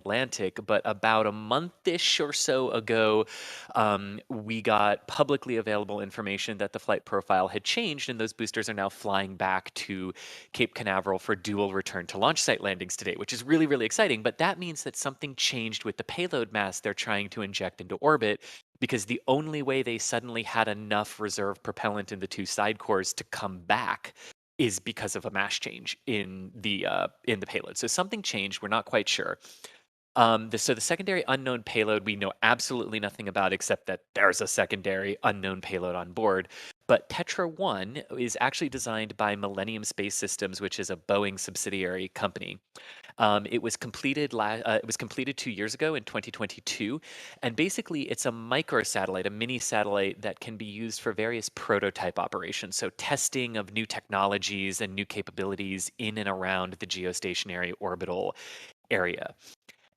Atlantic, but about a month-ish or so ago, we got publicly available information that the flight profile had changed, and those boosters are now flying back to Cape Canaveral for dual return to launch site landings today, which is really, really exciting. But that means that something changed with the payload mass they're trying to inject into orbit, because the only way they suddenly had enough reserve propellant in the two side cores to come back is because of a mass change in the payload. So something changed. We're not quite sure. So the secondary unknown payload we know absolutely nothing about, except that there's a secondary unknown payload on board. But Tetra 1 is actually designed by Millennium Space Systems, which is a Boeing subsidiary company. It was completed 2 years ago in 2022, and basically it's a microsatellite, a mini satellite that can be used for various prototype operations. So testing of new technologies and new capabilities in and around the geostationary orbital area.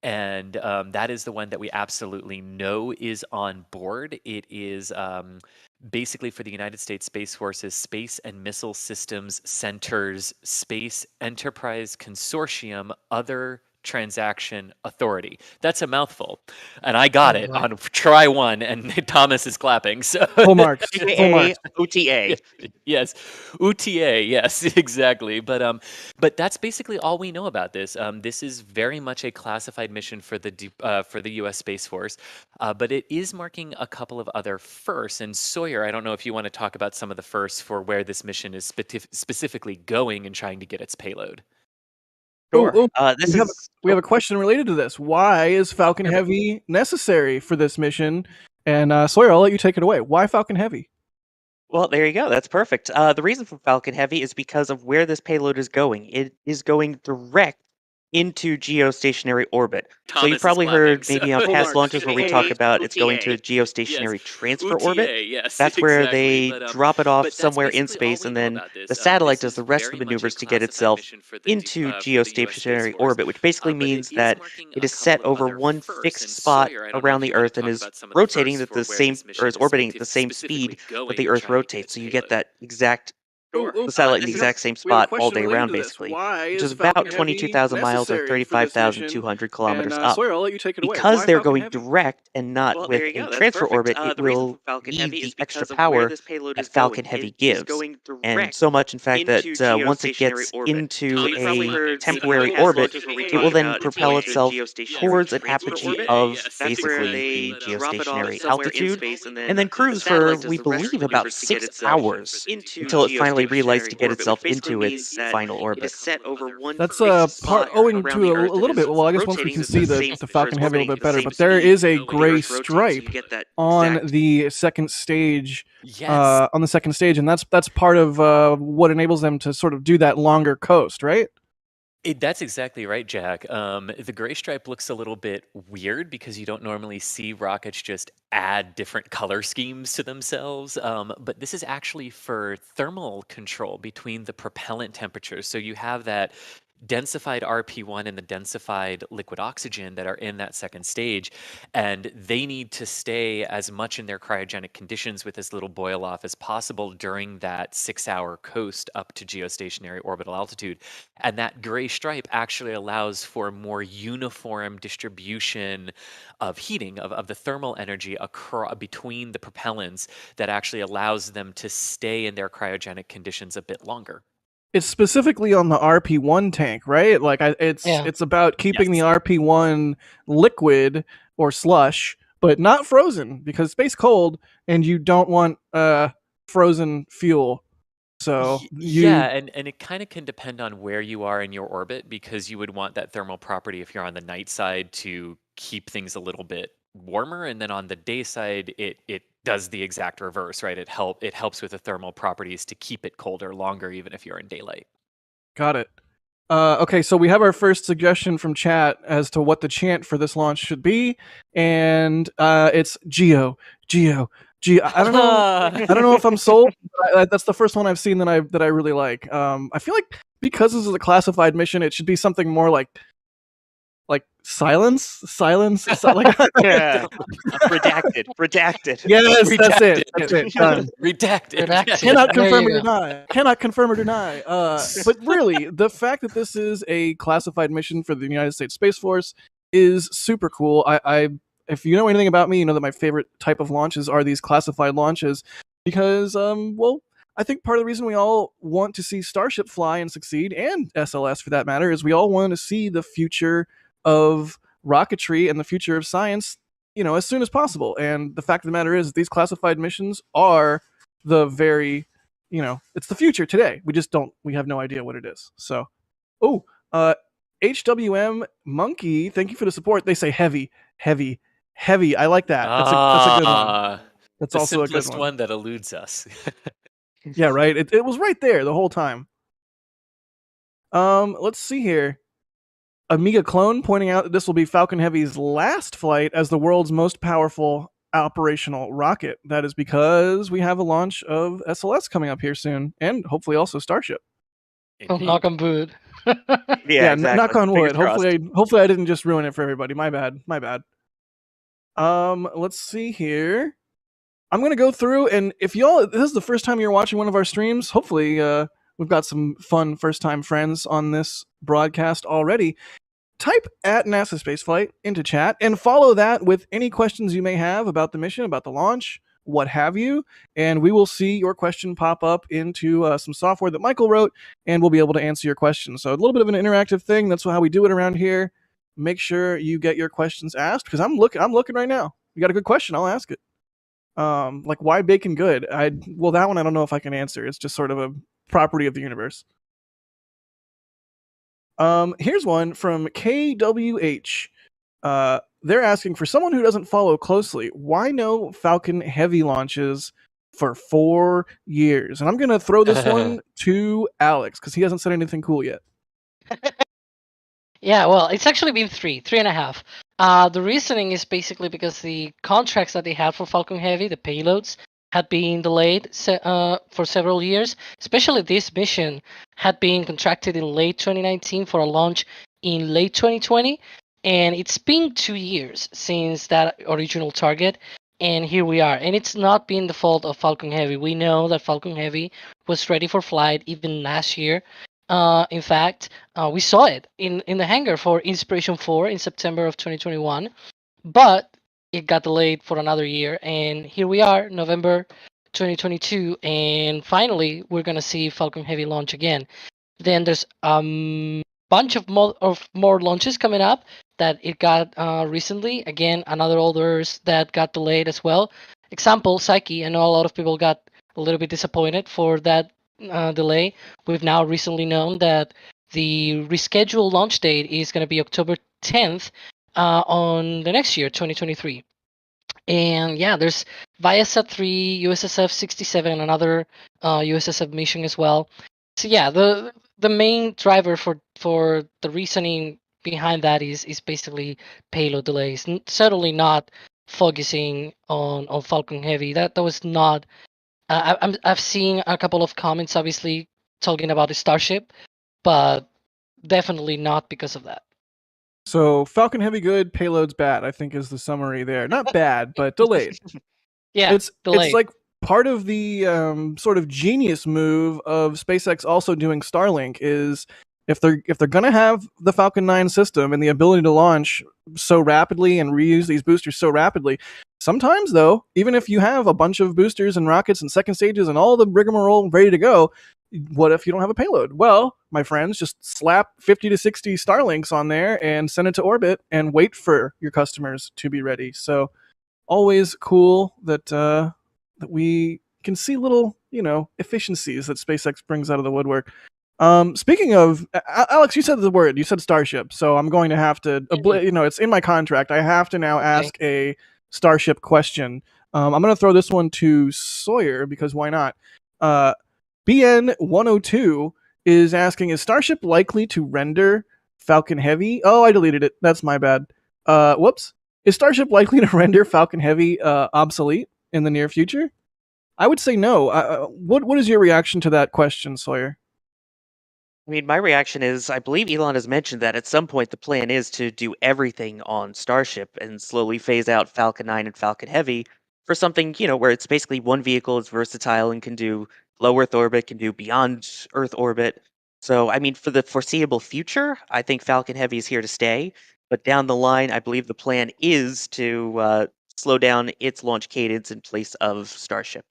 And that is the one that we absolutely know is on board. It is basically for the United States Space Force's Space and Missile Systems Center's Space Enterprise Consortium Other Transaction Authority. That's a mouthful. And I got it on try one, and Thomas is clapping. So Full marks. Full marks. OTA. Yes, UTA. Yes, exactly. But that's basically all we know about this. This is very much a classified mission for the U.S. Space Force, but it is marking a couple of other firsts. And Sawyer, I don't know if you want to talk about some of the firsts for where this mission is specifically going and trying to get its payload. Sure. We have Oh, a question related to this. Why is Falcon Heavy necessary for this mission? And Sawyer, I'll let you take it away. Why Falcon Heavy? well, there you go. That's perfect. The reason for Falcon Heavy is because of where this payload is going. It is going direct into geostationary orbit. So Thomas you is probably clapping, heard so- maybe on Full past marks. launches where we talk AKA about it's going to UTA. geostationary Yes. transfer UTA, orbit. yes, That's where exactly. they drop it off but that's somewhere in basically all space, we and know then about this. the satellite This does the is rest very of the much a maneuvers to get classified itself mission for into the US Space geostationary Force. orbit, which basically But means it is that marking it a is set couple of over other one firsts. fixed And spot Sawyer, I don't know around if the you want Earth to and talk is about some of the rotating firsts at for the where same, this or mission is is orbiting at the same specifically speed going that the and Earth trying to get rotates. its So you payload. get that exact Sure. the satellite in the We exact have- same we have a spot all question day related round, to this. basically, Why which is is Falcon about Heavy 22,000 miles or necessary for this mission? 35,200 And kilometers up. Sawyer, I'll let you take it away. Because Why they're Falcon going Heavy? direct and not Well, with there you a go. That's transfer perfect. orbit, it The reason will for Falcon need Heavy the is extra because of where power this payload that is Falcon going. Heavy It is gives. going And direct so much, in fact, that into once it geostationary gets orbit. into Thomas is a clapping, so- temporary Past orbit, launches where we it will talk then about it's propel going to itself geostationary towards an transfer apogee orbit. of Yes, basically exactly. the But, drop it off geostationary somewhere in altitude, space, and then cruise for, we believe, about 6 hours until it finally realized to get itself into its final orbit. That's part owing to a little bit. Well, I guess once we can see the Falcon Heavy a little bit better, but there is a gray stripe on the second stage. Yes. On the second stage, and that's part of what enables them to sort of do that longer coast, right? That's exactly right, Jack. The gray stripe looks a little bit weird because you don't normally see rockets just add different color schemes to themselves. But this is actually for thermal control between the propellant temperatures. So you have that densified RP1 and the densified liquid oxygen that are in that second stage, and they need to stay as much in their cryogenic conditions with as little boil off as possible during that 6-hour coast up to geostationary orbital altitude. And that gray stripe actually allows for more uniform distribution of heating of the thermal energy between the propellants that actually allows them to stay in their cryogenic conditions a bit longer. It's specifically on the RP1 tank, right? Like it's about keeping the RP1 liquid or slush, but not frozen because space cold, and you don't want frozen fuel. So yeah, and it kind of can depend on where you are in your orbit, because you would want that thermal property if you're on the night side to keep things a little bit warmer, and then on the day side it does the exact reverse, right? It helps with the thermal properties to keep it colder longer even if you're in daylight. Got it. Okay, so we have our first suggestion from chat as to what the chant for this launch should be, and it's Geo. I don't know. I don't know if I'm sold. But that's the first one I've seen that I really like. I feel like because this is a classified mission, it should be something more like silence. Like Yeah. Redacted. Yes, that's Redacted. it. That's it. Done. Redacted. Redacted. Cannot There confirm you or go. deny. Cannot confirm or deny. But really, the fact that this is a classified mission for the United States Space Force is super cool. If you know anything about me, you know that my favorite type of launches are these classified launches because, well, I think part of the reason we all want to see Starship fly and succeed, and SLS for that matter, is we all want to see the future of rocketry and the future of science, as soon as possible. And the fact of the matter is, these classified missions are the very, it's the future today. We have no idea what it is. So, oh, HWM Monkey, thank you for the support. They say heavy, heavy, heavy. I like that. That's a good one. That's the also a good simplest one. one that eludes us. Yeah, right. It was right there the whole time. Let's see here. Amiga Clone pointing out that this will be Falcon Heavy's last flight as the world's most powerful operational rocket. That is because we have a launch of SLS coming up here soon, and hopefully also Starship. Oh, knock on wood. Yeah, exactly. Knock on wood. Fingers Hopefully I didn't just ruin it for everybody. My bad. Let's see here. I'm gonna go through, and if this is the first time you're watching one of our streams, hopefully we've got some fun first-time friends on this broadcast already. Type at NASA Spaceflight into chat and follow that with any questions you may have about the mission, about the launch, what have you, and we will see your question pop up into some software that Michael wrote, and we'll be able to answer your question. So a little bit of an interactive thing. That's how we do it around here. Make sure you get your questions asked because I'm looking right now. You got a good question? I'll ask it. Like why bacon good? Well, that one I don't know if I can answer. It's just sort of a property of the universe. Here's one from KWH. They're asking, for someone who doesn't follow closely, why no Falcon Heavy launches for 4 years? And I'm gonna throw this one to Alex because he hasn't said anything cool yet. Yeah, well, it's actually been 3.5. The reasoning is basically because the contracts that they had for Falcon Heavy, the payloads, had been delayed for several years. Especially this mission had been contracted in late 2019 for a launch in late 2020. And it's been 2 years since that original target. And here we are. And it's not been the fault of Falcon Heavy. We know that Falcon Heavy was ready for flight even last year. In fact, we saw it in the hangar for Inspiration 4 in September of 2021, but it got delayed for another year, and here we are, November 2022, and finally we're gonna see Falcon Heavy launch again. Then there's bunch of more launches coming up that it got recently. Again, another orders that got delayed as well. Example, Psyche. I know a lot of people got a little bit disappointed for that delay. We've now recently known that the rescheduled launch date is going to be October 10th on the next year, 2023. And yeah, there's Viasat 3, USSF-67, another USSF mission as well. So yeah, the main driver for the reasoning behind that is basically payload delays. Certainly not focusing on Falcon Heavy. That was not. I've seen a couple of comments, obviously talking about the Starship, but definitely not because of that. So Falcon Heavy good, payloads bad, I think is the summary there. Not bad, but delayed. Yeah, it's delayed. like part of the sort of genius move of SpaceX also doing Starlink is if they're gonna have the Falcon 9 system and the ability to launch so rapidly and reuse these boosters so rapidly, sometimes though, even if you have a bunch of boosters and rockets and second stages and all the rigmarole ready to go, what if you don't have a payload? Well, my friends, just slap 50 to 60 Starlinks on there and send it to orbit and wait for your customers to be ready. So always cool that that we can see little, efficiencies that SpaceX brings out of the woodwork. Speaking of, Alex, you said the word. You said Starship, so I'm going to have to. It's in my contract. I have to now ask a Starship question. I'm going to throw this one to Sawyer because why not? BN102 is asking: is Starship likely to render Falcon Heavy? Oh, I deleted it. That's my bad. Whoops. Is Starship likely to render Falcon Heavy obsolete in the near future? I would say no. What is your reaction to that question, Sawyer? I mean, my reaction is I believe Elon has mentioned that at some point the plan is to do everything on Starship and slowly phase out Falcon 9 and Falcon Heavy for something, where it's basically one vehicle, it's versatile and can do low Earth orbit, can do beyond Earth orbit. So, I mean, for the foreseeable future, I think Falcon Heavy is here to stay. But down the line, I believe the plan is to slow down its launch cadence in place of Starship.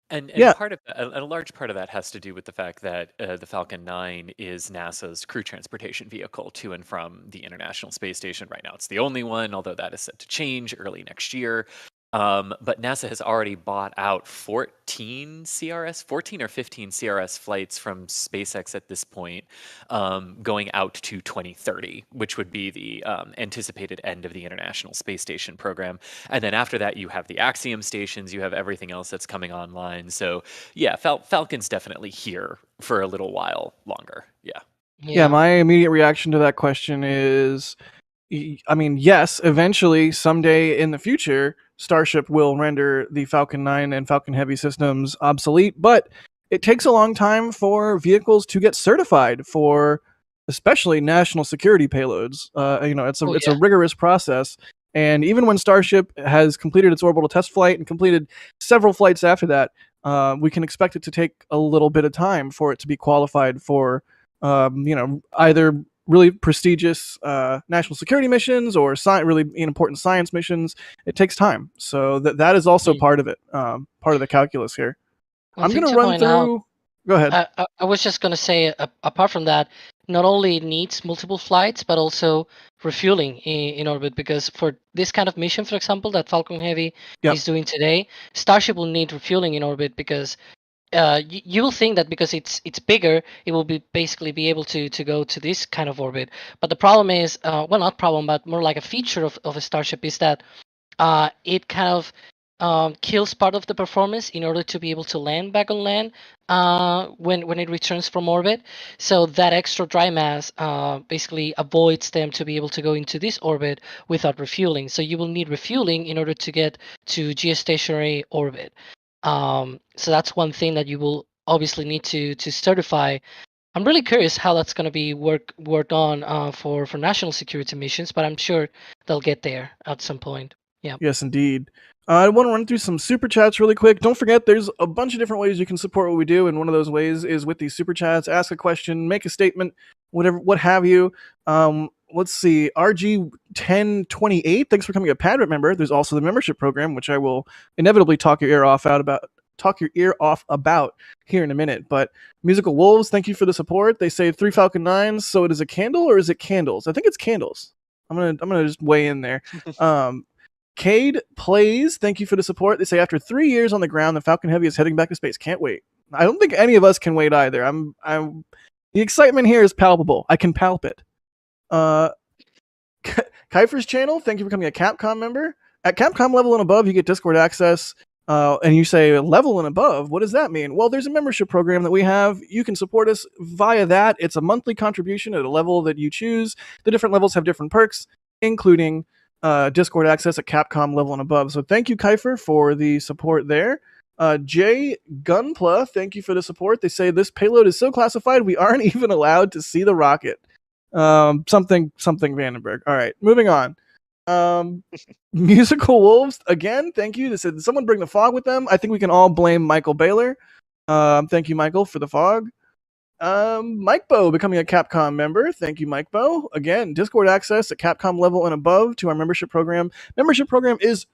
And Yeah. part of a large part of that has to do with the fact that the Falcon 9 is NASA's crew transportation vehicle to and from the International Space Station. Right now, it's the only one, although that is set to change early next year. But NASA has already bought out 14 or 15 CRS flights from SpaceX at this point, going out to 2030, which would be the anticipated end of the International Space Station program. And then after that, you have the Axiom stations, you have everything else that's coming online. So yeah, Falcon's definitely here for a little while longer. Yeah. Yeah, my immediate reaction to that question is, I mean, yes, eventually, someday in the future, Starship will render the Falcon 9 and Falcon Heavy systems obsolete, but it takes a long time for vehicles to get certified for especially national security payloads. It's a rigorous process. And even when Starship has completed its orbital test flight and completed several flights after that, we can expect it to take a little bit of time for it to be qualified for, either really prestigious national security missions or really important science missions. It takes time, so that is also part of it, part of the calculus here. I'm going to run through. Go ahead. I was just going to say, apart from that, not only it needs multiple flights, but also refueling in orbit, because for this kind of mission, for example, that Falcon Heavy is doing today, Starship will need refueling in orbit because you will think that because it's bigger, it will basically be able to go to this kind of orbit. But the problem is, well, not problem, but more like a feature of a Starship is that it kind of kills part of the performance in order to be able to land back on land when it returns from orbit. So that extra dry mass basically avoids them to be able to go into this orbit without refueling. So you will need refueling in order to get to geostationary orbit. So that's one thing that you will obviously need to certify. I'm really curious how that's going to be worked on for national security missions, but I'm sure they'll get there at some point. Yeah. Yes, indeed. I want to run through some super chats really quick. Don't forget, there's a bunch of different ways you can support what we do, and one of those ways is with these super chats. Ask a question, make a statement, what have you. Let's see, RG1028. Thanks for becoming a Padlet member. There's also the membership program, which I will inevitably talk your ear off about here in a minute. But Musical Wolves, thank you for the support. They say 3 Falcon 9s, so it is a candle or is it candles? I think it's candles. I'm gonna just weigh in there. Cade Plays, thank you for the support. They say after 3 years on the ground, the Falcon Heavy is heading back to space. Can't wait. I don't think any of us can wait either. The excitement here is palpable. I can palp it. Kiefer's channel, thank you for becoming a Capcom member. At Capcom level and above, you get Discord access. And you say level and above. What does that mean? Well, there's a membership program that we have. You can support us via that. It's a monthly contribution at a level that you choose. The different levels have different perks, including Discord access at Capcom level and above. So thank you, Kiefer, for the support there. Jay Gunpla, thank you for the support. They say this payload is so classified we aren't even allowed to see the rocket. Something Vandenberg. All right, moving on. Musical Wolves, again, thank you. They said, did someone bring the fog with them? I think we can all blame Michael Baylor. Thank you, Michael, for the fog. Mike Bo becoming a Capcom member. Thank you, Mike Bo. Again, Discord access at Capcom level and above to our membership program. Membership program is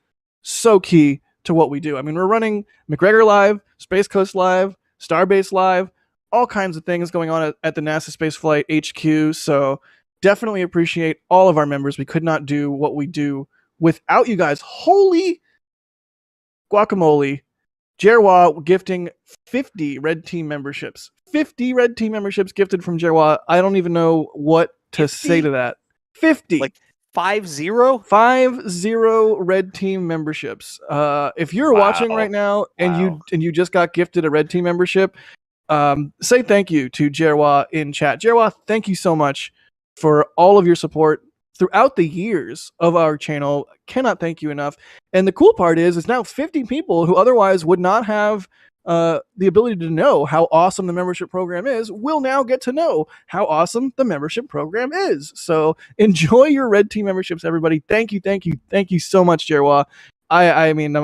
so key to what we do. I mean, we're running McGregor Live, Space Coast Live, Starbase Live, all kinds of things going on at the NASA Spaceflight HQ. So definitely appreciate all of our members. We could not do what we do without you guys. Holy guacamole. Jerwa gifting 50 Red Team memberships. 50 Red Team memberships gifted from Jerwa. I don't even know what to 50? say to that. 50. Like 50? 50 Red Team memberships. If you're watching right now and you just got gifted a Red Team membership, say thank you to Jerwa in chat. Jerwa, thank you so much for all of your support throughout the years of our channel. Cannot thank you enough. And the cool part is now 50 people who otherwise would not have the ability to know how awesome the membership program is will now get to know how awesome the membership program is. So enjoy your Red Team memberships, everybody. Thank you so much, Jerwa. I mean,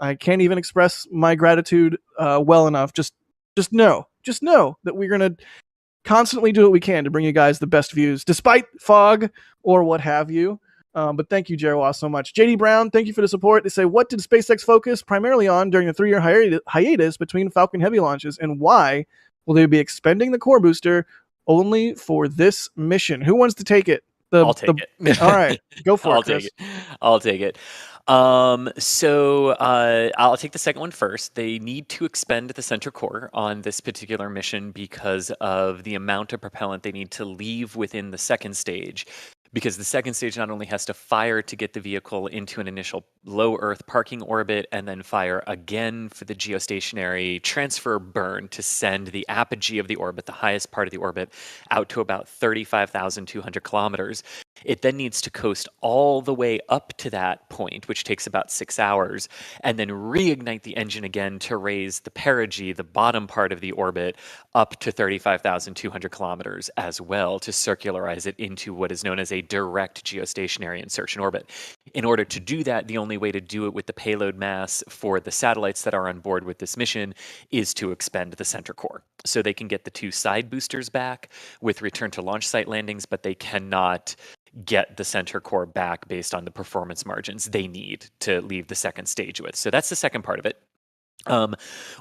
I can't even express my gratitude well enough. Just know that we're gonna constantly do what we can to bring you guys the best views, despite fog or what have you. But thank you, Jerwa, so much. JD Brown, thank you for the support. They say, what did SpaceX focus primarily on during the 3-year hiatus between Falcon Heavy launches, and why will they be expending the core booster only for this mission? Who wants to take it? I'll take it. All right, go for I'll it, Chris. I'll take it. I'll take the second one first. They need to expend the center core on this particular mission because of the amount of propellant they need to leave within the second stage. Because the second stage not only has to fire to get the vehicle into an initial low Earth parking orbit and then fire again for the geostationary transfer burn to send the apogee of the orbit, the highest part of the orbit, out to about 35,200 kilometers. It then needs to coast all the way up to that point, which takes about 6 hours, and then reignite the engine again to raise the perigee, the bottom part of the orbit, up to 35,200 kilometers as well to circularize it into what is known as a direct geostationary insertion orbit. In order to do that, the only way to do it with the payload mass for the satellites that are on board with this mission is to expend the center core. So they can get the 2 side boosters back with return to launch site landings, but they cannot get the center core back based on the performance margins they need to leave the second stage with. So that's the second part of it.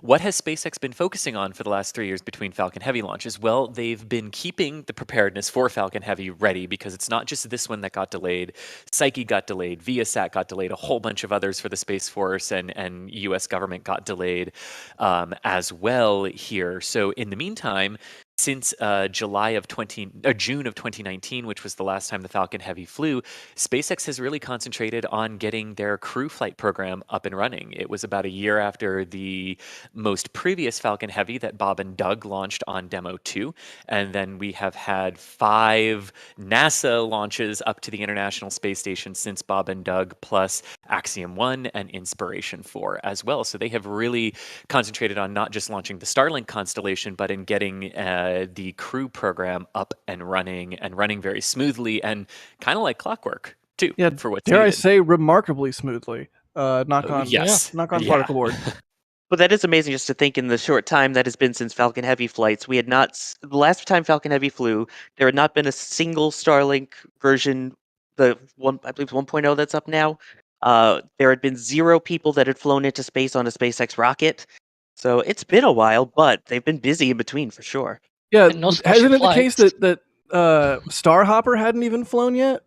What has SpaceX been focusing on for the last 3 years between Falcon Heavy launches? Well, they've been keeping the preparedness for Falcon Heavy ready because it's not just this one that got delayed. Psyche got delayed, Viasat got delayed, a whole bunch of others for the Space Force and US government got delayed as well here. So in the meantime, since June of 2019, which was the last time the Falcon Heavy flew, SpaceX has really concentrated on getting their crew flight program up and running. It was about a year after the most previous Falcon Heavy that Bob and Doug launched on Demo 2, and then we have had 5 NASA launches up to the International Space Station since Bob and Doug, plus Axiom 1 and Inspiration 4 as well. So they have really concentrated on not just launching the Starlink constellation, but in getting the crew program up and running very smoothly and kind of like clockwork too. Yeah, for what's dare I needed. say remarkably smoothly. Knock on Yes. knock on Yeah. particle board. But that is amazing just to think in the short time that has been since Falcon Heavy flights. We had not, the last time Falcon Heavy flew, there had not been a single Starlink version, the one, I believe 1.0 that's up now. There had been 0 people that had flown into space on a SpaceX rocket. So it's been a while, but they've been busy in between for sure. Yeah, And no Starship hasn't it the case flights. that Starhopper hadn't even flown yet?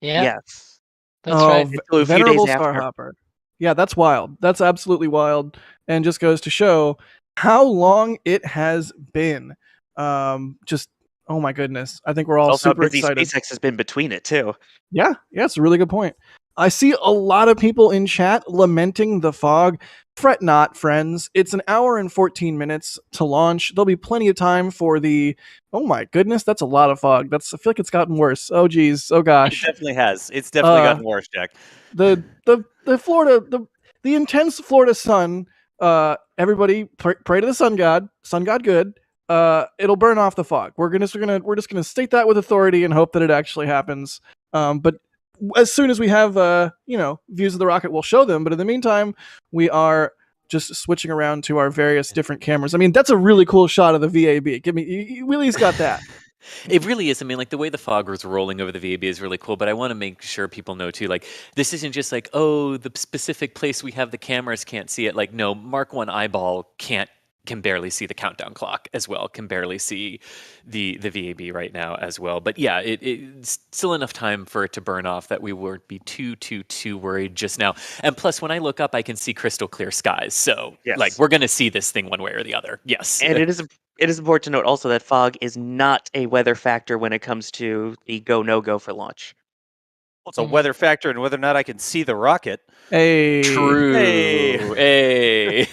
Yeah, Yes. that's right. Until a few Venerable days after. Starhopper. Yeah, that's wild. That's absolutely wild, and just goes to show how long it has been. Just oh my goodness, I think we're all Also, how super busy excited. SpaceX has been between it too. Yeah, it's a really good point. I see a lot of people in chat lamenting the fog. Fret not, friends. It's an hour and 14 minutes to launch. There'll be plenty of time for the. Oh my goodness, that's a lot of fog. I feel like it's gotten worse. Oh geez. Oh It gosh. definitely has. It's definitely gotten worse, Jack. The Florida the intense Florida sun. Everybody pray to the sun god. Sun god good. It'll burn off the fog. We're just gonna state that with authority and hope that it actually happens. But as soon as we have views of the rocket, we'll show them. But in the meantime, we are just switching around to our various different cameras. I mean, that's a really cool shot of the VAB. Give me, you Willie's got that. It really is. I mean, like the way the fog was rolling over the VAB is really cool, but I want to make sure people know too, like this isn't just like, oh, the specific place we have the cameras can't see it. Like, no, Mark 1 eyeball can barely see the countdown clock as well, can barely see the VAB right now as well. But yeah, it's still enough time for it to burn off that we won't be too worried just now. And plus, when I look up, I can see crystal clear skies. So Yes. like we're going to see this thing one way or the other. Yes. And it is important to note also that fog is not a weather factor when it comes to the go no go for launch. Well, it's a weather factor and whether or not I can see the rocket. Hey, True. Hey. Hey.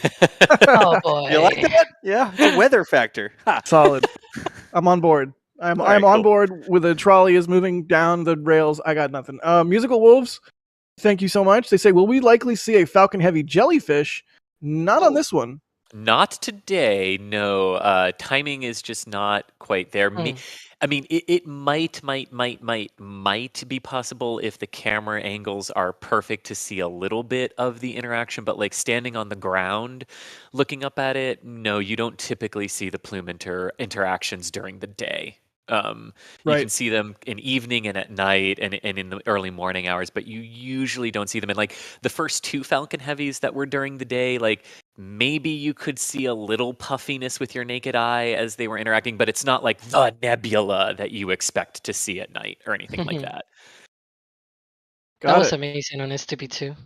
Oh boy. You like that? Yeah, it's a weather factor. Ha. solid. I'm on board. I'm All right, on cool. board with the trolley is moving down the rails. I got nothing. Musical Wolves, thank you so much. They say, will we likely see a Falcon Heavy jellyfish? Not on this one. Not today, no. Timing is just not quite there. Hmm. I mean, it might be possible if the camera angles are perfect to see a little bit of the interaction, but like standing on the ground, looking up at it, no, you don't typically see the plume interactions during the day. You can Right. see them in evening and at night and in the early morning hours, but you usually don't see them in like the first two Falcon Heavies that were during the day, like maybe you could see a little puffiness with your naked eye as they were interacting, but it's not like the nebula that you expect to see at night or anything like that. That Got was it. amazing on STP2.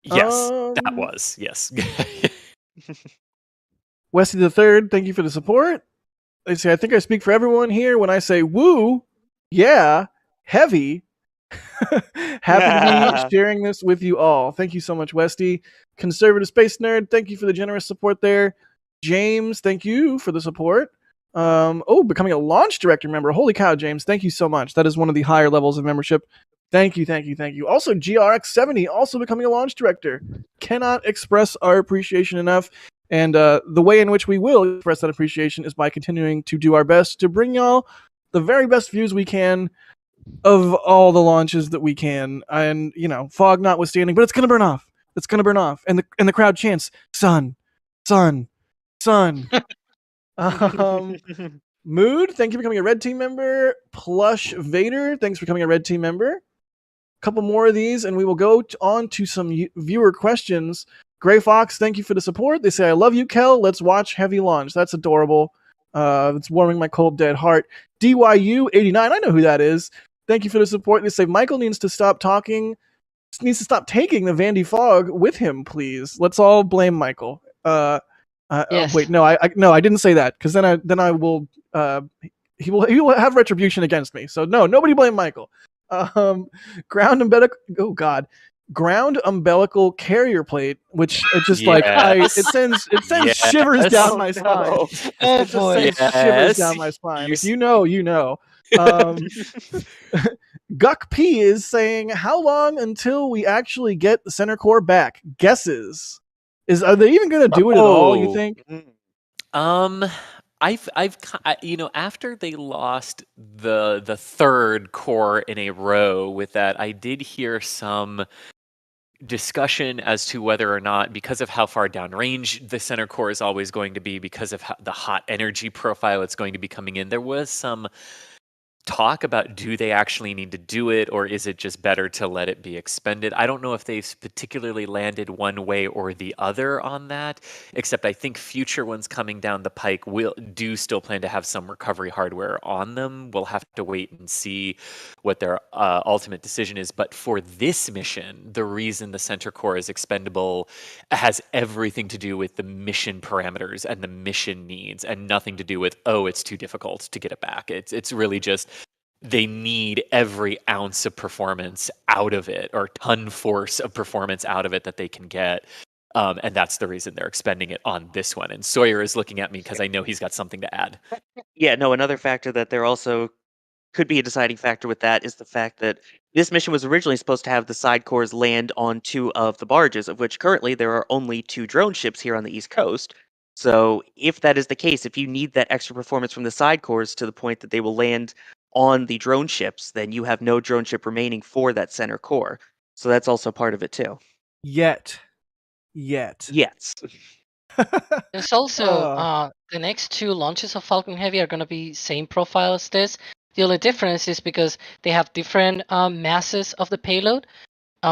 Yes, that Um, was. Yes. Westy the Third, thank you for the support. They say, I think I speak for everyone here when I say, woo, yeah, heavy. Happy to be sharing this with you all. Thank you so much, Westy. Conservative Space Nerd, thank you for the generous support there. James, thank you for the support. Becoming a launch director member. Holy cow, James, thank you so much. That is one of the higher levels of membership. Thank you, thank you, thank you. Also, GRX70, also becoming a launch director. Cannot express our appreciation enough. And the way in which we will express that appreciation is by continuing to do our best to bring y'all the very best views we can of all the launches that we can. And, fog notwithstanding, but it's going to burn off. It's going to burn off. And the crowd chants, sun, sun, sun. Mood, thank you for becoming a Red Team member. Plush Vader, thanks for becoming a Red Team member. Couple more of these, and we will go on to some viewer questions. Gray Fox, thank you for the support. They say, I love you, Kel. Let's watch Heavy Launch. That's adorable. It's warming my cold, dead heart. DYU89, I know who that is. Thank you for the support. They say, Michael needs to stop taking the Vandy Fog with him, please. Let's all blame Michael. Yes. Wait, no, I didn't say that, because then I will, he will have retribution against me. So no, nobody blame Michael. Ground umbilical carrier plate, which it just it sends shivers down my spine. Oh It just boy. sends shivers down my spine. If you know, you know. Guck P is saying, how long until we actually get the center core back? Guesses. Are they even going to do it at all, you think? After they lost the third core in a row with that, I did hear some discussion as to whether or not, because of how far downrange the center core is always going to be, because of the hot energy profile it's going to be coming in, there was some talk about, do they actually need to do it, or is it just better to let it be expended? I don't know if they've particularly landed one way or the other on that, except I think future ones coming down the pike do still plan to have some recovery hardware on them. We'll have to wait and see what their ultimate decision is. But for this mission, the reason the center core is expendable has everything to do with the mission parameters and the mission needs, and nothing to do with, it's too difficult to get it back. It's really just they need every ounce of performance out of it, or ton force of performance out of it that they can get. And that's the reason they're expending it on this one. And Sawyer is looking at me because I know he's got something to add. Yeah, no, another factor that there also could be a deciding factor with that is the fact that this mission was originally supposed to have the side cores land on 2 of the barges, of which currently there are only 2 drone ships here on the East Coast. So if that is the case, if you need that extra performance from the side cores to the point that they will land on the drone ships, then you have no drone ship remaining for that center core. So that's also part of it too. Yet. Yes. There's also the next 2 launches of Falcon Heavy are going to be same profile as this. The only difference is because they have different masses of the payload.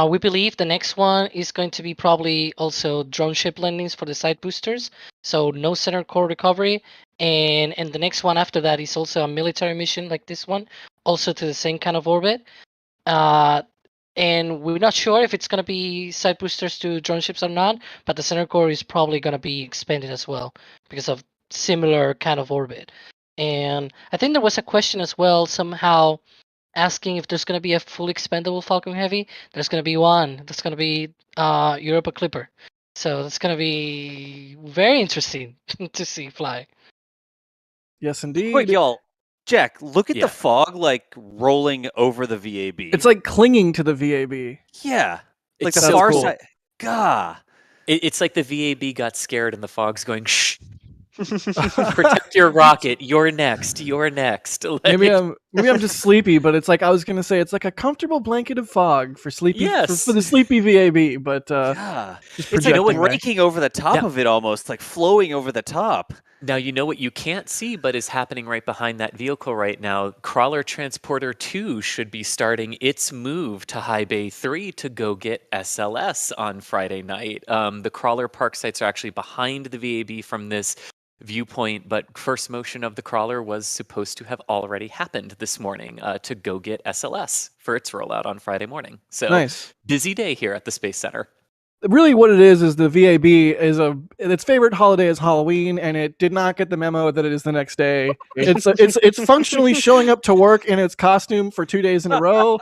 We believe the next one is going to be probably also drone ship landings for the side boosters, so no center core recovery. And the next one after that is also a military mission like this one, also to the same kind of orbit. And we're not sure if it's going to be side boosters to drone ships or not, but the center core is probably going to be expanded as well because of similar kind of orbit. And I think there was a question as well somehow asking if there's going to be a full expendable Falcon Heavy. There's going to be one. That's going to be Europa Clipper. So that's going to be very interesting to see fly. Yes, indeed. Wait, y'all. Jack, look at Yeah. the fog rolling over the VAB. It's clinging to the VAB. Yeah. It's The so far cool. side. Gah. It's like the VAB got scared and the fog's going, shh, protect your rocket. You're next. You're next. Maybe I'm just sleepy, but it's like I was gonna say it's like a comfortable blanket of fog for sleepy Yes. for the sleepy VAB, but Yeah. just It's like projecting there. breaking over the top of it almost, like flowing over the top. Now, you know what you can't see, but is happening right behind that vehicle right now. Crawler Transporter 2 should be starting its move to High Bay 3 to go get SLS on Friday night. The crawler park sites are actually behind the VAB from this viewpoint, but first motion of the crawler was supposed to have already happened this morning to go get SLS for its rollout on Friday morning. So Nice. busy day here at the Space Center. Really, what it is the VAB is its favorite holiday is Halloween, and it did not get the memo that it is the next day. It's functionally showing up to work in its costume for 2 days in a row,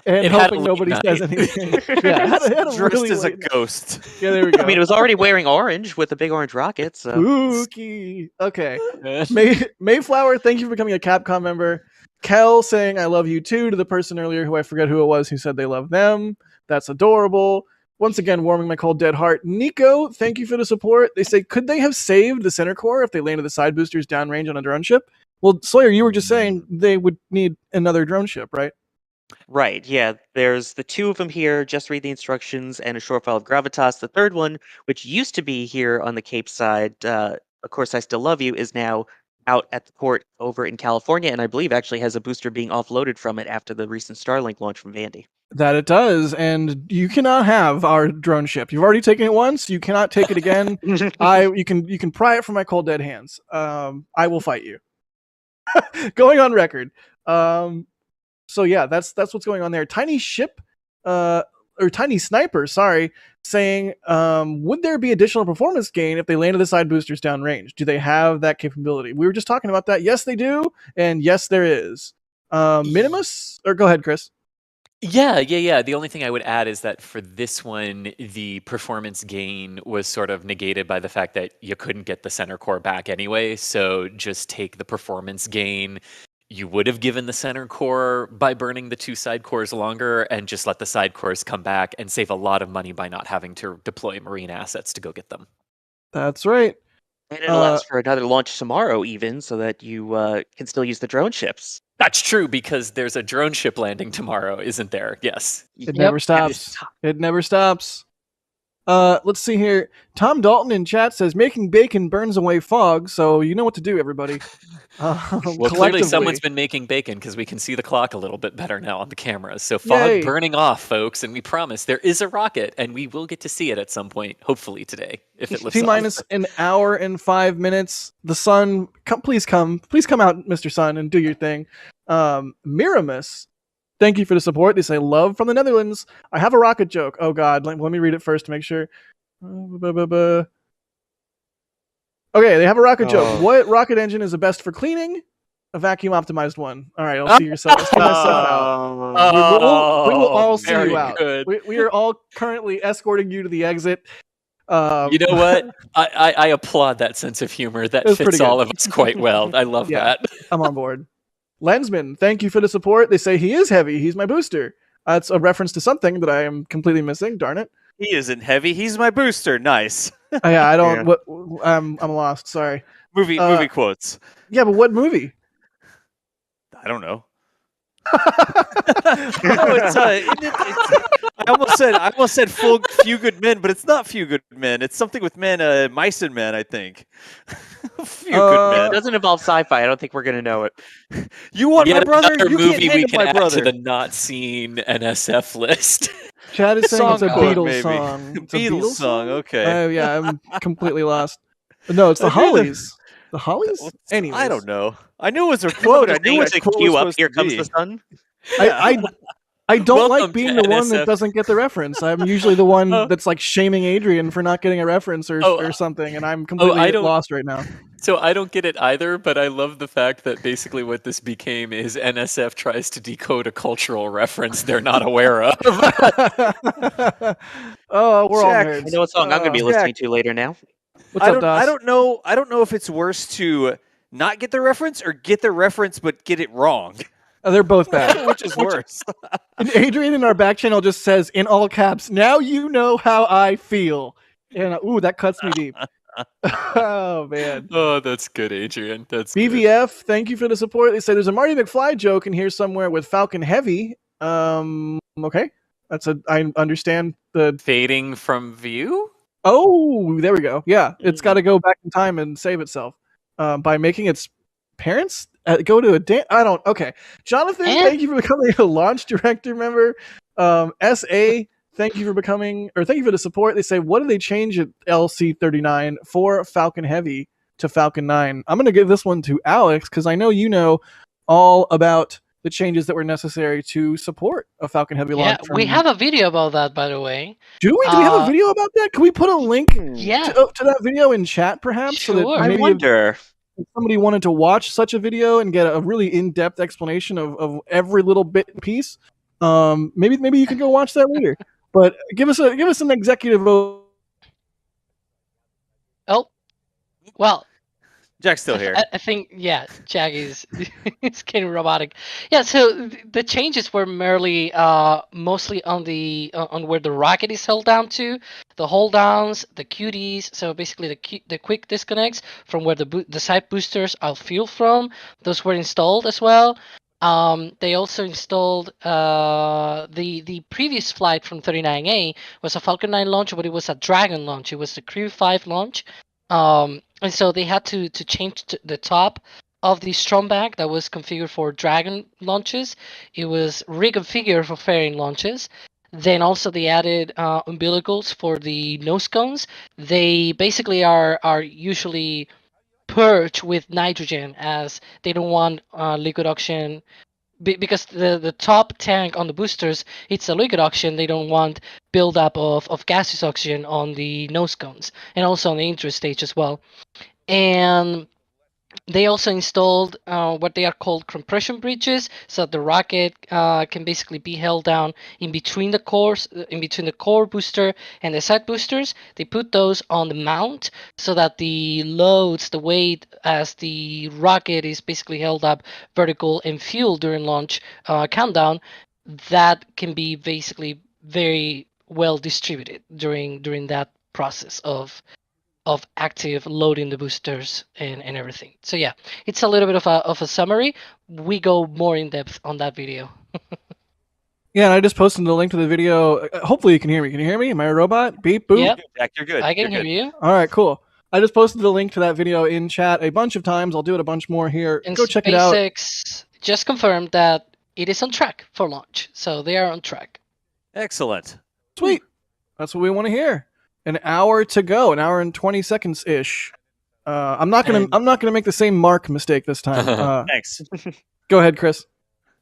and It had a hoping late nobody night. says anything. Yeah, it had a Dressed really as a late- ghost. Yeah, there we go. I mean, it was already wearing orange with a big orange rocket, so Spooky. Okay. Mayflower, thank you for becoming a Capcom member. Kel saying I love you too to the person earlier who I forget who it was who said they love them. That's adorable. Once again, warming my cold dead heart. Nico, thank you for the support. They say, could they have saved the center core if they landed the side boosters downrange on a drone ship? Well, Sawyer, you were just saying they would need another drone ship, right? right, yeah. There's the two of them here. Just read the instructions and a short file of gravitas. The third one, which used to be here on the Cape side, of course, I still love you, is now out at the port over in California, and I believe actually has a booster being offloaded from it after the recent Starlink launch from Vandy. That it does, and you cannot have our drone ship. You've already taken it once. You cannot take it again. You can pry it from my cold dead hands. I will fight you. Going on record. So yeah, that's what's going on there. Tiny ship, or tiny sniper, sorry, saying, would there be additional performance gain if they landed the side boosters downrange? Do they have that capability? We were just talking about that. Yes, they do, and yes, there is. Minimus, or go ahead, Chris. Yeah. The only thing I would add is that for this one, the performance gain was sort of negated by the fact that you couldn't get the center core back anyway. So just take the performance gain you would have given the center core by burning the two side cores longer and just let the side cores come back and save a lot of money by not having to deploy marine assets to go get them. That's right. And it allows for another launch tomorrow, even, so that you can still use the drone ships. That's true, because there's a drone ship landing tomorrow, isn't there? Yes. It never stops. It never stops. Let's see here. Tom Dalton in chat says making bacon burns away fog, so you know what to do, everybody. Well, clearly someone's been making bacon because we can see the clock a little bit better now on the cameras. So fog Yay. burning off, folks, and we promise there is a rocket, and we will get to see it at some point, hopefully today, if it lifts off. T-minus an hour and 5 minutes. The sun, please come out, Mr. Sun, and do your thing. Miramus, thank you for the support. They say love from the Netherlands. I have a rocket joke. Oh God, let me read it first to make sure. Okay, they have a rocket joke. What rocket engine is the best for cleaning? A vacuum optimized one. All right, I'll see yourself. I'll see myself out. We will all see you out. We are all currently escorting you to the exit. You know what? I applaud that sense of humor. That fits all of us quite well. I love that. I'm on board. Lensman, thank you for the support. They say he is heavy. He's my booster. That's a reference to something that I am completely missing. Darn it. He isn't heavy. He's my booster. Nice. Yeah, I don't. Yeah. I'm lost. Sorry. Movie quotes. Yeah, but what movie? I don't know. I almost said Few Good Men, but it's not Few Good Men. It's something with men, mice and men, I think. Few Good Men. It doesn't involve sci-fi. I don't think we're gonna know it. You want my brother? Another You movie can't we can my add brother. to the not seen NSF list. Chad is saying it's a Beatles maybe. song. It's Beatles song. Okay. Oh yeah, I'm completely lost. No, it's the Hollies. The Hollies? Anyways. I don't know. I knew it was a quote. I knew it was queue up. Here comes the sun. I don't Welcome like being to the one NSF. that doesn't get the reference. I'm usually the one that's like shaming Adrian for not getting a reference or something, and I'm completely lost right now. So I don't get it either, but I love the fact that basically what this became is NSF tries to decode a cultural reference they're not aware of. Oh, we're all Jack, nerds. I know what song I'm going to be listening to later now. What's up, Dos? I don't know if it's worse to not get the reference or get the reference but get it wrong. They're both bad. Which is worse? And Adrian in our back channel just says in all caps, "Now you know how I feel." And ooh, that cuts me deep. Oh man. Oh, that's good, Adrian. That's good. BVF, thank you for the support. They say there's a Marty McFly joke in here somewhere with Falcon Heavy. Okay. I understand the Fading from view? Oh, there we go. Yeah, it's got to go back in time and save itself by making its parents go to a I don't. Okay, Jonathan, And- thank you for becoming a launch director member. SA, thank you for thank you for the support. They say, what do they change at LC-39 for Falcon Heavy to Falcon 9? I'm going to give this one to Alex because I know you know all about the changes that were necessary to support a Falcon Heavy Yeah, launch. we have a video about that, by the way. Do we? Do we have a video about that? Can we put a link Yeah, to that video in chat, perhaps? So that Sure. I maybe wonder. if somebody wanted to watch such a video and get a really in-depth explanation of every little bit and piece, maybe you can go watch that later. But give us an executive. oh, well, Jack's still here. I think, yeah, Jack is it's getting robotic. Yeah, so the changes were merely mostly on on where the rocket is held down to, the hold downs, the QDs. So basically the quick disconnects from where the side boosters are fueled from. Those were installed as well. They also installed the previous flight from 39A was a Falcon 9 launch, but it was a Dragon launch. It was the Crew 5 launch. And so they had to change the top of the Stromback that was configured for Dragon launches. It was reconfigured for fairing launches. Then also they added umbilicals for the nose cones. They basically are usually purged with nitrogen, as they don't want liquid oxygen because the top tank on the boosters, it's a liquid oxygen. They don't want buildup of gaseous oxygen on the nose cones and also on the intro stage as well. And they also installed what they are called compression bridges, so the rocket can basically be held down in between the cores, in between the core booster and the side boosters. They put those on the mount so that the loads, the weight as the rocket is basically held up vertical and fueled during launch countdown, that can be basically very well distributed during that process of active loading the boosters and everything. So yeah, it's a little bit of a summary. We go more in depth on that video. Yeah, and I just posted the link to the video. Hopefully you can hear me. Can you hear me? Am I a robot? Beep boop. Yep, Jack, you're good. I can You're hear good. you. All right, cool. I just posted the link to that video in chat a bunch of times. I'll do it a bunch more here. And Go check it out. SpaceX just confirmed that it is on track for launch, so they are on track. Excellent. Sweet. That's what we want to hear. An hour to go. An hour and 20 seconds ish. I'm not gonna make the same Mark mistake this time. Thanks. Go ahead, Chris.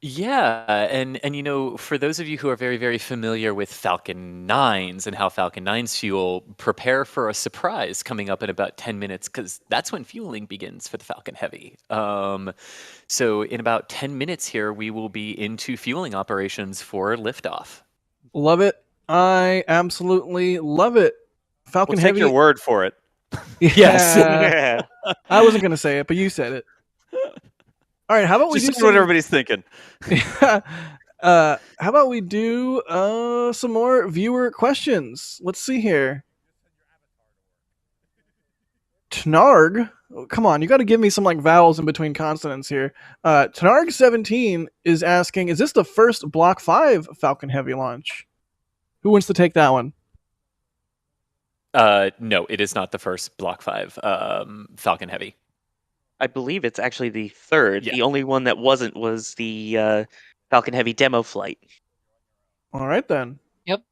Yeah, and you know, for those of you who are very, very familiar with Falcon 9s and how Falcon 9s fuel, prepare for a surprise coming up in about 10 minutes, because that's when fueling begins for the Falcon Heavy. So in about 10 minutes here, we will be into fueling operations for liftoff. Love it. I absolutely love it. Falcon We'll take Heavy. your word for it. Yes. Yeah. I wasn't gonna say it, but you said it. All right, how about we Just do see what everybody's thinking. how about we do some more viewer questions? Let's see here. Tnarg, come on, you got to give me some like vowels in between consonants here. Tnarg17 is asking, is this the first Block 5 Falcon Heavy launch? Who wants to take that one? No, it is not the first Block 5 Falcon Heavy. I believe it's actually the third. Yeah. The only one that wasn't was the Falcon Heavy demo flight. All right, then. Yep.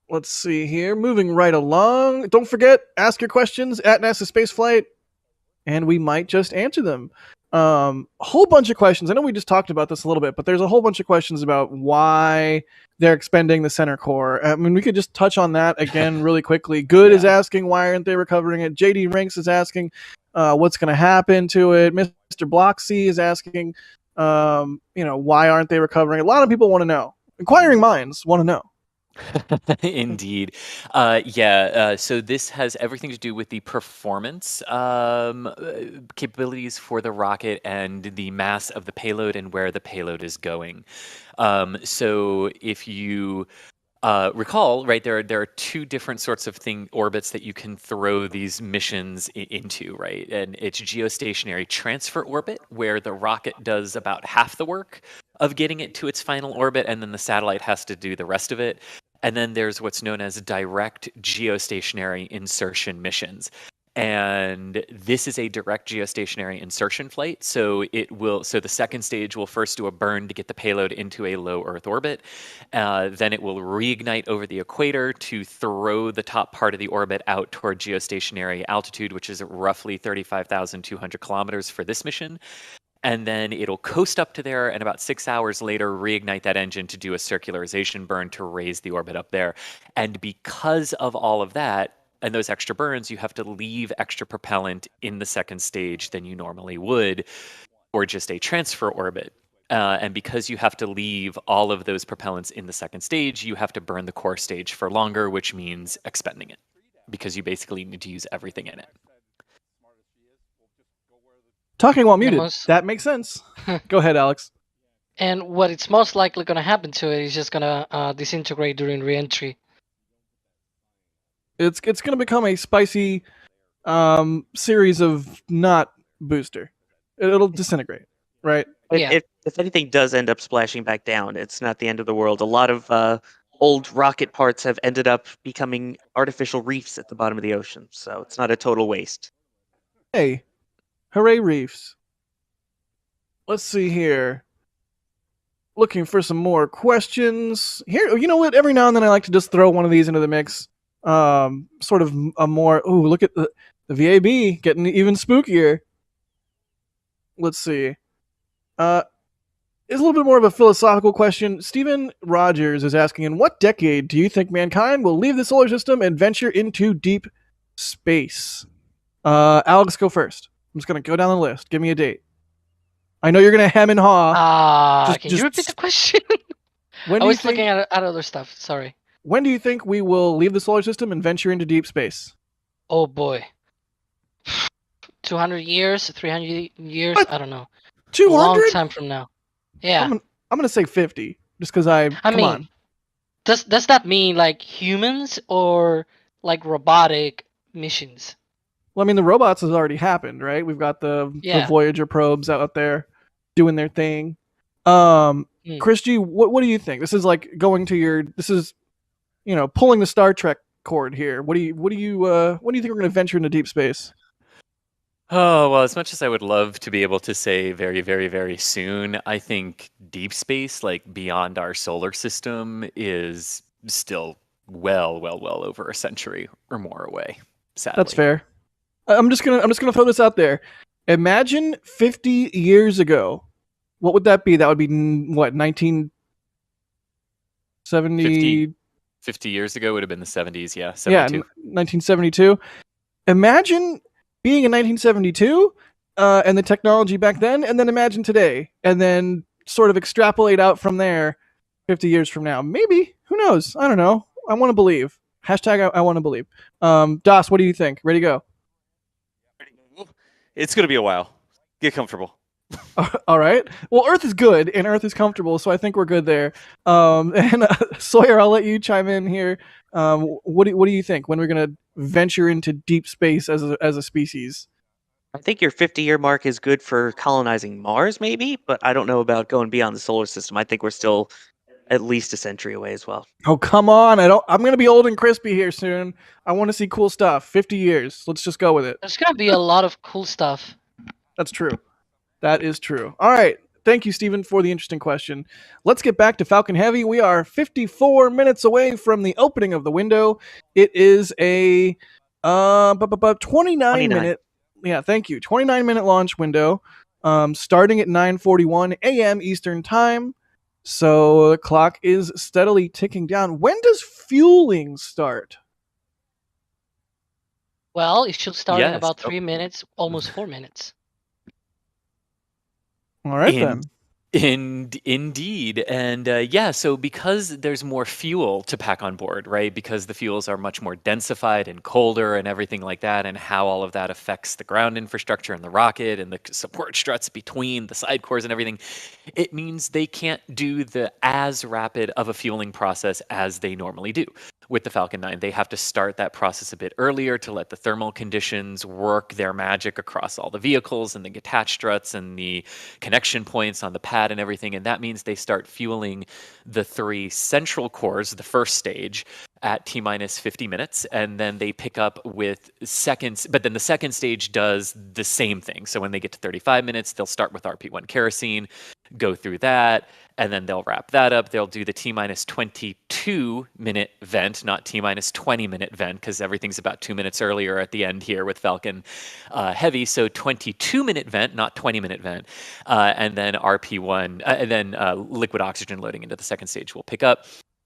Let's see here. Moving right along. Don't forget, ask your questions at NASA Spaceflight, and we might just answer them. A whole bunch of questions. I know we just talked about this a little bit, but there's a whole bunch of questions about why they're expending the center core. I mean, we could just touch on that again really quickly. Good is asking, why aren't they recovering it? JD Rinks is asking, what's going to happen to it? Mr. Blocksy is asking, why aren't they recovering? A lot of people want to know. Inquiring minds want to know. Indeed. So this has everything to do with the performance capabilities for the rocket and the mass of the payload and where the payload is going. So if you recall, right, there are two different sorts of orbits that you can throw these missions into, right? And it's geostationary transfer orbit, where the rocket does about half the work of getting it to its final orbit, and then the satellite has to do the rest of it. And then there's what's known as direct geostationary insertion missions. And this is a direct geostationary insertion flight. So the second stage will first do a burn to get the payload into a low Earth orbit. Then it will reignite over the equator to throw the top part of the orbit out toward geostationary altitude, which is roughly 35,200 kilometers for this mission. And then it'll coast up to there, and about 6 hours later, reignite that engine to do a circularization burn to raise the orbit up there. And because of all of that, and those extra burns, you have to leave extra propellant in the second stage than you normally would, or just a transfer orbit. And because you have to leave all of those propellants in the second stage, you have to burn the core stage for longer, which means expending it, because you basically need to use everything in it. Talking while Yeah, muted. That makes sense. Go ahead, Alex. And what it's most likely going to happen to it is just going to disintegrate during reentry. It's going to become a spicy series of not booster. It'll disintegrate, right? Yeah. If anything does end up splashing back down, it's not the end of the world. A lot of old rocket parts have ended up becoming artificial reefs at the bottom of the ocean, so it's not a total waste. Hey, hooray reefs. Let's see here. Looking for some more questions. Here, you know what? Every now and then I like to just throw one of these into the mix. Sort of a more, ooh, look at the VAB getting even spookier. Let's see. It's a little bit more of a philosophical question. Stephen Rogers is asking, in what decade do you think mankind will leave the solar system and venture into deep space? Alex, go first. I'm just going to go down the list. Give me a date. I know you're going to hem and haw. Can you repeat the question? When I was looking at other stuff. Sorry. When do you think we will leave the solar system and venture into deep space? Oh boy. 200 years, 300 years, What? I don't know. 200? A long time from now. Yeah. I'm going to say 50, just because come on. Does that mean like humans or like robotic missions? Well, I mean, the robots has already happened, right? We've got the Voyager probes out there doing their thing. Chris G, what do you think? This is like going to this is, pulling the Star Trek cord here. When do you think we're going to venture into deep space? Oh, well, as much as I would love to be able to say very, very, very soon, I think deep space, like beyond our solar system, is still well over a century or more away. Sadly. That's fair. I'm just gonna throw this out there. Imagine 50 years ago. What would that be? That would be what, 1970? 50 years ago would have been the 70s, yeah. 72. Yeah, 1972. Imagine being in 1972 and the technology back then, and then imagine today, and then sort of extrapolate out from there 50 years from now. Maybe. Who knows? I don't know. I want to believe. Hashtag I want to believe. Das, what do you think? Ready to go? It's going to be a while. Get comfortable. All right. Well, Earth is good and Earth is comfortable, so I think we're good there. And Sawyer, I'll let you chime in here. What do you think when we're going to venture into deep space as a species? I think your 50-year mark is good for colonizing Mars, maybe, but I don't know about going beyond the solar system. I think we're still at least a century away as well. Oh, come on. I'm going to be old and crispy here soon. I want to see cool stuff. 50 years. Let's just go with it. There's going to be a lot of cool stuff. That's true. That is true. All right. Thank you, Stephen, for the interesting question. Let's get back to Falcon Heavy. We are 54 minutes away from the opening of the window. It is a 29 minute. Yeah, thank you. 29-minute launch window, starting at 9:41 a.m. Eastern Time. So the clock is steadily ticking down. When does fueling start? Well, it should start in about 3 minutes, almost 4 minutes. All right, then. Indeed. And yeah, so because there's more fuel to pack on board, right? Because the fuels are much more densified and colder and everything like that, and how all of that affects the ground infrastructure and the rocket and the support struts between the side cores and everything, it means they can't do the as rapid of a fueling process as they normally do. With the Falcon 9, they have to start that process a bit earlier to let the thermal conditions work their magic across all the vehicles and the attach struts and the connection points on the pad and everything. And that means they start fueling the 3 central cores, the first stage, at T minus 50 minutes. And then they pick up with seconds. But then the second stage does the same thing. So when they get to 35 minutes, they'll start with RP1 kerosene, go through that, and then they'll wrap that up. They'll do the T minus 22-minute vent, not T minus 20-minute vent, because everything's about 2 minutes earlier at the end here with Falcon Heavy. So 22-minute vent, not 20-minute vent. And then RP1, and then liquid oxygen loading into the second stage will pick up.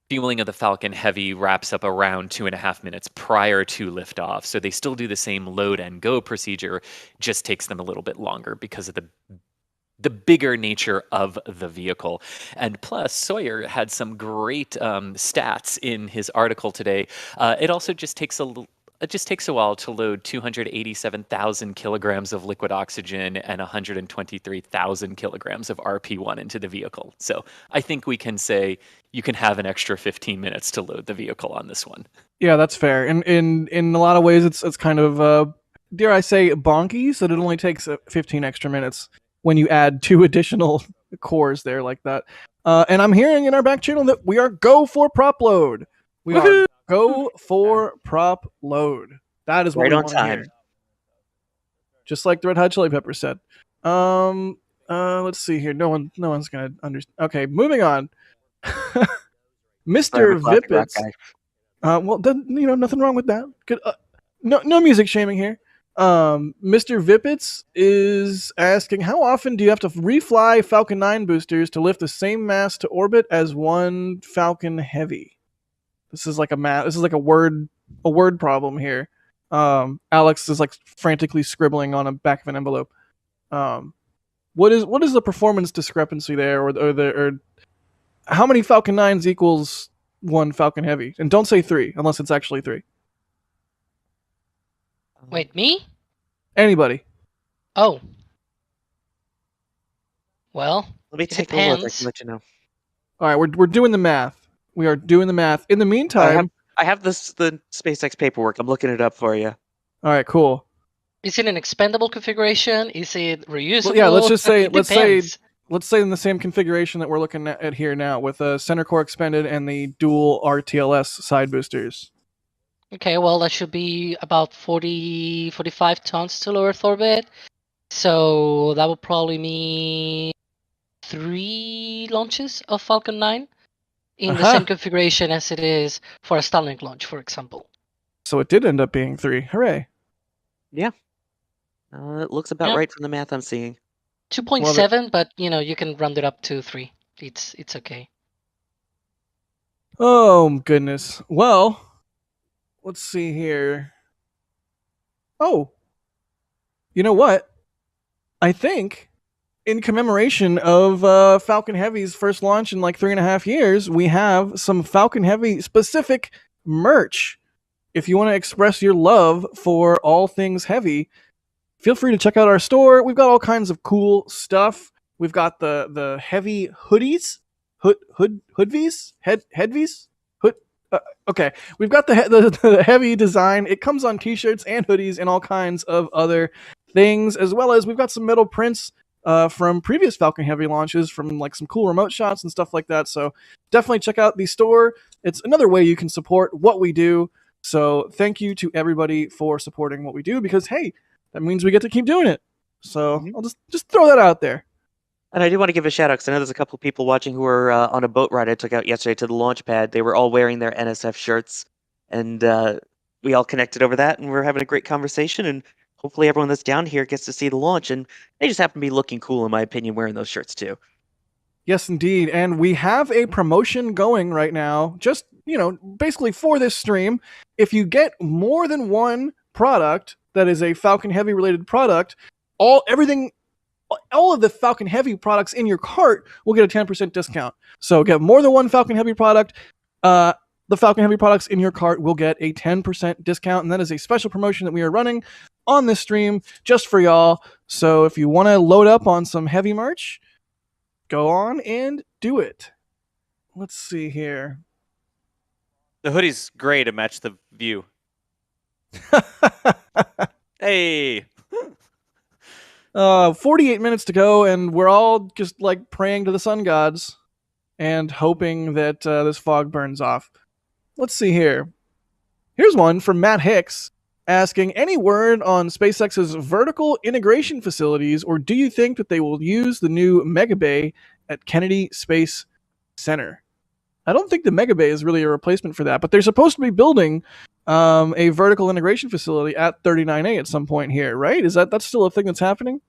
Fueling of the Falcon Heavy wraps up around 2.5 minutes prior to liftoff. So they still do the same load and go procedure, just takes them a little bit longer because of the bigger nature of the vehicle. And plus, Sawyer had some great stats in his article today. It also just takes a while to load 287,000 kilograms of liquid oxygen and 123,000 kilograms of RP1 into the vehicle. So I think we can say you can have an extra 15 minutes to load the vehicle on this one. Yeah, that's fair. And in a lot of ways, it's kind of dare I say bonky, that it only takes 15 extra minutes when you add 2 additional cores there like that. And I'm hearing in our back channel that we are go for prop load. We are go for prop load. That is what Right we on want to hear. time. Just like the Red Hot Chili Peppers said. Let's see here. No one's gonna understand. Okay, moving on. Mr. Classic rock Vippets. guy. Well, then, nothing wrong with that. Good. No music shaming here. Mr. Vippets is asking, how often do you have to refly Falcon 9 boosters to lift the same mass to orbit as one Falcon Heavy? This is like a word problem here. Alex is like frantically scribbling on a back of an envelope. What is the performance discrepancy there, or how many Falcon 9s equals one Falcon Heavy? And don't say 3 unless it's actually 3. Wait, me? Anybody? Oh. Well, Let me it take a look. I depends. can let you know. All right, we're doing the math. We are doing the math. In the meantime, I have the SpaceX paperwork. I'm looking it up for you. all right, cool. Is it an expendable configuration? Is it reusable? Well, yeah, let's just say It depends. let's say in the same configuration that we're looking at here now, with a center core expended and the dual RTLS side boosters. Okay, well, that should be about 45 tons to low Earth orbit. So that would probably mean 3 launches of Falcon 9 in the same configuration as it is for a Starlink launch, for example. So it did end up being 3. Hooray! It looks about right from the math I'm seeing. 2.7, but you can round it up to 3. It's okay. Oh goodness. Well, let's see here. Oh, you know what? I think in commemoration of Falcon Heavy's first launch in like 3.5 years, we have some Falcon Heavy specific merch. If you want to express your love for all things heavy, feel free to check out our store. We've got all kinds of cool stuff. We've got the heavy hoodies, hoodvies, headvies. Okay, we've got the heavy design. It comes on t-shirts and hoodies and all kinds of other things, as well as we've got some metal prints from previous Falcon Heavy launches, from like some cool remote shots and stuff like that. So definitely check out the store. It's another way you can support what we do. So thank you to everybody for supporting what we do, because hey, that means we get to keep doing it. So I'll just throw that out there. And I do want to give a shout out, because I know there's a couple of people watching who were on a boat ride I took out yesterday to the launch pad. They were all wearing their NSF shirts, and we all connected over that, and we're having a great conversation. And hopefully everyone that's down here gets to see the launch, and they just happen to be looking cool, in my opinion, wearing those shirts too. Yes, indeed. And we have a promotion going right now, just, basically for this stream. If you get more than one product that is a Falcon Heavy related product, everything all of the Falcon Heavy products in your cart will get a 10% discount. So get more than one Falcon Heavy product. The Falcon Heavy products in your cart will get a 10% discount, and that is a special promotion that we are running on this stream just for y'all. So if you want to load up on some heavy merch, go on and do it. Let's see here. The hoodie's gray to match the view. Hey. 48 minutes to go, and we're all just like praying to the sun gods and hoping that this fog burns off. Let's see here. Here's one from Matt Hicks asking, any word on SpaceX's vertical integration facilities, or do you think that they will use the new Mega Bay at Kennedy Space Center? I don't think the Mega Bay is really a replacement for that, but they're supposed to be building a vertical integration facility at 39A at some point here, right? That's still a thing that's happening?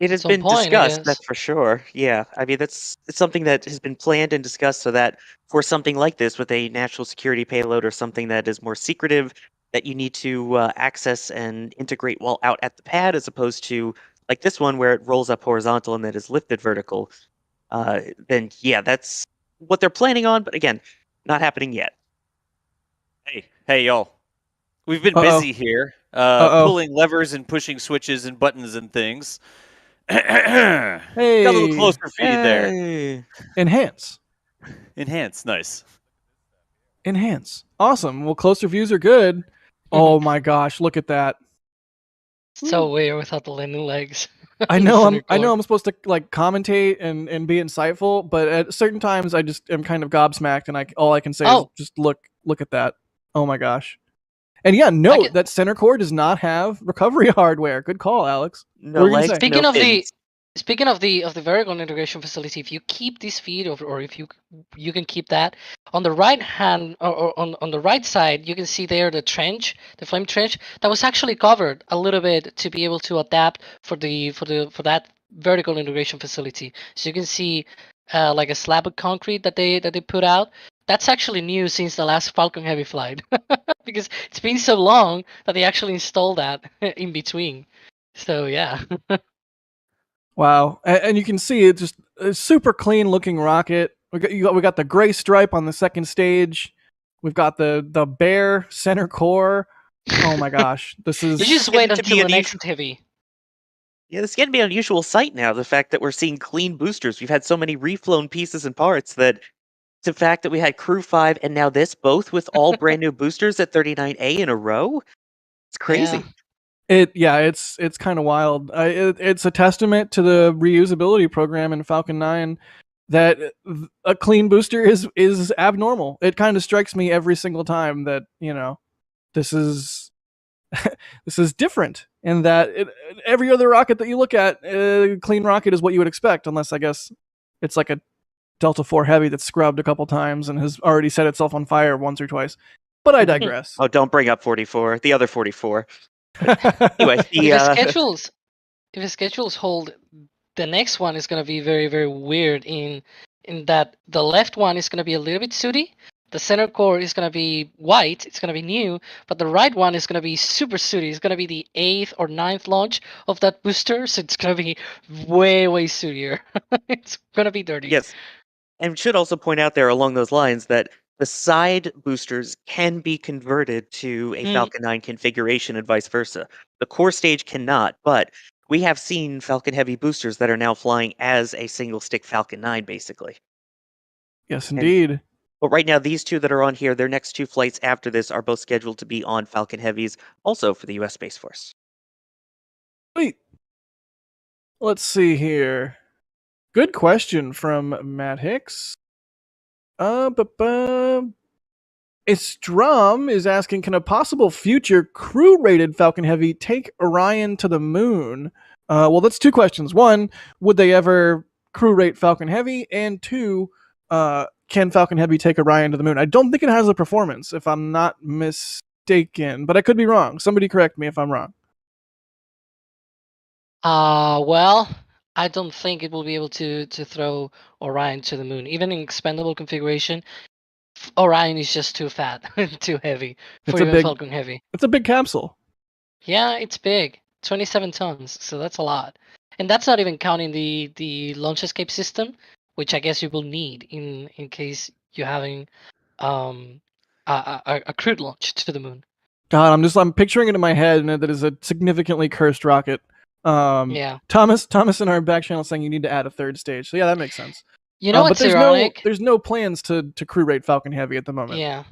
It has Some been point, discussed, yes. that's for sure. Yeah, I mean it's something that has been planned and discussed so that for something like this with a national security payload or something that is more secretive that you need to access and integrate while out at the pad, as opposed to like this one where it rolls up horizontal and then is lifted vertical. Then yeah, that's what they're planning on, but again, not happening yet. Hey, y'all. We've been Uh-oh. busy here, Uh-oh. pulling levers and pushing switches and buttons and things. Hey, Got a little closer for you there. Hey. enhance. Enhance, nice. Enhance. Awesome. Well, closer views are good. Oh my gosh, look at that. So weird without the landing legs. I The know center core. I'm supposed to like commentate and be insightful, but at certain times I just am kind of gobsmacked, and all I can say is just look at that. Oh my gosh. And yeah, note that center core does not have recovery hardware. Good call, Alex. No What were you gonna legs, say? Speaking no of the fins. Speaking of the vertical integration facility, if you keep this feed or if you can keep that on the right hand or on the right side, you can see there the trench, the flame trench that was actually covered a little bit to be able to adapt for that vertical integration facility. So you can see like a slab of concrete that they put out. That's actually new since the last Falcon Heavy flight because it's been so long that they actually installed that in between. So yeah. Wow. And you can see it's just a super clean looking rocket. We got the gray stripe on the second stage. We've got the bare center core. Oh my gosh. This is You just getting wait to be until the unusual. next heavy. Yeah, this is getting to be an unusual sight now. The fact that we're seeing clean boosters. We've had so many reflown pieces and parts that the fact that we had Crew 5 and now this, both with all brand new boosters at 39A in a row, it's crazy. It's kind of wild. It's a testament to the reusability program in Falcon 9 that a clean booster is abnormal. It kind of strikes me every single time that, this is this is different in that every other rocket that you look at, clean rocket is what you would expect, unless I guess it's like a Delta IV Heavy that's scrubbed a couple times and has already set itself on fire once or twice. But I digress. Oh, don't bring up 44, the other 44. Anyway, If the schedules hold, the next one is gonna be very, very weird in that the left one is gonna be a little bit sooty. The center core is gonna be white. It's gonna be new, but the right one is gonna be super sooty. It's gonna be the 8th or 9th launch of that booster, so it's gonna be way, way sootier. It's gonna be dirty. yes. And should also point out there along those lines that the side boosters can be converted to a Falcon 9 configuration and vice versa. The core stage cannot, but we have seen Falcon Heavy boosters that are now flying as a single stick Falcon 9, basically. Yes, indeed. But right now, these two that are on here, their next two flights after this are both scheduled to be on Falcon Heavies, also for the U.S. Space Force. Wait. Let's see here. Good question from Matt Hicks. Strum is asking, can a possible future crew-rated Falcon Heavy take Orion to the moon? Well, that's two questions. One, would they ever crew-rate Falcon Heavy? And two, can Falcon Heavy take Orion to the moon? I don't think it has the performance, if I'm not mistaken, but I could be wrong. Somebody correct me if I'm wrong. Well, I don't think it will be able to throw Orion to the moon. Even in expendable configuration, Orion is just too fat, too heavy for even Falcon Heavy. It's a big capsule. Yeah, it's big. 27 tons. So that's a lot, and that's not even counting the launch escape system, which I guess you will need in case you're having a crewed launch to the moon. God, I'm picturing it in my head, and that is a significantly cursed rocket. Yeah. Thomas in our back channel saying you need to add a third stage. So yeah, that makes sense. You know But what's ironic? there's no plans to crew rate Falcon Heavy at the moment. Yeah.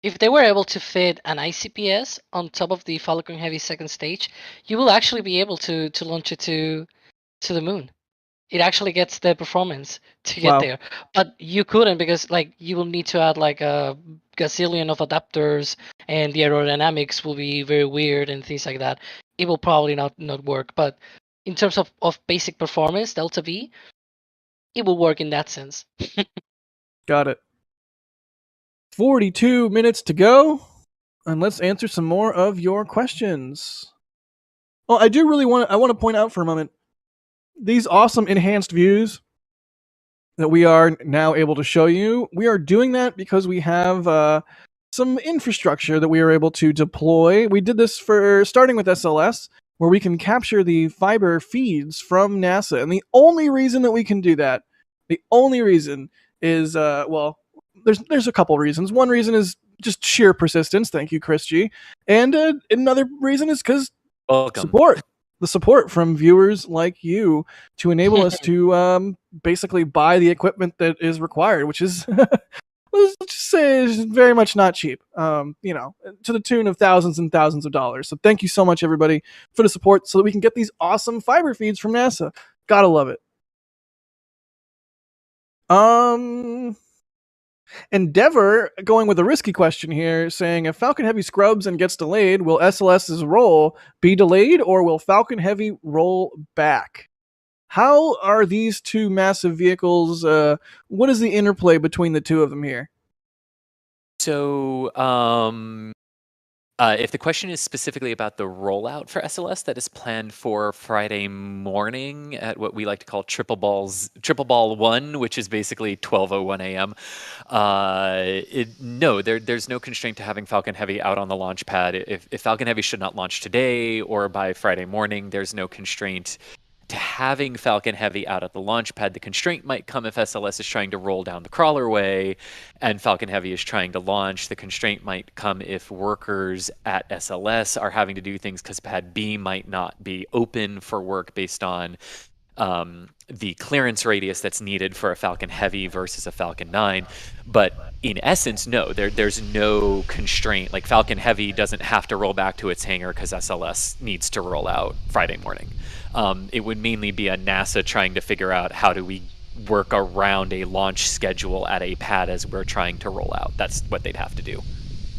If they were able to fit an ICPS on top of the Falcon Heavy second stage, you will actually be able to launch it to the moon. It actually gets the performance to get Wow. there, but you couldn't because like you will need to add like a gazillion of adapters, and the aerodynamics will be very weird and things like that. It will probably not work, but in terms of basic performance, Delta V, it will work in that sense. Got it. 42 minutes to go, and let's answer some more of your questions. Oh, I want to point out for a moment these awesome enhanced views that we are now able to show you. We are doing that because we have some infrastructure that we are able to deploy. We did this for starting with SLS, where we can capture the fiber feeds from NASA. And the only reason that we can do that, the only reason is, well, there's a couple reasons. One reason is just sheer persistence. Thank you, Chris G. And another reason is because support. The support from viewers like you to enable us to basically buy the equipment that is required, which is, let's just say, is very much not cheap. To the tune of thousands and thousands of dollars. So thank you so much, everybody, for the support so that we can get these awesome fiber feeds from NASA. Gotta love it. Endeavor going with a risky question here, saying if Falcon Heavy scrubs and gets delayed, will SLS's roll be delayed or will Falcon Heavy roll back? How are these two massive vehicles? What is the interplay between the two of them here? So, if the question is specifically about the rollout for SLS that is planned for Friday morning at what we like to call Triple Ball 1, which is basically 12:01 a.m. No, there's no constraint to having Falcon Heavy out on the launch pad. If Falcon Heavy should not launch today or by Friday morning, there's no constraint to having Falcon Heavy out at the launch pad. The constraint might come if SLS is trying to roll down the crawlerway and Falcon Heavy is trying to launch. The constraint might come if workers at SLS are having to do things because pad B might not be open for work based on the clearance radius that's needed for a Falcon Heavy versus a Falcon 9. But in essence, no, there's no constraint. Like Falcon Heavy doesn't have to roll back to its hangar because SLS needs to roll out Friday morning. It would mainly be a NASA trying to figure out how do we work around a launch schedule at a pad as we're trying to roll out. That's what they'd have to do.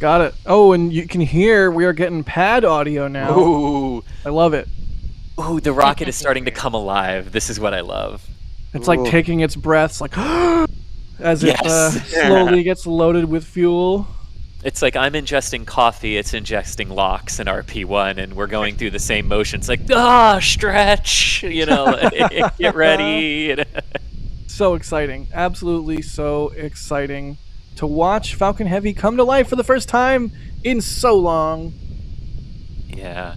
Got it. Oh, and you can hear we are getting pad audio now. Ooh. I love it. Ooh, the rocket is starting to come alive. This is what I love. It's like taking its breaths, like as Yes. it slowly gets loaded with fuel. It's like I'm ingesting coffee, it's ingesting LOX and RP1, and we're going through the same motions. Like, stretch, get ready. So exciting. Absolutely so exciting to watch Falcon Heavy come to life for the first time in so long. Yeah.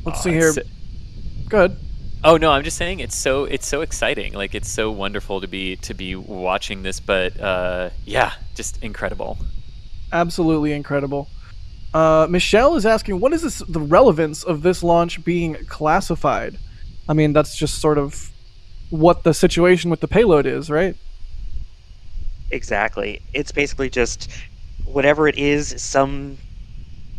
Let's see here. Go ahead. Oh no, I'm just saying it's so exciting. Like it's so wonderful to be watching this, but yeah, just incredible. Absolutely incredible. Michelle is asking, what is the relevance of this launch being classified? I mean, that's just sort of what the situation with the payload is, right? Exactly. It's basically just whatever it is, some,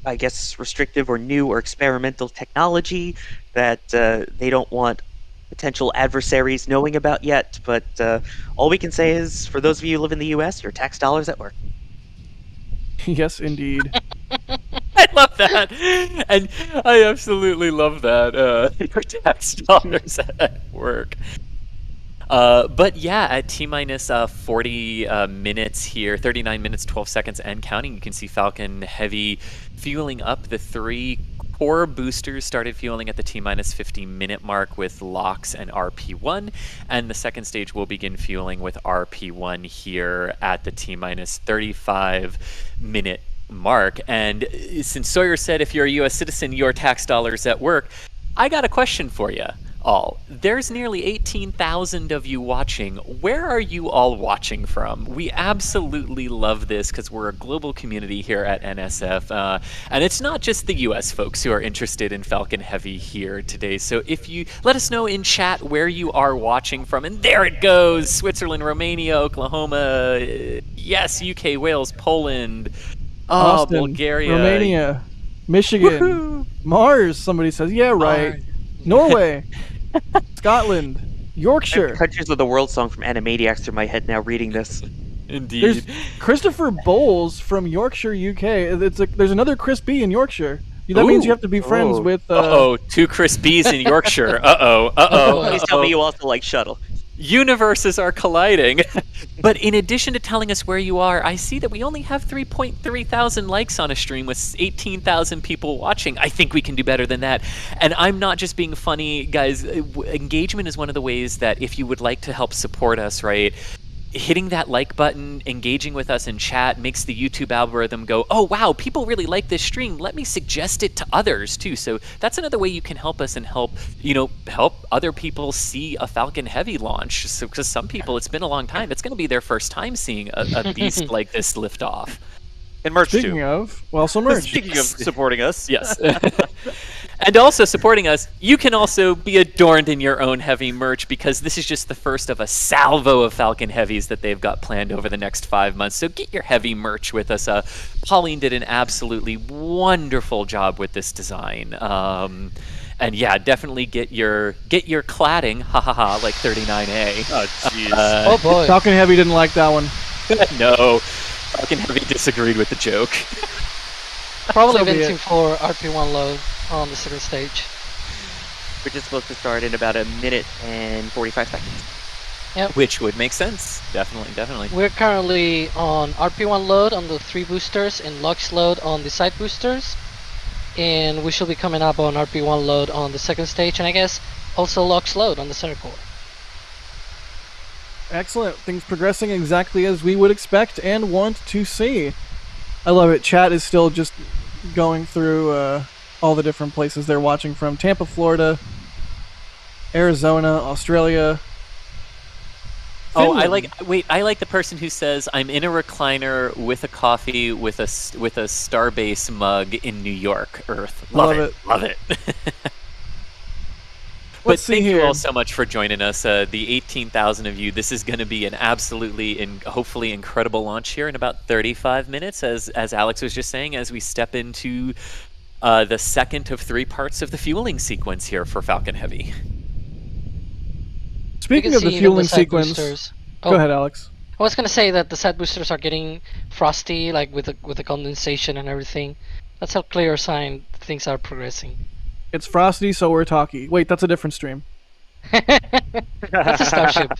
I guess, restrictive or new or experimental technology that they don't want potential adversaries knowing about yet. But all we can say is, for those of you who live in the U.S., your tax dollars at work. Yes, indeed. I love that, and I absolutely love that. Your tax dollars at work. But yeah, at T-minus 40 minutes here, 39 minutes, 12 seconds and counting, you can see Falcon Heavy fueling up. The 3 core boosters started fueling at the T-minus 50-minute mark with LOX and RP1, and the second stage will begin fueling with RP1 here at the T-minus 35-minute Mark. And since Sawyer said if you're a U.S. citizen, your tax dollars at work, I got a question for you all. There's nearly 18,000 of you watching. Where are you all watching from? We absolutely love this because we're a global community here at NSF. And it's not just the US folks who are interested in Falcon Heavy here today. So if you let us know in chat where you are watching from, and there it goes, Switzerland, Romania, Oklahoma, yes, UK, Wales, Poland, Austin, Bulgaria, Romania, Michigan, Woohoo! Mars. Somebody says, yeah, right. Mars. Norway, Scotland, Yorkshire. Countries of the World song from Animaniacs through my head now reading this. Indeed. There's Christopher Bowles from Yorkshire, UK. There's another Chris B in Yorkshire. That means you have to be friends with. Two Chris B's in Yorkshire. Uh-oh. Please tell me you also like Shuttle. Universes are colliding. But in addition to telling us where you are, I see that we only have 3.3 thousand likes on a stream with 18,000 people watching. I think we can do better than that. And I'm not just being funny, guys. Engagement is one of the ways that if you would like to help support us, right? Hitting that like button, engaging with us in chat makes the YouTube algorithm go, oh, wow, people really like this stream. Let me suggest it to others, too. So that's another way you can help us and help other people see a Falcon Heavy launch. So because some people, it's been a long time. It's going to be their first time seeing a beast like this lift off. And merch, Speaking too. of, well, some merch. Speaking of supporting us. Yes. And also supporting us, you can also be adorned in your own heavy merch because this is just the first of a salvo of Falcon Heavies that they've got planned over the next 5 months. So get your heavy merch with us. Pauline did an absolutely wonderful job with this design. And yeah, definitely get your cladding, like 39A. Oh, jeez. Oh boy. Falcon Heavy didn't like that one. No, Falcon Heavy disagreed with the joke. Probably So be venting it. for RP1 load on the second stage. Which is supposed to start in about 1 minute and 45 seconds. Which would make sense. Definitely. We're currently on RP1 load on the 3 boosters and Lux load on the side boosters. And we should be coming up on RP1 load on the second stage, and I guess also Lux load on the center core. Excellent. Things progressing exactly as we would expect and want to see. I love it. Chat is still just going through all the different places they're watching from. Tampa, Florida, Arizona, Australia. Oh, I Finland. like the person who says I'm in a recliner with a coffee with a Starbase mug in New York, Earth. Love it. But Let's see thank here. you all so much for joining us. The 18,000 of you. This is going to be an absolutely and hopefully incredible launch here in about 35 minutes, as Alex was just saying, as we step into the second of 3 parts of the fueling sequence here for Falcon Heavy. Speaking You of can the see fueling side sequence, boosters. go ahead, Alex. I was gonna say that the side boosters are getting frosty, like with the condensation and everything. That's a clear sign things are progressing. It's Frosty, so we're talkie. Wait, that's a different stream. That's a Starship.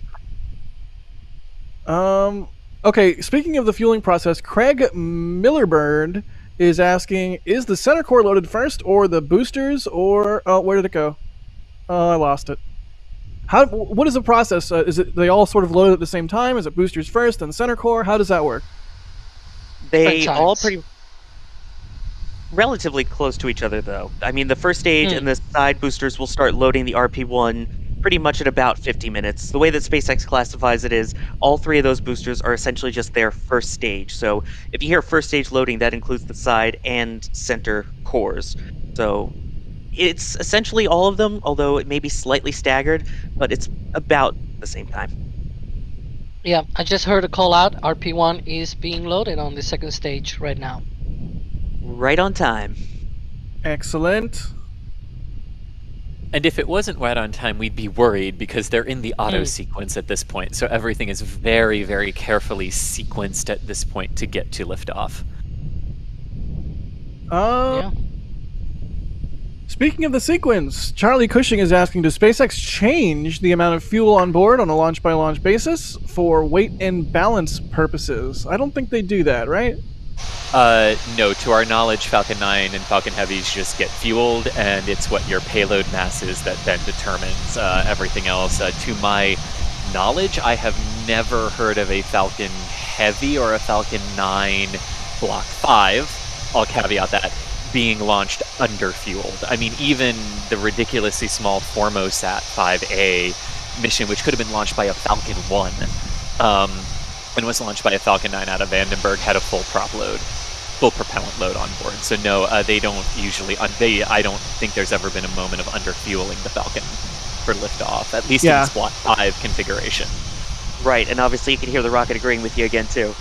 Okay, speaking of the fueling process, Craig Millerbird is asking, is the center core loaded first, or the boosters, or... Oh, where did it go? Oh, I lost it. What is the process? Is it they all sort of loaded at the same time? Is it boosters first, then center core? How does that work? They Different all times. pretty relatively close to each other, though. I mean, the first stage and the side boosters will start loading the RP1 pretty much at about 50 minutes. The way that SpaceX classifies it is all 3 of those boosters are essentially just their first stage. So if you hear first stage loading, that includes the side and center cores. So it's essentially all of them, although it may be slightly staggered, but it's about the same time. Yeah, I just heard a call out. RP1 is being loaded on the second stage right now. Right on time. Excellent. And if it wasn't right on time, we'd be worried because they're in the auto sequence at this point. So everything is very, very carefully sequenced at this point to get to liftoff. Yeah. Speaking of the sequence, Charlie Cushing is asking, does SpaceX change the amount of fuel on board on a launch-by-launch basis for weight and balance purposes? I don't think they do that, right? No, to our knowledge, Falcon 9 and Falcon Heavies just get fueled, and it's what your payload mass is that then determines everything else. To my knowledge, I have never heard of a Falcon Heavy or a Falcon 9 Block 5, I'll caveat that, being launched underfueled. I mean, even the ridiculously small Formosat 5A mission, which could have been launched by a Falcon 1, and was launched by a Falcon 9 out of Vandenberg, had a full prop load, full propellant load on board. So no, they don't usually. I don't think there's ever been a moment of underfueling the Falcon for liftoff, at least in this Block 5 configuration. Right, and obviously you can hear the rocket agreeing with you again too.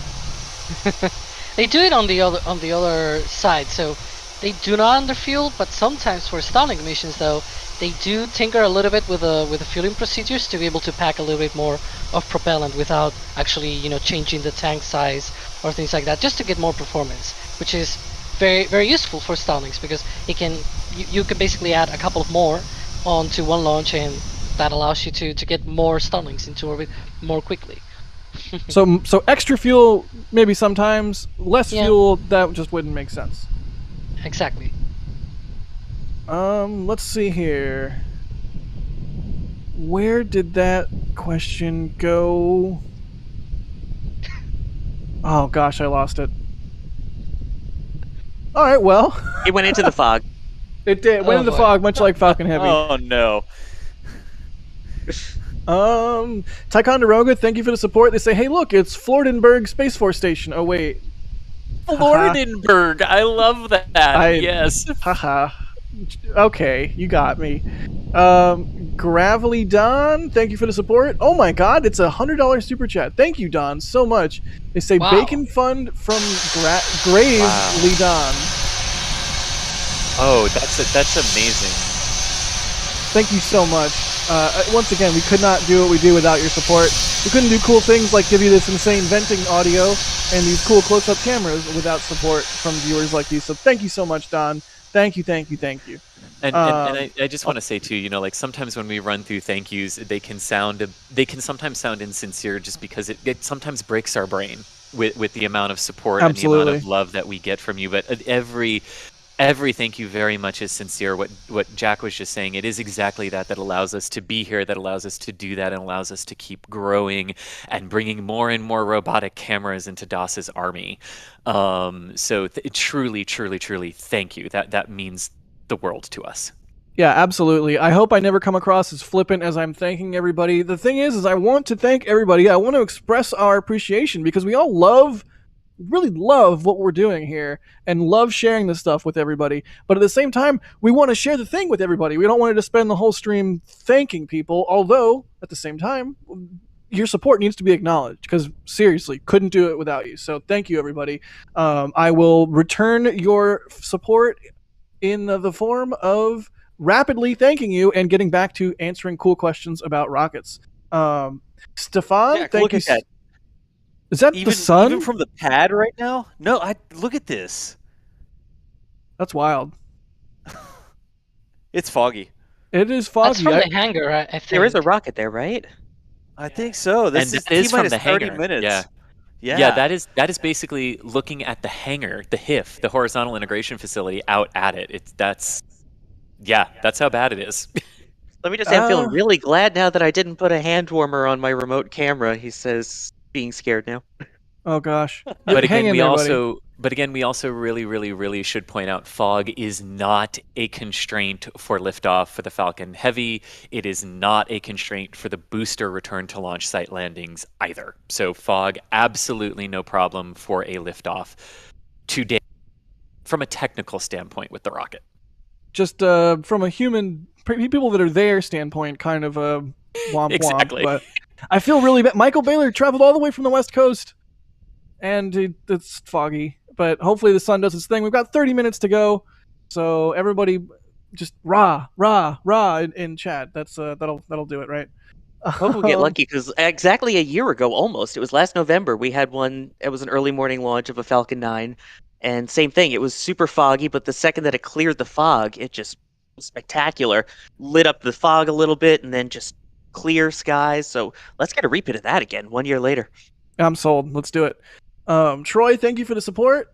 They do it on the other side, so they do not underfuel, but sometimes for Starlink missions though, they do tinker a little bit with the fueling procedures to be able to pack a little bit more of propellant without actually, changing the tank size or things like that, just to get more performance, which is very, very useful for Starlinks because you can basically add a couple of more onto one launch, and that allows you to get more Starlinks into orbit more quickly. So extra fuel maybe sometimes, less fuel that just wouldn't make sense. Exactly. Let's see here. Where did that question go? Oh gosh, I lost it. All right, well. It went into the fog. It did. It went into the fog, much like Falcon Heavy. Oh no. Ticonderoga, thank you for the support. They say, hey, look, it's Floridenberg Space Force Station. Oh, wait. Floridenberg, I love that. Yes. Haha. Okay, you got me. Gravelly Don, thank you for the support. Oh my god, it's $100 super chat. Thank you, Don, so much. They say Bacon Fund from Gravely Don. Oh, that's amazing. Thank you so much. Once again, we could not do what we do without your support. We couldn't do cool things like give you this insane venting audio and these cool close-up cameras without support from viewers like these. So thank you so much, Don. Thank you, thank you, thank you. And I just want to say too, like sometimes when we run through thank yous, they can sometimes sound insincere just because it sometimes breaks our brain with the amount of support and the amount of love that we get from you. But every thank you very much is sincere. What Jack was just saying, it is exactly that allows us to be here, that allows us to do that, and allows us to keep growing and bringing more and more robotic cameras into DOS's army. So truly, truly, truly, thank you. That means the world to us. Yeah, absolutely. I hope I never come across as flippant as I'm thanking everybody. The thing is I want to thank everybody. I want to express our appreciation because we all really love what we're doing here and love sharing this stuff with everybody. But at the same time, we want to share the thing with everybody. We don't want to spend the whole stream thanking people, although at the same time, your support needs to be acknowledged because seriously, couldn't do it without you. So thank you, everybody. I will return your support in the form of rapidly thanking you and getting back to answering cool questions about rockets. Stefan, thank you. Is that the sun? Even from the pad right now? No, look at this. That's wild. It's foggy. It is foggy. That's from the hangar, I think. There is a rocket there, right? I think so. This is from the 30 hangar. minutes. Yeah, that is basically looking at the hangar, the HIF, the horizontal integration facility out at it. That's how bad it is. Let me just say, I'm feeling really glad now that I didn't put a hand warmer on my remote camera. He says, being scared now. Oh gosh. But again, we also really, really, really should point out fog is not a constraint for liftoff for the Falcon Heavy. It is not a constraint for the booster return to launch site landings either. So fog, absolutely no problem for a liftoff today from a technical standpoint with the rocket. Just from a human, people that are there standpoint, kind of a womp exactly. Womp. But I feel really bad. Michael Baylor traveled all the way from the West Coast, and it's foggy. But hopefully the sun does its thing. We've got 30 minutes to go, so everybody just rah in chat. That's that'll do it, right? Hope we'll get lucky because exactly a year ago, almost, it was last November. We had one. It was an early morning launch of a Falcon 9, and same thing. It was super foggy, but the second that it cleared the fog, it just was spectacular. Lit up the fog a little bit, and then just clear skies. So let's get a repeat of that again 1 year later. I'm sold. Let's do it. Troy, thank you for the support.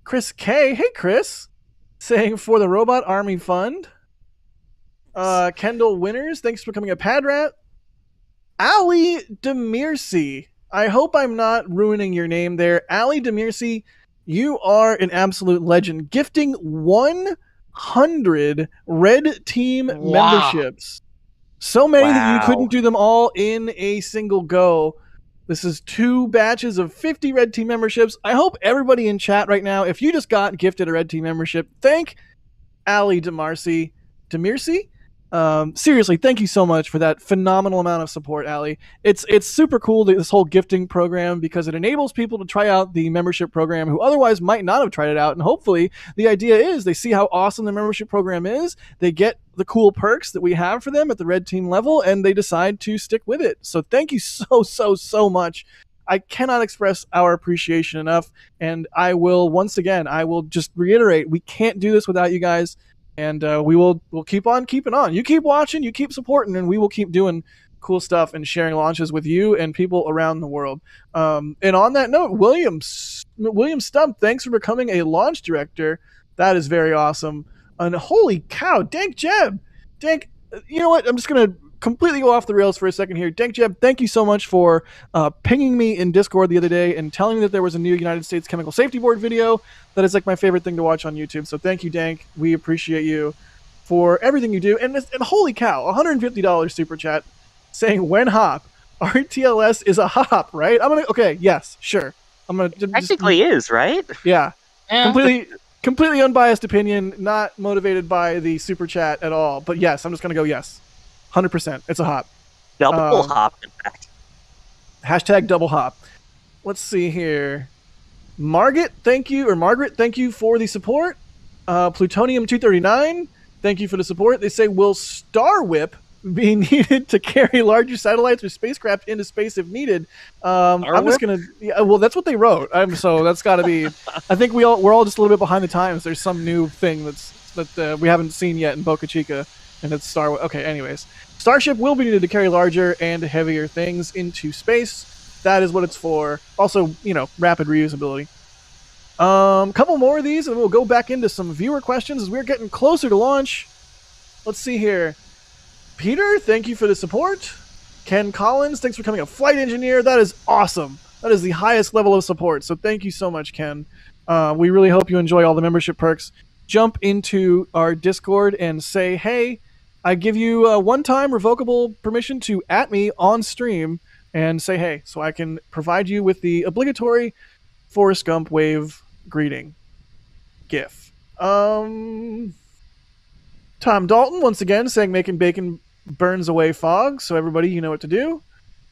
Chris K, hey Chris, saying for the Robot Army Fund. Kendall Winners, thanks for becoming a pad rat. Ali Demirci, I hope I'm not ruining your name there. Ali Demirci, You are an absolute legend. Gifting 100 red team Wow. memberships. So many that you Wow. couldn't do them all in a single go. This is 2 batches of 50 red team memberships. I hope everybody in chat right now, if you just got gifted a red team membership, thank Ali Demirci. Seriously, thank you so much for that phenomenal amount of support, Ali. It's super cool, this whole gifting program, because it enables people to try out the membership program who otherwise might not have tried it out. And hopefully the idea is they see how awesome the membership program is, they get the cool perks that we have for them at the red team level, and they decide to stick with it. So thank you so much. I cannot express our appreciation enough. And I will just reiterate, we can't do this without you guys. And we'll keep on keeping on. You keep watching, you keep supporting, and we will keep doing cool stuff and sharing launches with you and people around the world. And on that note, William Stump, thanks for becoming a launch director. That is very awesome. And holy cow, Dank Jeb. Dank, you know what? I'm just going to completely go off the rails for a second here. Dank Jeb, thank you so much for pinging me in Discord the other day and telling me that there was a new United States Chemical Safety Board video. That is like my favorite thing to watch on YouTube. So thank you, Dank. We appreciate you for everything you do. And holy cow, $150 super chat saying when hop, RTLS is a hop, right? Okay, yes, sure. I'm gonna Technically is, right? Yeah. Yeah. Completely unbiased opinion, not motivated by the super chat at all. But yes, I'm just gonna go yes. 100%. It's a hop. Double hop, in fact. Hashtag double hop. Let's see here. Margaret, thank you for the support. Plutonium 239, thank you for the support. They say, will Star Whip be needed to carry larger satellites or spacecraft into space if needed? I'm just gonna. Yeah, well, that's what they wrote. So that's got to be. I think we're all just a little bit behind the times. There's some new thing that we haven't seen yet in Boca Chica, and it's Star Whip. Okay, anyways, Starship will be needed to carry larger and heavier things into space. That is what it's for. Also, rapid reusability. Couple more of these, and we'll go back into some viewer questions as we're getting closer to launch. Let's see here. Peter, thank you for the support. Ken Collins, thanks for becoming a flight engineer. That is awesome. That is the highest level of support. So thank you so much, Ken. We really hope you enjoy all the membership perks. Jump into our Discord and say, hey, I give you a one-time revocable permission to @me on stream and say hey, so I can provide you with the obligatory Forrest Gump wave greeting gif. Tom Dalton once again saying making bacon burns away fog, so everybody, you know what to do.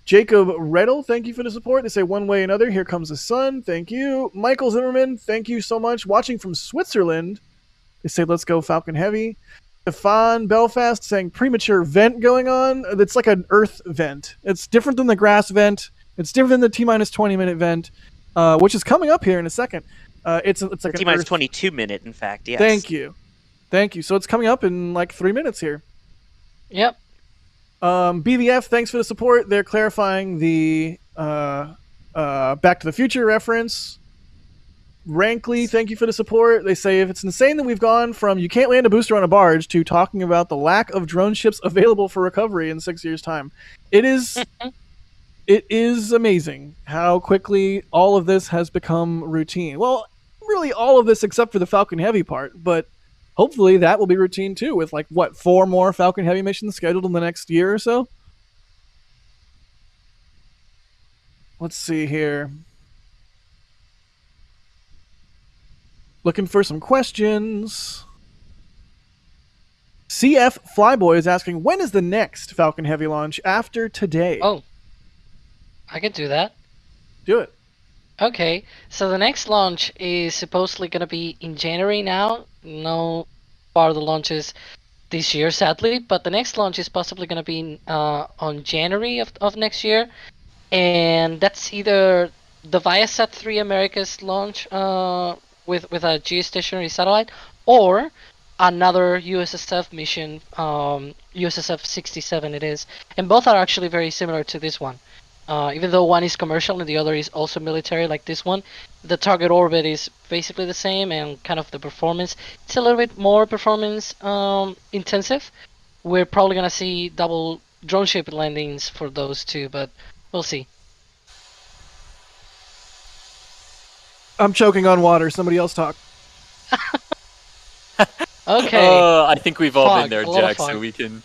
Jacob Reddle, thank you for the support. They say one way or another, here comes the sun. Thank you. Michael Zimmerman, thank you so much. Watching from Switzerland, they say let's go Falcon Heavy. Stefan Belfast saying premature vent going on. It's like an Earth vent. It's different than the grass vent. It's different than the T-minus 20-minute vent, which is coming up here in a second. It's like a T-minus 22-minute, in fact, yes. Thank you. So it's coming up in like 3 minutes here. Yep. BVF, thanks for the support. They're clarifying the Back to the Future reference. Rankley, thank you for the support. They say if it's insane that we've gone from you can't land a booster on a barge to talking about the lack of drone ships available for recovery in 6 years' time. It is amazing how quickly all of this has become routine. Well, really all of this except for the Falcon Heavy part, but hopefully that will be routine too with 4 more Falcon Heavy missions scheduled in the next year or so. Let's see here. Looking for some questions. CF Flyboy is asking, when is the next Falcon Heavy launch after today? Oh, I can do that. Do it. Okay, so the next launch is supposedly going to be in January now. No part of the launches this year, sadly, but the next launch is possibly going to be on January of next year. And that's either the Viasat 3 Americas launch with a geostationary satellite, or another USSF mission, USSF-67 it is. And both are actually very similar to this one. Even though one is commercial and the other is also military like this one, the target orbit is basically the same, and kind of the performance, it's a little bit more performance intensive. We're probably going to see double drone ship landings for those two, but we'll see. I'm choking on water. Somebody else talk. Okay. I think we've all been Fog, there, a lot of Jack, so fog.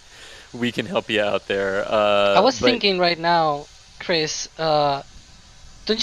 we can help you out there. I was but thinking right now, Chris. Don't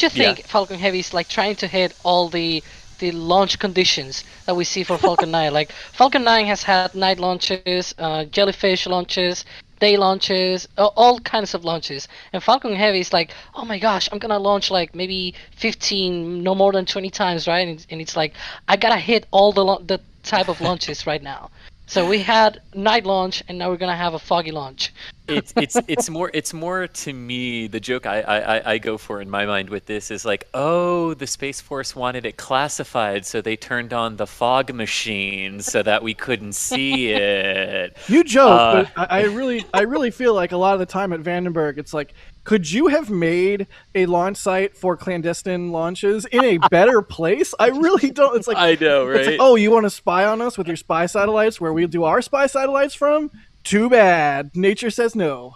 you Yeah. think Falcon Heavy is like trying to hit all the launch conditions that we see for Falcon 9? Like Falcon 9 has had night launches, jellyfish launches, day launches, all kinds of launches. And Falcon Heavy is like, oh my gosh, I'm gonna launch like maybe 15, no more than 20 times, right? And it's like I gotta hit all the type of launches right now. So we had night launch, and now we're gonna have a foggy launch. it's more to me, the joke I go for in my mind with this is like, oh, the Space Force wanted it classified, so they turned on the fog machine so that we couldn't see it. You joke, but I really feel like a lot of the time at Vandenberg, it's like, could you have made a launch site for clandestine launches in a better place? I really don't. It's like, I know, it's like, right? oh, you want to spy on us with your spy satellites where we do our spy satellites from? Too bad. Nature says no.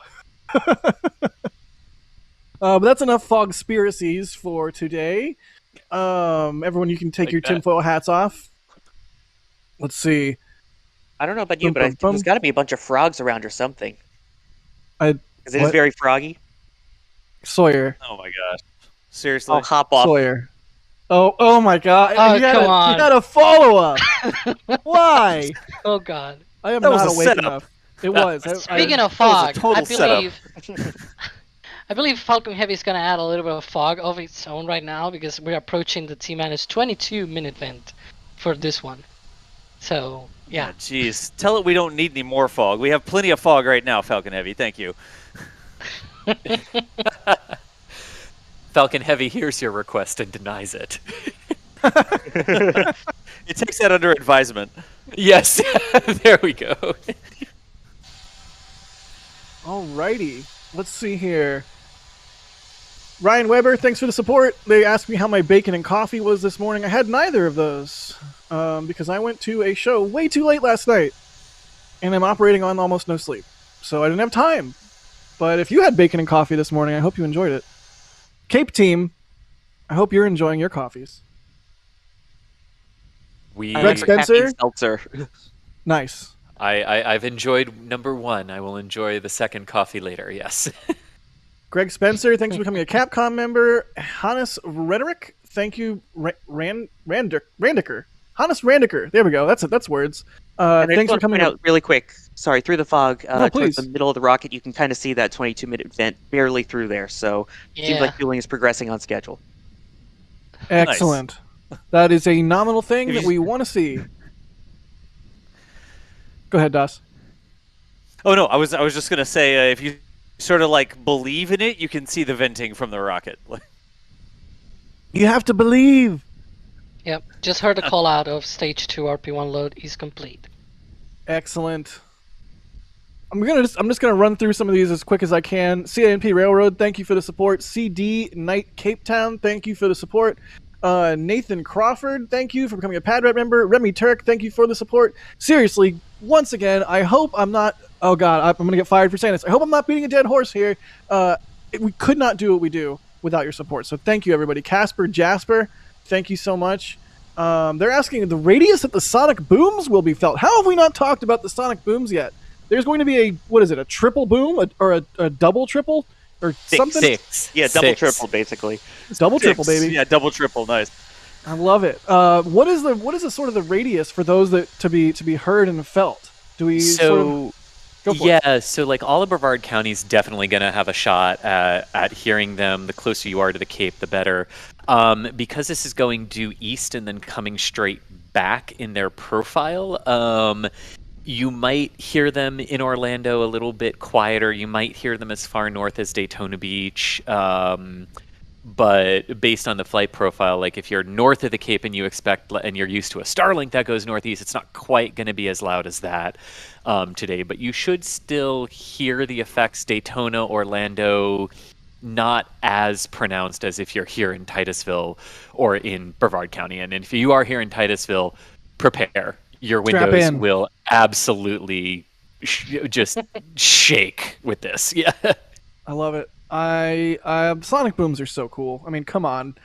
But that's enough fog spiracies for today. Everyone, you can take Like your that. tinfoil hats off. Let's see. I don't know about you, Bum, but bum, bum. there's got to be a bunch of frogs around or something. I- Because it is what? very froggy. Sawyer. Oh my gosh. Seriously? I'll hop off. Sawyer. Oh my God! Oh, you had come on. You had a follow up. Why? Oh god. I am That was not a awake setup. enough. It was. Speaking of that was a fog, total I setup. believe I believe Falcon Heavy is gonna add a little bit of fog of its own right now because we're approaching the T-minus 22-minute vent for this one. So yeah. Jeez. Tell it we don't need any more fog. We have plenty of fog right now, Falcon Heavy. Thank you. Falcon Heavy hears your request and denies it. It takes that under advisement. Yes, there we go. Alrighty. Let's see here. Ryan Weber, thanks for the support. They asked me how my bacon and coffee was this morning. I had neither of those because I went to a show way too late last night, and I'm operating on almost no sleep, so I didn't have time. But if you had bacon and coffee this morning, I hope you enjoyed it. Cape Team, I hope you're enjoying your coffees. We, I Greg like the caffeine Spencer? seltzer. Nice. I've enjoyed number one. I will enjoy the second coffee later. Yes. Greg Spencer, thanks for becoming a Capcom member. Hannes Rhetoric, thank you. Randiker. Hannes Randiker. There we go. That's words. And I Thanks just for want to coming point out really quick, sorry, through the fog, No, towards please. the middle of the rocket, you can kind of see that 22-minute vent barely through there. So it seems Yeah. like fueling is progressing on schedule. Excellent. That is a nominal thing If that you- we want to see. Go ahead, Das. Oh no, I was just gonna say if you sort of like believe in it, you can see the venting from the rocket. You have to believe. Yep. Just heard the call out of stage 2 RP1 load is complete. Excellent. I'm just gonna run through some of these as quick as I can. CINP Railroad, thank you for the support. CD Knight Cape Town, thank you for the support. Nathan Crawford, thank you for becoming a PadRat member. Remy Turk, thank you for the support. Seriously, once again, I hope I'm not. Oh God, I'm gonna get fired for saying this. I hope I'm not beating a dead horse here. We could not do what we do without your support. So thank you, everybody. Casper Jasper, thank you so much. They're asking the radius that the sonic booms will be felt. How have we not talked about the sonic booms yet? There's going to be a triple boom, or a double triple, or something. Six. Yeah, double Six. triple basically. Double triple, Six. baby. Yeah, double triple, nice. I love it. What is the sort of the radius for those that to be heard and felt? Do we sort of So go for it? yeah, so like all of Brevard County is definitely going to have a shot at hearing them. The closer you are to the Cape, the better. Because this is going due east and then coming straight back in their profile. You might hear them in Orlando a little bit quieter. You might hear them as far north as Daytona Beach. But based on the flight profile, like if you're north of the Cape and you expect, and you're used to a Starlink that goes northeast, it's not quite going to be as loud as that today. But you should still hear the effects Daytona, Orlando, not as pronounced as if you're here in Titusville or in Brevard County. And if you are here in Titusville, prepare. Your Strap windows in. will absolutely just shake with this. Yeah. I love it. Sonic booms are so cool. I mean, come on.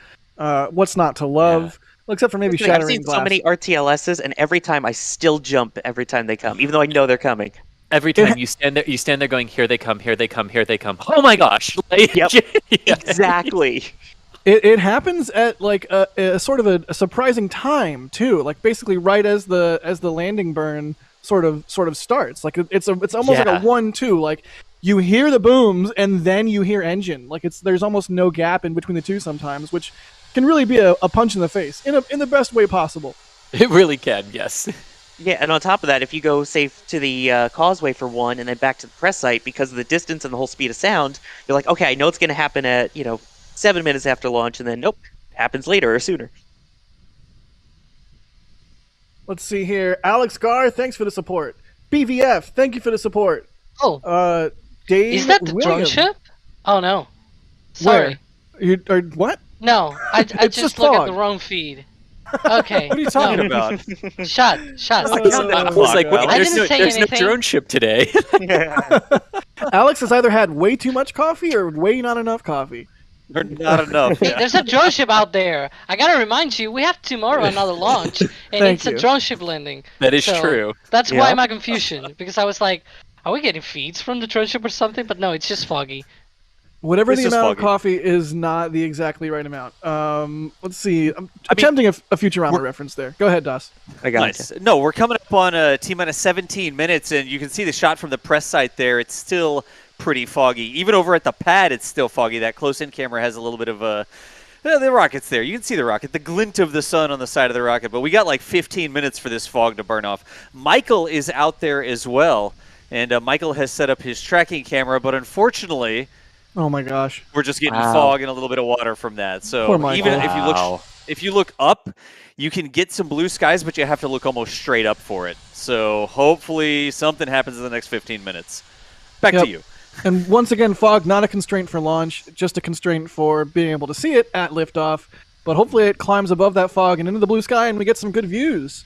What's not to love? Well, except for maybe I've shattering seen glass. so many RTLSs, and every time I still jump every time they come, even though I know they're coming. Every time you stand there going, here they come, here they come, here they come. Oh my gosh! Like, Yep. yeah. Exactly. It happens at like a sort of a surprising time too. Like basically right as the landing burn sort of starts. Like it's almost like a 1-2. Like you hear the booms and then you hear engine. Like there's almost no gap in between the two sometimes, which can really be a punch in the face in the best way possible. It really can, yes. Yeah, and on top of that, if you go, say, to the causeway for one and then back to the press site, because of the distance and the whole speed of sound, you're like, okay, I know it's going to happen at, 7 minutes after launch, and then, nope, happens later or sooner. Let's see here. Alex Gar, thanks for the support. BVF, thank you for the support. Oh. Dave Is that the drone William. ship? Oh, no. Sorry. Where? What? No, I It's just just looked fog. at the wrong feed. Okay. What are you talking about? Shut. I was like, wait, I there's didn't say no anything. drone ship today. Alex has either had way too much coffee or way not enough coffee. Or not enough. Hey, Yeah. there's a drone ship out there. I gotta remind you, we have tomorrow another launch, and Thank it's you. a drone ship landing. That is So, true. That's Yeah. why my confusion, because I was like, are we getting feeds from the drone ship or something? But no, it's just foggy. Whatever It's the just amount of foggy. coffee is not the exactly right amount. Let's see. I'm attempting a Futurama reference there. Go ahead, Das. I got Nice. No, we're coming up on T-minus 17 minutes, and you can see the shot from the press site there. It's still pretty foggy. Even over at the pad, it's still foggy. That close-in camera has a little bit of the rocket's there. You can see the rocket, the glint of the sun on the side of the rocket. But we got like 15 minutes for this fog to burn off. Michael is out there as well, and Michael has set up his tracking camera, but unfortunately, Oh my gosh. we're just getting Wow. fog and a little bit of water from that. So Poor Michael. even Wow. if you look up, you can get some blue skies, but you have to look almost straight up for it. So hopefully something happens in the next 15 minutes. Back Yep. to you. And once again, fog not a constraint for launch, just a constraint for being able to see it at liftoff. But hopefully it climbs above that fog and into the blue sky, and we get some good views.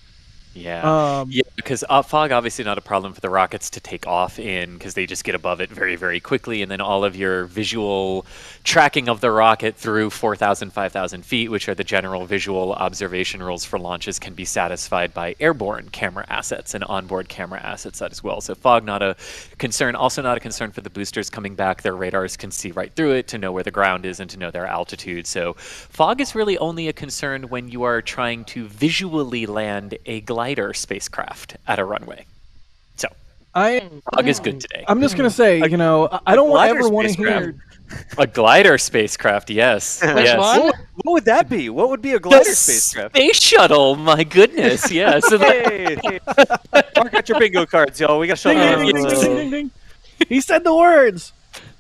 Yeah. Yeah, because fog obviously not a problem for the rockets to take off in, because they just get above it very, very quickly, and then all of your visual tracking of the rocket through 4,000, 5,000 feet, which are the general visual observation rules for launches, can be satisfied by airborne camera assets and onboard camera assets as well. So fog not a concern. Also not a concern for the boosters coming back. Their radars can see right through it to know where the ground is and to know their altitude. So fog is really only a concern when you are trying to visually land a glider spacecraft at a runway. So fog is good today. I'm just gonna say, I don't glider ever want to spacecraft. hear. A glider spacecraft, yes. Which yes. one? What would that be? What would be a The glider spacecraft? space shuttle, my goodness, yes. Hey, mark out your bingo cards, y'all. We got to show Ding, ding, you. ding, ding, ding, ding, ding. He said the words.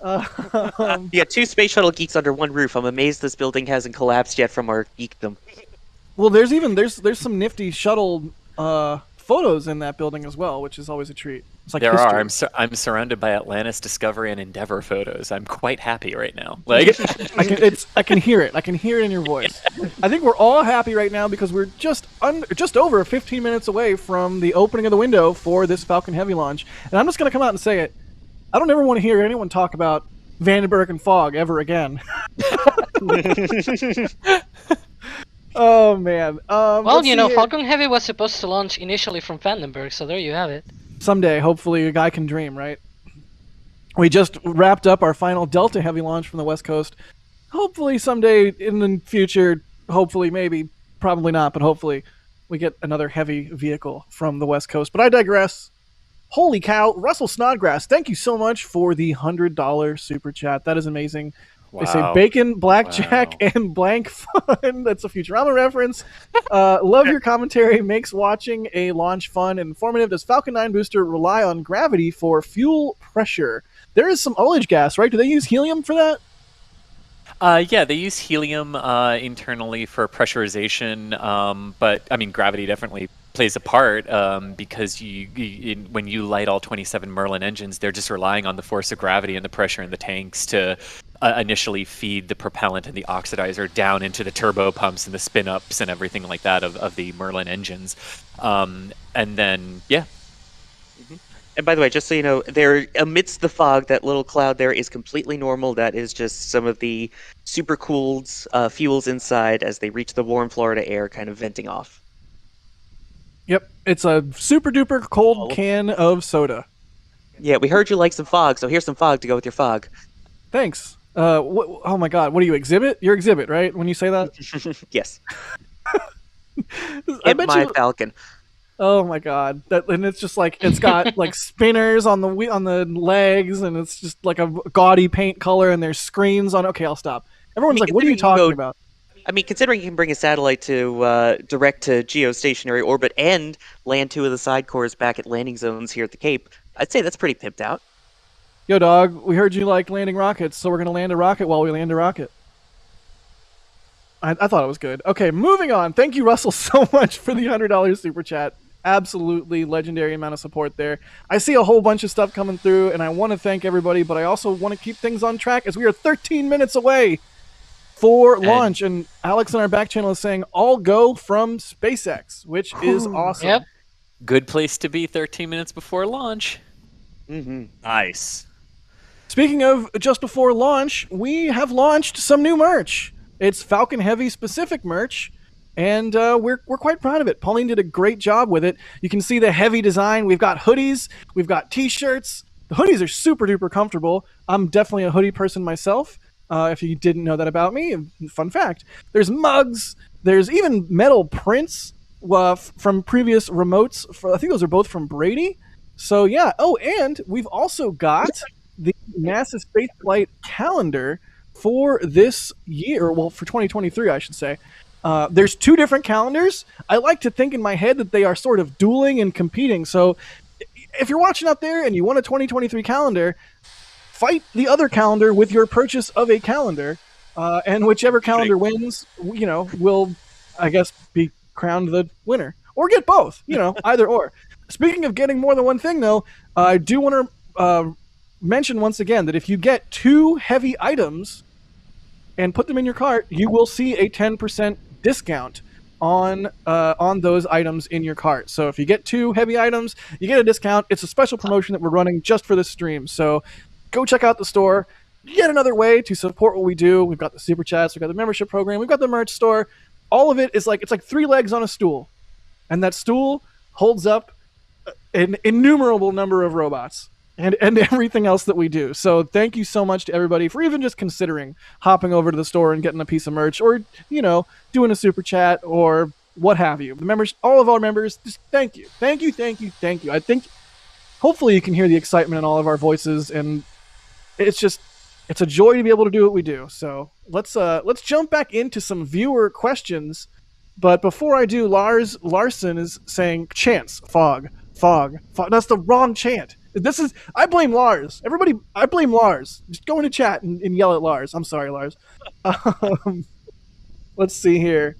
You got two space shuttle geeks under one roof. I'm amazed this building hasn't collapsed yet from our geekdom. Well, there's some nifty shuttle photos in that building as well, which is always a treat. It's like There history. are. I'm surrounded by Atlantis, Discovery, and Endeavour photos. I'm quite happy right now. Like, I can hear it. I can hear it in your voice. I think we're all happy right now because we're just over 15 minutes away from the opening of the window for this Falcon Heavy launch. And I'm just going to come out and say it. I don't ever want to hear anyone talk about Vandenberg and fog ever again. Oh man. Well, let's see here. Falcon Heavy was supposed to launch initially from Vandenberg, so there you have it. Someday, hopefully, a guy can dream, right? We just wrapped up our final Delta Heavy launch from the West Coast. Hopefully, someday in the future, hopefully, maybe, probably not, but hopefully, we get another heavy vehicle from the West Coast. But I digress. Holy cow, Russell Snodgrass, thank you so much for the $100 super chat. That is amazing. They say wow. bacon, blackjack, Wow. and blank fun. That's a Futurama reference. Love your commentary. Makes watching a launch fun and informative. Does Falcon 9 booster rely on gravity for fuel pressure? There is some ullage gas, right? Do they use helium for that? Yeah, they use helium internally for pressurization, but I mean, gravity definitely plays a part because when you light all 27 Merlin engines, they're just relying on the force of gravity and the pressure in the tanks to initially feed the propellant and the oxidizer down into the turbo pumps and the spin ups and everything like that of the Merlin engines, and then And by the way, just so you know, there amidst the fog, that little cloud there is completely normal. That is just some of the super cooled fuels inside as they reach the warm Florida air, kind of venting off. Yep, it's a super duper cold Oh. can of soda. Yeah, we heard you like some fog, so here's some fog to go with your fog. Thanks. Oh my God, what do you exhibit? You're exhibit, right? When you say that, Yes. I Hit bet my you. Falcon. Oh my God, and it's just like it's got like spinners on the legs, and it's just like a gaudy paint color, and there's screens on. Okay, I'll stop. Everyone's like, "What are you considering talking about?" I mean, considering you can bring a satellite to direct to geostationary orbit and land 2 of the side cores back at landing zones here at the Cape, I'd say that's pretty pimped out. Yo, dog, we heard you like landing rockets, so we're gonna land a rocket while we land a rocket. I thought it was good. Okay, moving on. Thank you, Russell, so much for the $100 super chat. Absolutely legendary amount of support there. I see a whole bunch of stuff coming through, and I want to thank everybody, but I also want to keep things on track as we are 13 minutes away for launch. And Alex in our back channel is saying, all go from SpaceX, which is awesome. Yep. Good place to be 13 minutes before launch. Mm-hmm. Nice. Speaking of just before launch, we have launched some new merch. It's Falcon Heavy specific merch, and we're quite proud of it. Pauline did a great job with it. You can see the heavy design. We've got hoodies, we've got t-shirts. The hoodies are super duper comfortable. I'm definitely a hoodie person myself. If you didn't know that about me, fun fact. There's mugs. There's even metal prints from previous remotes. I think those are both from Brady. So yeah. Oh, and we've also got the NASA spaceflight calendar for this year. Well, for 2023, I should say. There's 2 different calendars. I like to think in my head that they are sort of dueling and competing. So if you're watching out there and you want a 2023 calendar, fight the other calendar with your purchase of a calendar, and whichever calendar wins, will, I guess, be crowned the winner. Or get both, either or. Speaking of getting more than one thing, though, I do want to mention once again that if you get 2 heavy items and put them in your cart, you will see a 10% discount on those items in your cart. So if you get 2 heavy items, you get a discount. It's a special promotion that we're running just for this stream. So go check out the store. Yet another way to support what we do. We've got the super chats, we've got the membership program, we've got the merch store. All of it is it's like 3 legs on a stool, and that stool holds up an innumerable number of robots and everything else that we do. So thank you so much to everybody for even just considering hopping over to the store and getting a piece of merch, or doing a super chat or what have you. The members, all of our members, just thank you. I think hopefully you can hear the excitement in all of our voices, and it's a joy to be able to do what we do. So let's jump back into some viewer questions. But before I do, Larson is saying chants, fog. That's the wrong chant. I blame Lars. Everybody, I blame Lars. Just go into chat and yell at Lars. I'm sorry, Lars. Let's see here.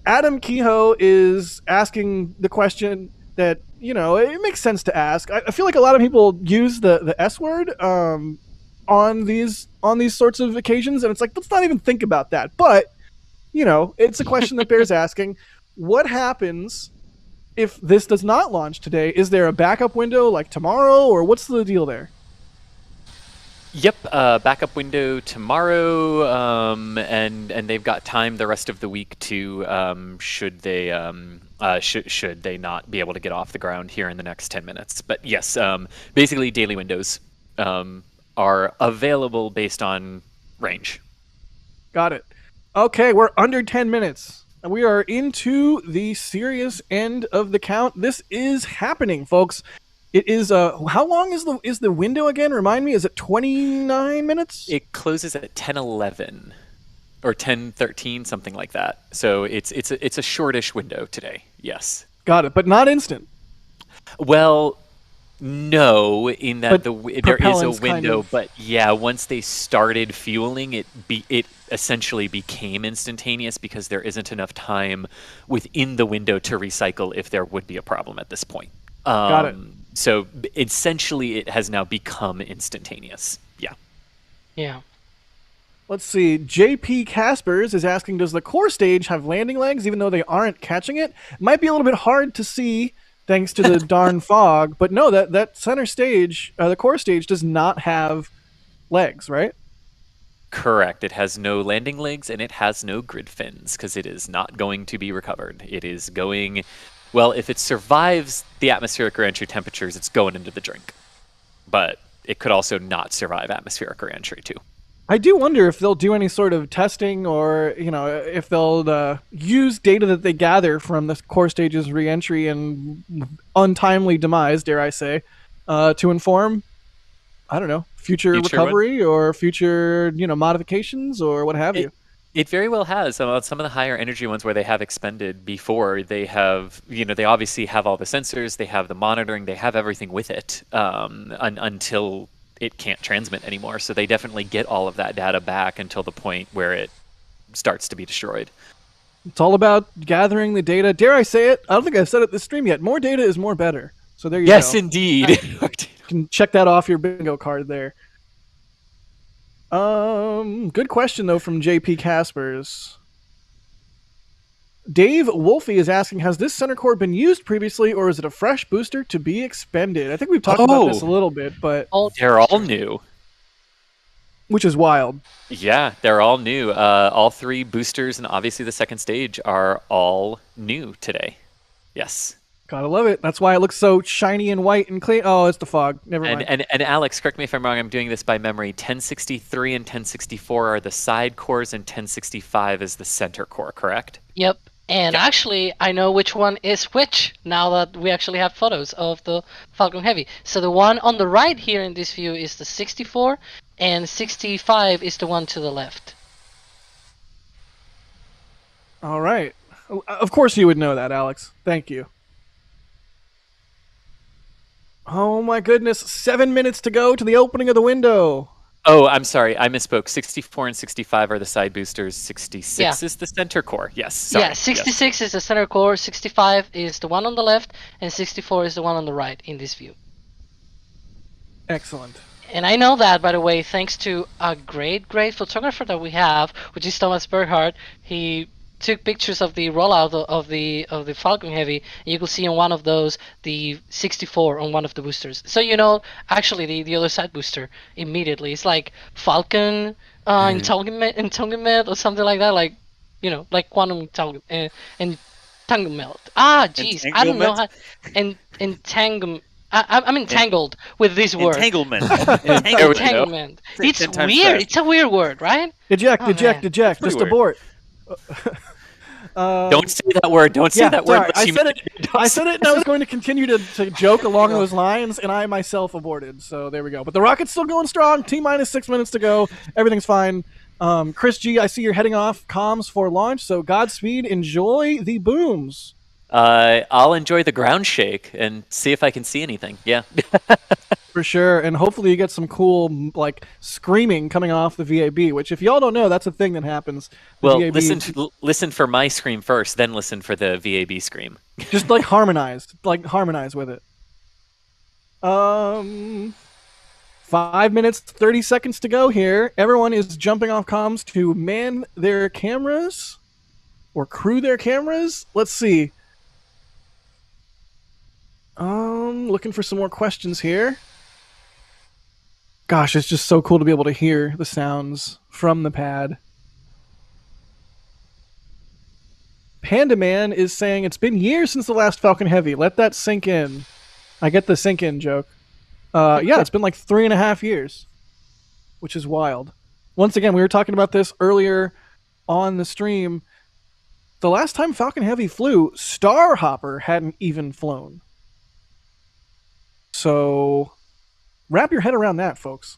Adam Kehoe is asking the question that, it makes sense to ask. I feel like a lot of people use the S word on these sorts of occasions, and it's like, let's not even think about that. But, it's a question that bears asking. What happens if this does not launch today? Is there a backup window like tomorrow, or what's the deal there? Yep, backup window tomorrow, and they've got time the rest of the week to should they not be able to get off the ground here in the next 10 minutes. But yes, basically daily windows are available based on range. Got it. Okay, we're under 10 minutes. We are into the serious end of the count. This is happening, folks. It is how long is the window again? Remind me, is it 29 minutes? It closes at 10:11 or 10:13, something like that. So it's a shortish window today. Yes. Got it, but not instant. Well, no, in that there is a window, but yeah, once they started fueling, it essentially became instantaneous because there isn't enough time within the window to recycle if there would be a problem at this point. Got it. So essentially, it has now become instantaneous. Yeah. Yeah. Let's see. JP Caspers is asking, does the core stage have landing legs even though they aren't catching it? It might be a little bit hard to see thanks to the darn fog. But no, that center stage, the core stage, does not have legs, right? Correct. It has no landing legs and it has no grid fins because it is not going to be recovered. It is going, well, if it survives the atmospheric reentry temperatures, it's going into the drink. But it could also not survive atmospheric reentry too. I do wonder if they'll do any sort of testing, or if they'll use data that they gather from the core stage's reentry and untimely demise, dare I say, to inform, I don't know, future recovery or future modifications or what have you. It very well has. Some of the higher energy ones where they have expended before, they have, they obviously have all the sensors, they have the monitoring, they have everything with it until it can't transmit anymore. So they definitely get all of that data back until the point where it starts to be destroyed. It's all about gathering the data. Dare I say it? I don't think I've said it this stream yet. More data is more better. So there you go. Yes, indeed. You can check that off your bingo card there. Good question though from JP Caspers. Dave Wolfie is asking, has this center core been used previously, or is it a fresh booster to be expended? I think we've talked about this a little bit, but they're all new. Which is wild. Yeah, they're all new. All 3 boosters and obviously the second stage are all new today. Yes. Gotta love it. That's why it looks so shiny and white and clean. Oh, it's the fog. Never mind. And Alex, correct me if I'm wrong, I'm doing this by memory. 1063 and 1064 are the side cores and 1065 is the center core, correct? Yep. And actually, I know which one is which now that we actually have photos of the Falcon Heavy. So the one on the right here in this view is the 64, and 65 is the one to the left. All right. Of course you would know that, Alex. Thank you. Oh my goodness. 7 minutes to go to the opening of the window. Oh, I'm sorry. I misspoke. 64 and 65 are the side boosters. 66 is the center core. Yes. Sorry. Yeah, 66 is the center core, 65 is the one on the left, and 64 is the one on the right in this view. Excellent. And I know that, by the way, thanks to a great photographer that we have, which is Thomas Berghardt. He took pictures of the rollout of the Falcon Heavy, and you can see on one of those the 64 on one of the boosters. So actually the other side booster immediately. It's like Falcon entanglement or something like that, like quantum entanglement. Ah, jeez, I don't know how. Entanglement. I'm entangled with this word. Entanglement. Entanglement. It's weird. It's a weird word, right? Eject. Just abort. Don't say that word. Don't say that word. I said it, and I was going to continue to joke along those lines, and I myself aborted. So there we go. But the rocket's still going strong. T-minus 6 minutes to go. Everything's fine. Chris G, I see you're heading off comms for launch. So Godspeed. Enjoy the booms. I'll enjoy the ground shake and see if I can see anything. Yeah. For sure, and hopefully you get some cool screaming coming off the VAB, which if y'all don't know, that's a thing that happens. Well, listen for my scream first, then listen for the VAB scream. Just harmonize with it. 5 minutes, 30 seconds to go here. Everyone is jumping off comms to man their cameras or crew their cameras. Let's see. Looking for some more questions here. Gosh, it's just so cool to be able to hear the sounds from the pad. Panda Man is saying it's been years since the last Falcon Heavy. Let that sink in. I get the sink in joke. Yeah, it's been like 3.5 years, which is wild. Once again, we were talking about this earlier on the stream. The last time Falcon Heavy flew, Starhopper hadn't even flown. So wrap your head around that, folks.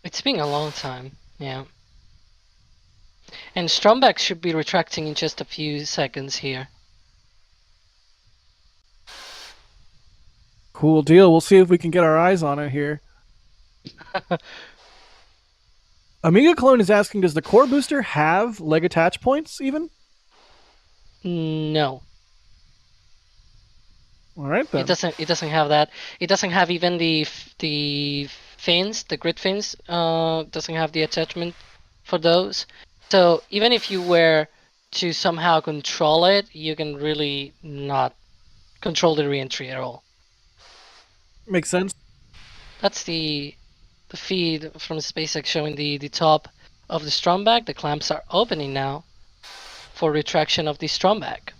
It's been a long time, yeah. And Stromberg should be retracting in just a few seconds here. Cool deal. We'll see if we can get our eyes on it here. Amiga Clone is asking, does the core booster have leg attach points even? No. All right then. It doesn't have that. It doesn't have even the fins, the grid fins. Doesn't have the attachment for those. So even if you were to somehow control it, you can really not control the reentry at all. Makes sense. That's the feed from SpaceX showing the top of the strum bag. The clamps are opening now for retraction of the strum bag.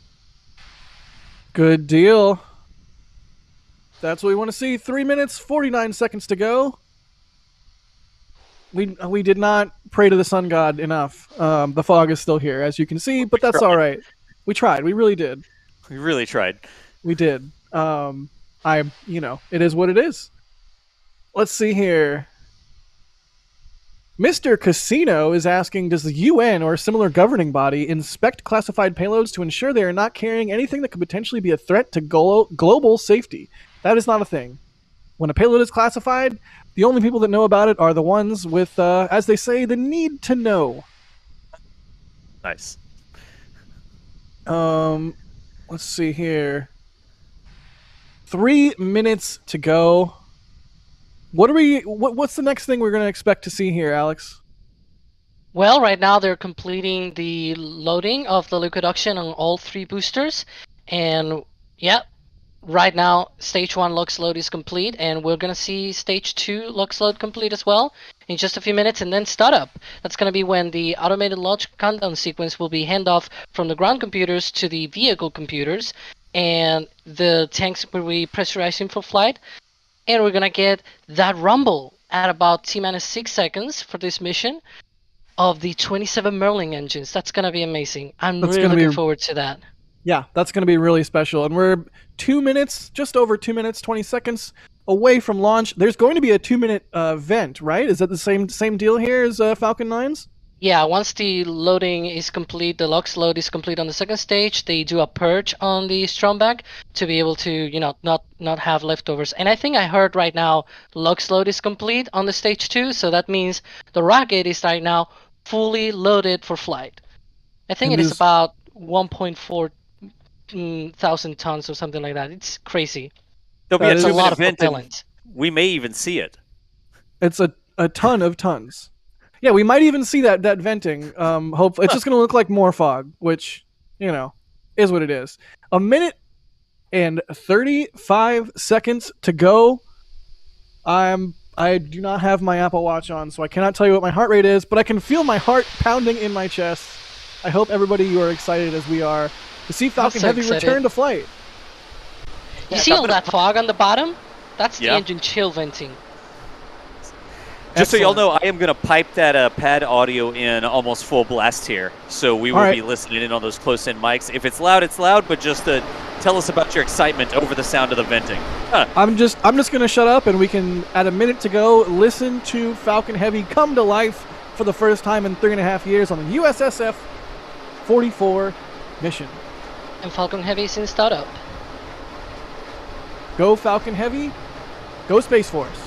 Good deal. That's what we want to see. 3 minutes, 49 seconds to go. We did not pray to the sun god enough. The fog is still here, as you can see, but that's all right. We tried. We really did. We really tried. We did. It is what it is. Let's see here. Mr. Casino is asking, does the UN or a similar governing body inspect classified payloads to ensure they are not carrying anything that could potentially be a threat to global safety? That is not a thing. When a payload is classified, the only people that know about it are the ones with, as they say, the need to know. Nice. Let's see here. 3 minutes to go. What's the next thing we're going to expect to see here, Alex? Well, right now they're completing the loading of the liquid oxygen on all 3 boosters. And yeah, right now stage 1 LUX load is complete, and we're going to see stage 2 LUX load complete as well in just a few minutes, and then startup. That's going to be when the automated launch countdown sequence will be handoff from the ground computers to the vehicle computers, and the tanks will be pressurizing for flight. And we're going to get that rumble at about T-minus 6 seconds for this mission of the 27 Merlin engines. That's going to be amazing. I'm really looking forward to that. Yeah, that's going to be really special. And we're 2 minutes, just over 2 minutes, 20 seconds away from launch. There's going to be a 2-minute vent, right? Is that the same deal here as Falcon 9's? Yeah, once the loading is complete, the LUX load is complete on the second stage, they do a purge on the strum bag to be able to, not have leftovers. And I think I heard right now LUX load is complete on the stage 2, so that means the rocket is right now fully loaded for flight. I think it is about 1.4 thousand tons or something like that. It's crazy. There'll be a lot of event, propellant. We may even see it. It's a ton of tons. Yeah, we might even see that venting. Hopefully, it's just going to look like more fog, which, is what it is. 1 minute and 35 seconds to go. I do not have my Apple Watch on, so I cannot tell you what my heart rate is, but I can feel my heart pounding in my chest. I hope everybody you are excited as we are to see Falcon Heavy return to flight. You see all that fog on the bottom? That's the engine chill venting. Just so y'all know, I am going to pipe that pad audio in almost full blast here. So we will be listening in on those close-in mics. If it's loud, but just tell us about your excitement over the sound of the venting. I'm just going to shut up, and we can, at 1 minute to go, listen to Falcon Heavy come to life for the first time in 3.5 years on the USSF-44 mission. And Falcon Heavy is in startup. Go Falcon Heavy. Go Space Force.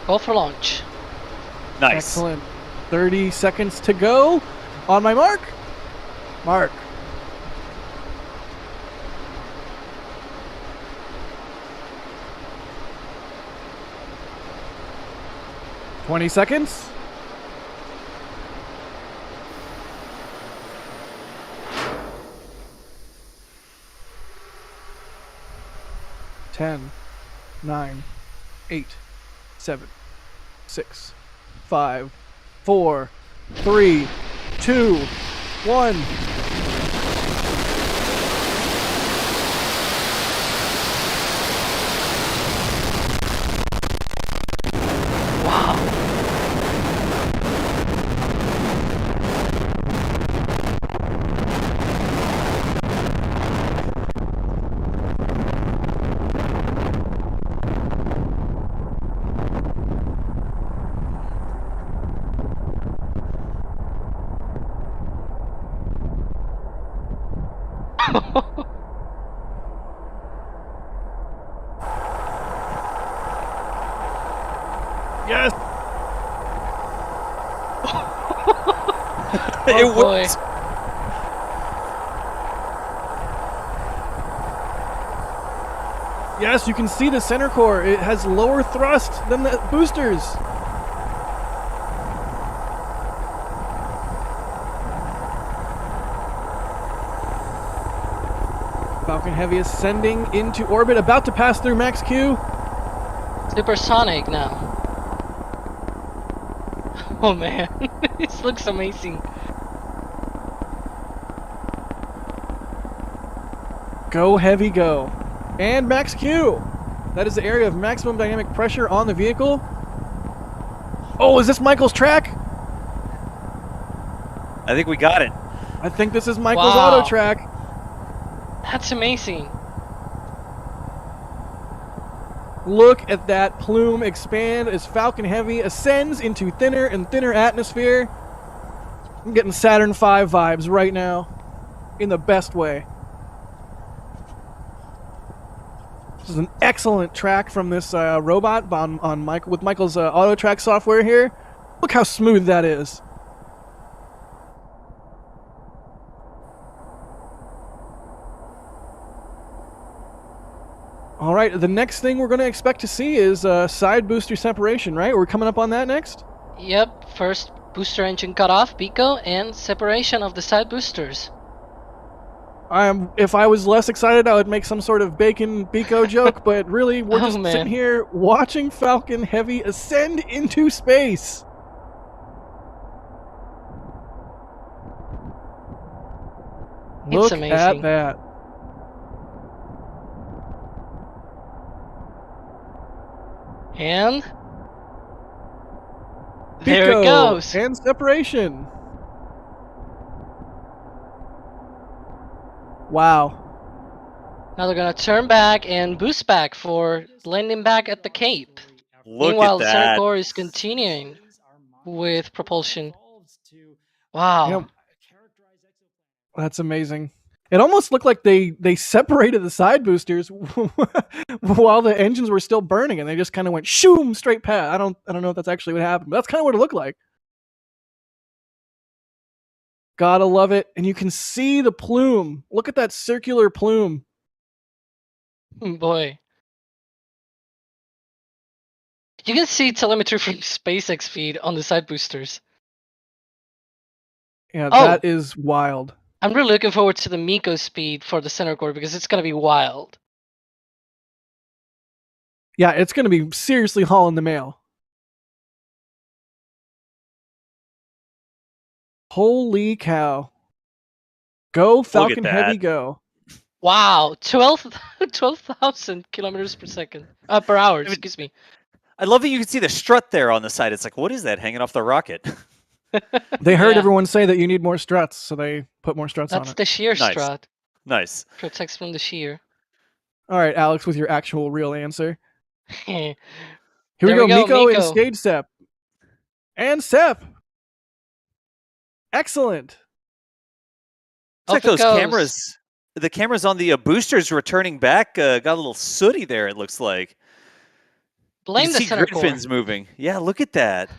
Go for launch. Nice. Excellent. 30 seconds to go. On my mark. Mark. $20 seconds. Ten, 9, 8, 7, 6, 5, 4, 3, 2, 1. Yes. It worked. Yes, you can see the center core. It has lower thrust than the boosters. Falcon Heavy ascending into orbit, about to pass through max Q. Supersonic now. Oh man, this looks amazing. Go Heavy, go. And max Q. That is the area of maximum dynamic pressure on the vehicle. Oh, is this Michael's track? I think we got it. I think this is Michael's Wow. auto track. That's amazing. Look at that plume expand as Falcon Heavy ascends into thinner and thinner atmosphere. I'm getting Saturn V vibes right now, in the best way. This is an excellent track from this robot on Michael with Michael's auto track software here. Look how smooth that is. All right, the next thing we're going to expect to see is side booster separation, right? We're coming up on that next? Yep, first booster engine cut off, Pico, and separation of the side boosters. If I was less excited, I would make some sort of bacon Bico joke, but really, we're Oh, just man. sitting here watching Falcon Heavy ascend into space. It's Look amazing. at that. And there Bico it goes. and separation. Wow. Now they're gonna turn back and boost back for landing back at the Cape. Look Meanwhile, at the center that. core is continuing with propulsion. Wow. Yep. That's amazing. It almost looked like they separated the side boosters while the engines were still burning, and they just kind of went shoom straight past. I don't know if that's actually what happened, but that's kind of what it looked like. Gotta love it, and you can see the plume. Look at that circular plume. Boy. You can see telemetry from SpaceX feed on the side boosters. Yeah, Oh. that is wild. I'm really looking forward to the Miko speed for the center core because it's gonna be wild. Yeah, it's gonna be seriously hauling the mail. Holy cow! Go Falcon that. Heavy, go! Wow, 12,000 kilometers per second. Per hour, mean- excuse me. I love that you can see the strut there on the side. It's like, what is that hanging off the rocket? They heard Yeah. everyone say that you need more struts, so they put more struts on That's it. the shear Nice. strut. Nice. Protects from the shear. All right, Alex, with your actual real answer. There Here we we go, go, Miko and Miko. stage Sep. And Sep. Excellent. It's like Off it those goes. cameras. The cameras on the boosters returning back got a little sooty there, it looks like. Blame you the can see center grid core. fins moving. Yeah, look at that.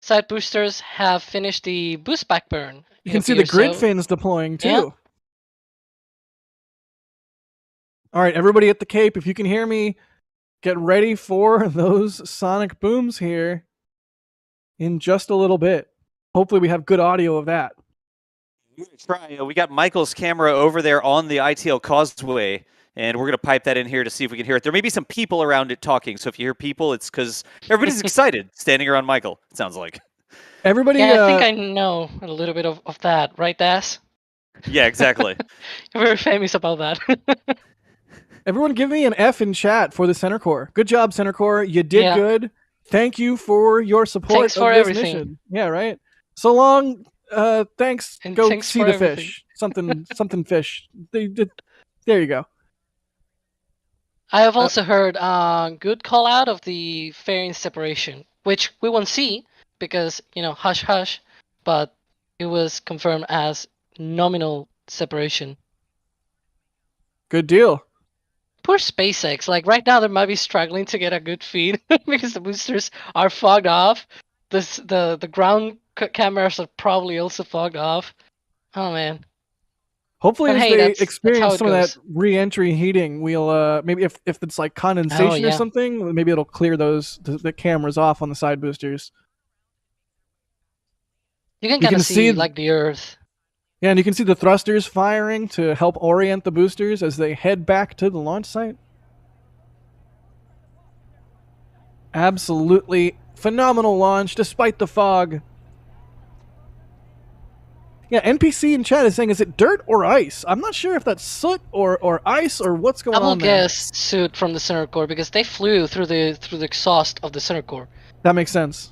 Side boosters have finished the boost back burn. You in can a see few the grid or so. fins deploying too. Yeah. All right, everybody at the Cape, if you can hear me, get ready for those sonic booms here in just a little bit. Hopefully we have good audio of that. We're gonna try. We got Michael's camera over there on the ITL causeway, and we're going to pipe that in here to see if we can hear it. There may be some people around it talking, so if you hear people, it's because everybody's excited standing around Michael, it sounds like. Everybody, Yeah, I think I know a little bit of that, right, Das? Yeah, exactly. You're very famous about that. everyone give me an F in chat for the Center Core. Good job, Center Core. You did Yeah. good. Thank you for your support Thanks of for this everything. mission. Yeah, right. So long. Thanks. And Go thanks see for the everything. fish. Something fish. They did. There you go. I have also heard good call out of the fairing separation, which we won't see because, hush hush, but it was confirmed as nominal separation. Good deal. Poor SpaceX. Like right now, they might be struggling to get a good feed because the boosters are fogged off. The ground cameras are probably also fogged off. Oh man. Hopefully, But as hey, they that's how experience it some of that goes. re-entry heating, we'll maybe if it's like condensation or yeah. something, maybe it'll clear the cameras off on the side boosters. You can You kind can of see see- like the Earth. Yeah, and you can see the thrusters firing to help orient the boosters as they head back to the launch site. Absolutely phenomenal launch despite the fog. Yeah, NPC in chat is saying, is it dirt or ice? I'm not sure if that's soot or ice or what's going I will on there. guess soot from the center core because they flew through the exhaust of the center core. That makes sense.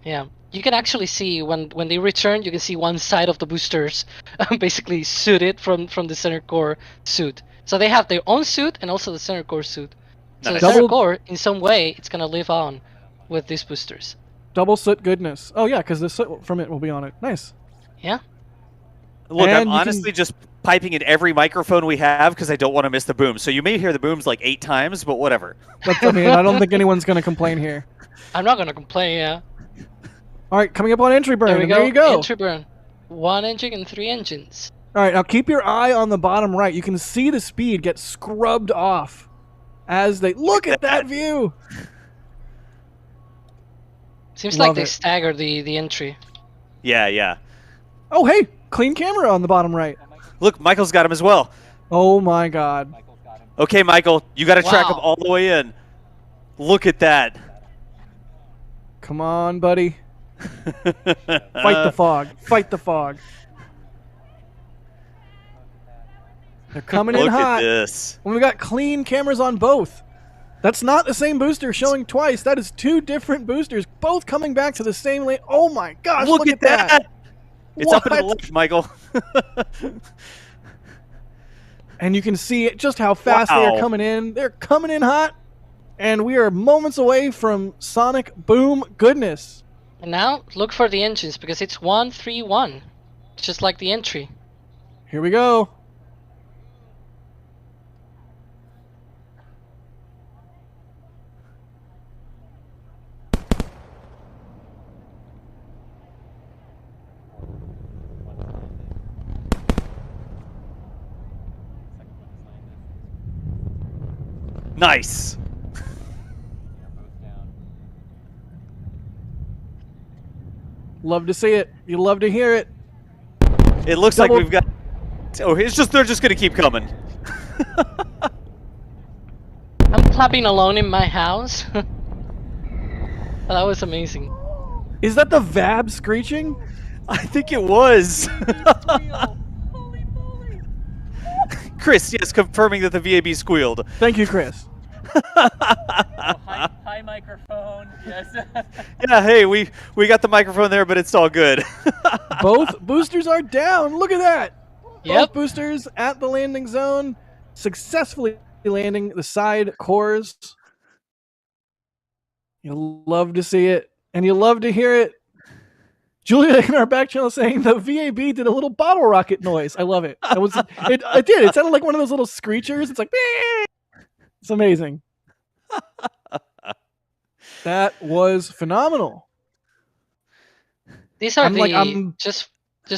Yeah, you can actually see when they return, you can see one side of the boosters basically sooted from the center core suit. So they have their own suit and also the center core suit. So Nice. the center Double- core, in some way, it's gonna live on with these boosters. Double soot goodness. Oh yeah, because the soot from it will be on it. Nice. Yeah. Look, And I'm you can- honestly just piping in every microphone we have because I don't want to miss the boom. So you may hear the booms like 8 times, but whatever. I mean, I don't think anyone's going to complain here. I'm not gonna complain. Yeah. All right, coming up on entry burn. There we and go. there you go. Entry burn. 1 engine and 3 engines. All right, now keep your eye on the bottom right. You can see the speed get scrubbed off as they look at that view. Seems Love like they it. stagger the entry. Yeah, yeah. Oh hey, clean camera on the bottom right. Look, Michael's got him as well. Oh my God. Okay, Michael, you got to track him Wow. all the way in. Look at that. Come on, buddy. Fight the fog. Fight the fog. They're coming in Look hot. at this. When we got clean cameras on both. That's not the same booster showing twice. That is 2 different boosters, both coming back to the same lane. Oh my gosh, Look at that. It's up and to the What? left, Michael. And you can see just how fast they are Wow. coming in. They're coming in hot. And we are moments away from sonic boom goodness. And now look for the engines because it's 131, just like the entry. Here we go. Nice. Love to see it. You love to hear it. It looks Double- like we've got. Oh, it's just they're just gonna keep coming. I'm clapping alone in my house. That was amazing. Is that the VAB screeching? I think it was. Chris, yes, confirming that the VAB squealed. Thank you, Chris. High microphone. Yes. Yeah, hey, we got the microphone there, but it's all good. Both boosters are down. Look at that. Yep. Both boosters at the landing zone, successfully landing the side cores. You love to see it, and you love to hear it. Julia in our back channel saying the VAB did a little bottle rocket noise. I love it. It did. It sounded like one of those little screechers. It's like, "Beep." It's amazing. That was phenomenal. These are I'm- just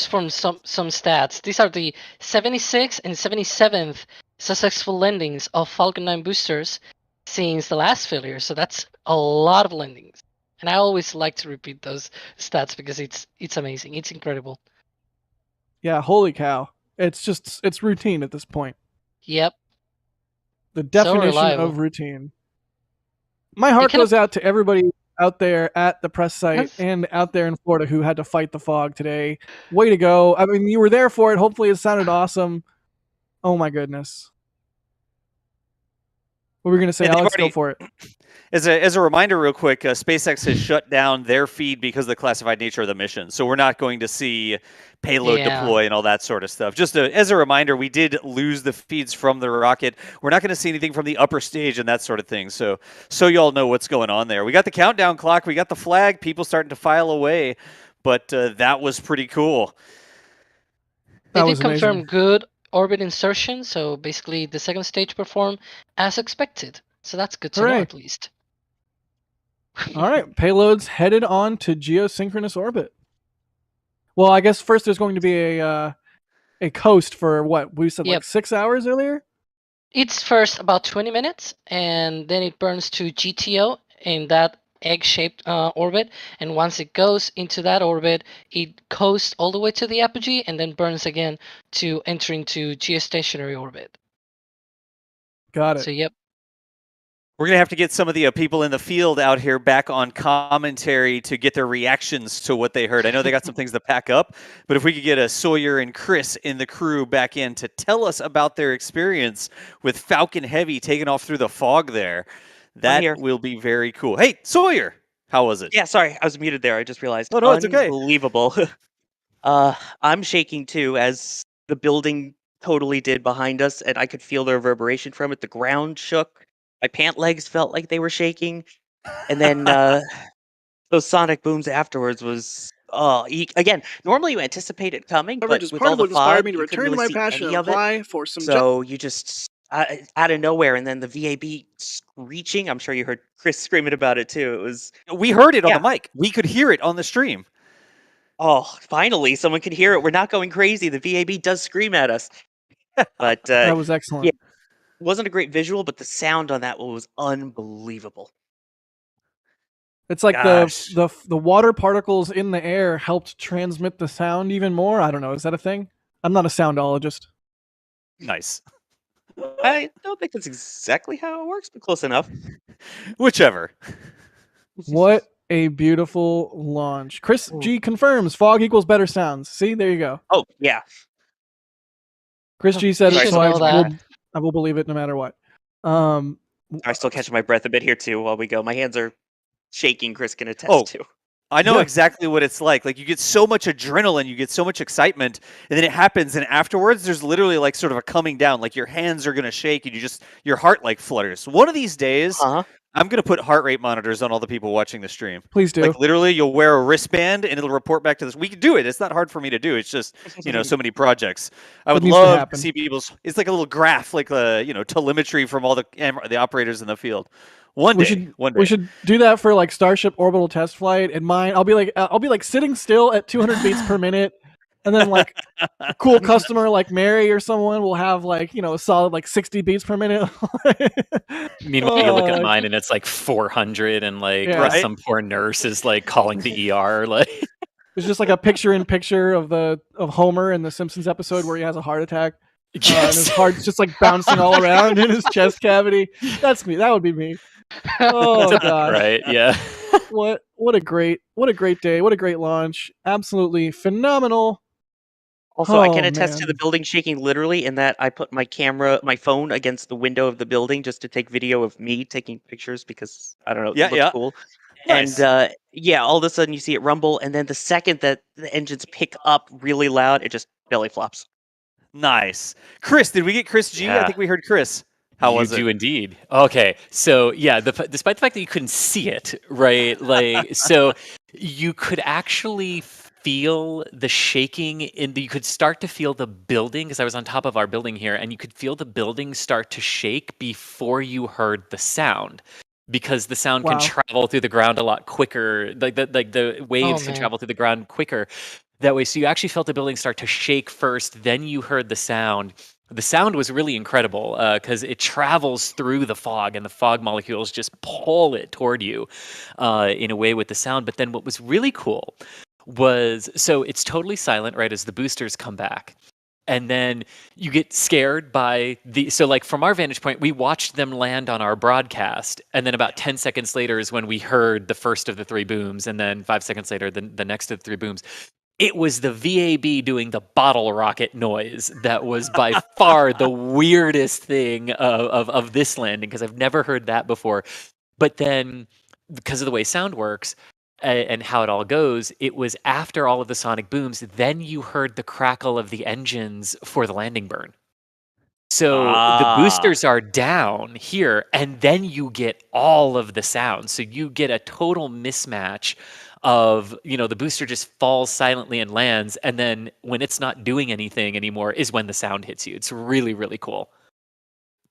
from some stats. These are the 76th and 77th successful landings of Falcon 9 boosters since the last failure. So that's a lot of landings. And I always like to repeat those stats because it's amazing. It's incredible. Yeah, holy cow. It's routine at this point. Yep. The definition reliable. of routine. My heart kind of- goes out to everybody out there at the press site Yes. and out there in Florida who had to fight the fog today. Way to go. I mean, you were there for it. Hopefully it sounded awesome. Oh my goodness. What were we going to say, Yeah, they've Alex? Go already- for it. As a reminder, real quick, SpaceX has shut down their feed because of the classified nature of the mission. So we're not going to see payload Yeah. deploy and all that sort of stuff. Just as a reminder, we did lose the feeds from the rocket. We're not going to see anything from the upper stage and that sort of thing. So you all know what's going on there. We got the countdown clock. We got the flag. People starting to file away. But that was pretty cool. They That did was confirm amazing. good orbit insertion. So basically the second stage performed as expected. So that's good to know Hooray. at least. All right. Payloads headed on to geosynchronous orbit. Well, I guess first there's going to be a a coast for what we said, Yep. like 6 hours earlier. It's first about 20 minutes, and then it burns to GTO in that egg-shaped orbit. And once it goes into that orbit, it coasts all the way to the apogee, and then burns again to enter into geostationary orbit. Got it. So yep. We're going to have to get some of the people in the field out here back on commentary to get their reactions to what they heard. I know they got some things to pack up, but if we could get a Sawyer and Chris in the crew back in to tell us about their experience with Falcon Heavy taking off through the fog there, that will be very cool. Hey, Sawyer, how was it? Yeah, sorry, I was muted there. I just realized. Oh, no, it's okay. Unbelievable. I'm shaking too, as the building totally did behind us, and I could feel the reverberation from it. The ground shook. My pant legs felt like they were shaking. And then those sonic booms afterwards was again, normally you anticipate it coming, but Just with part all of the what inspired fog, me to you couldn't return to really my see passion any and of it. apply for some So you just out of nowhere, and then the VAB screeching. I'm sure you heard Chris screaming about it too. It was We heard it on the mic. We could hear it on the stream. oh, finally someone could hear it. We're not going crazy. The VAB does scream at us. But That was excellent. yeah, it wasn't a great visual, but the sound on that one was unbelievable. It's like Gosh. the water particles in the air helped transmit the sound even more. I don't know. Is that a thing? I'm not a soundologist. Nice. I don't think that's exactly how it works, but close enough. Whichever. What a beautiful launch. Chris G confirms fog equals better sounds. See, there you go. Oh, yeah. Chris G said You it, should so know that. I will believe it no matter what. I still catch my breath a bit here too while we go. My hands are shaking. Chris can attest to. I know Yeah. exactly what it's like. Like, you get so much adrenaline, you get so much excitement, and then it happens, and afterwards there's literally like sort of a coming down. Like, your hands are going to shake, and your heart like flutters. One of these days, I'm going to put heart rate monitors on all the people watching the stream. Please do. Like, literally, you'll wear a wristband, and it'll report back to this. We can do it. It's not hard for me to do. It's just, so many projects. I would needs to love happen. to see people's. It's like a little graph, like telemetry from all the operators in the field. One day. We should do that for like Starship orbital test flight. And mine, I'll be like sitting still at 200 beats per minute, and then like a cool customer like Mary or someone will have like a solid like 60 beats per minute. Meanwhile, you look at mine and it's like 400, and like some poor nurse is like calling the ER. Like, it's just like a picture-in-picture of Homer in the Simpsons episode where he has a heart attack. And his heart's just like bouncing all around in his chest cavity. That's me. That would be me. Oh god! Right? Yeah. What a great day! What a great launch! Absolutely phenomenal. Also, I can attest to the building shaking literally in that I put my phone against the window of the building just to take video of me taking pictures because I don't know, it looks cool. Nice. And all of a sudden you see it rumble, and then the second that the engines pick up really loud, it just belly flops. Nice. Chris, did we get Chris G? Yeah. I think we heard Chris. How was it? You do indeed. Okay, so yeah, despite the fact that you couldn't see it, right? Like, so you could actually feel the shaking you could start to feel the building, because I was on top of our building here, and you could feel the building start to shake before you heard the sound, because the sound can travel through the ground a lot quicker. Like the waves can travel through the ground quicker that way. So you actually felt the building start to shake first, then you heard the sound. The sound was really incredible because it travels through the fog, and the fog molecules just pull it toward you in a way with the sound. But then what was really cool was, so it's totally silent, right, as the boosters come back. And then you get scared by so like from our vantage point, we watched them land on our broadcast. And then about 10 seconds later is when we heard the first of the three booms. And then 5 seconds later, the next of the three booms. It was the VAB doing the bottle rocket noise that was by far the weirdest thing of this landing, because I've never heard that before. But then, because of the way sound works and how it all goes, it was after all of the sonic booms, then you heard the crackle of the engines for the landing burn. So the boosters are down here, and then you get all of the sound. So you get a total mismatch of, the booster just falls silently and lands, and then when it's not doing anything anymore is when the sound hits you. It's really, really cool.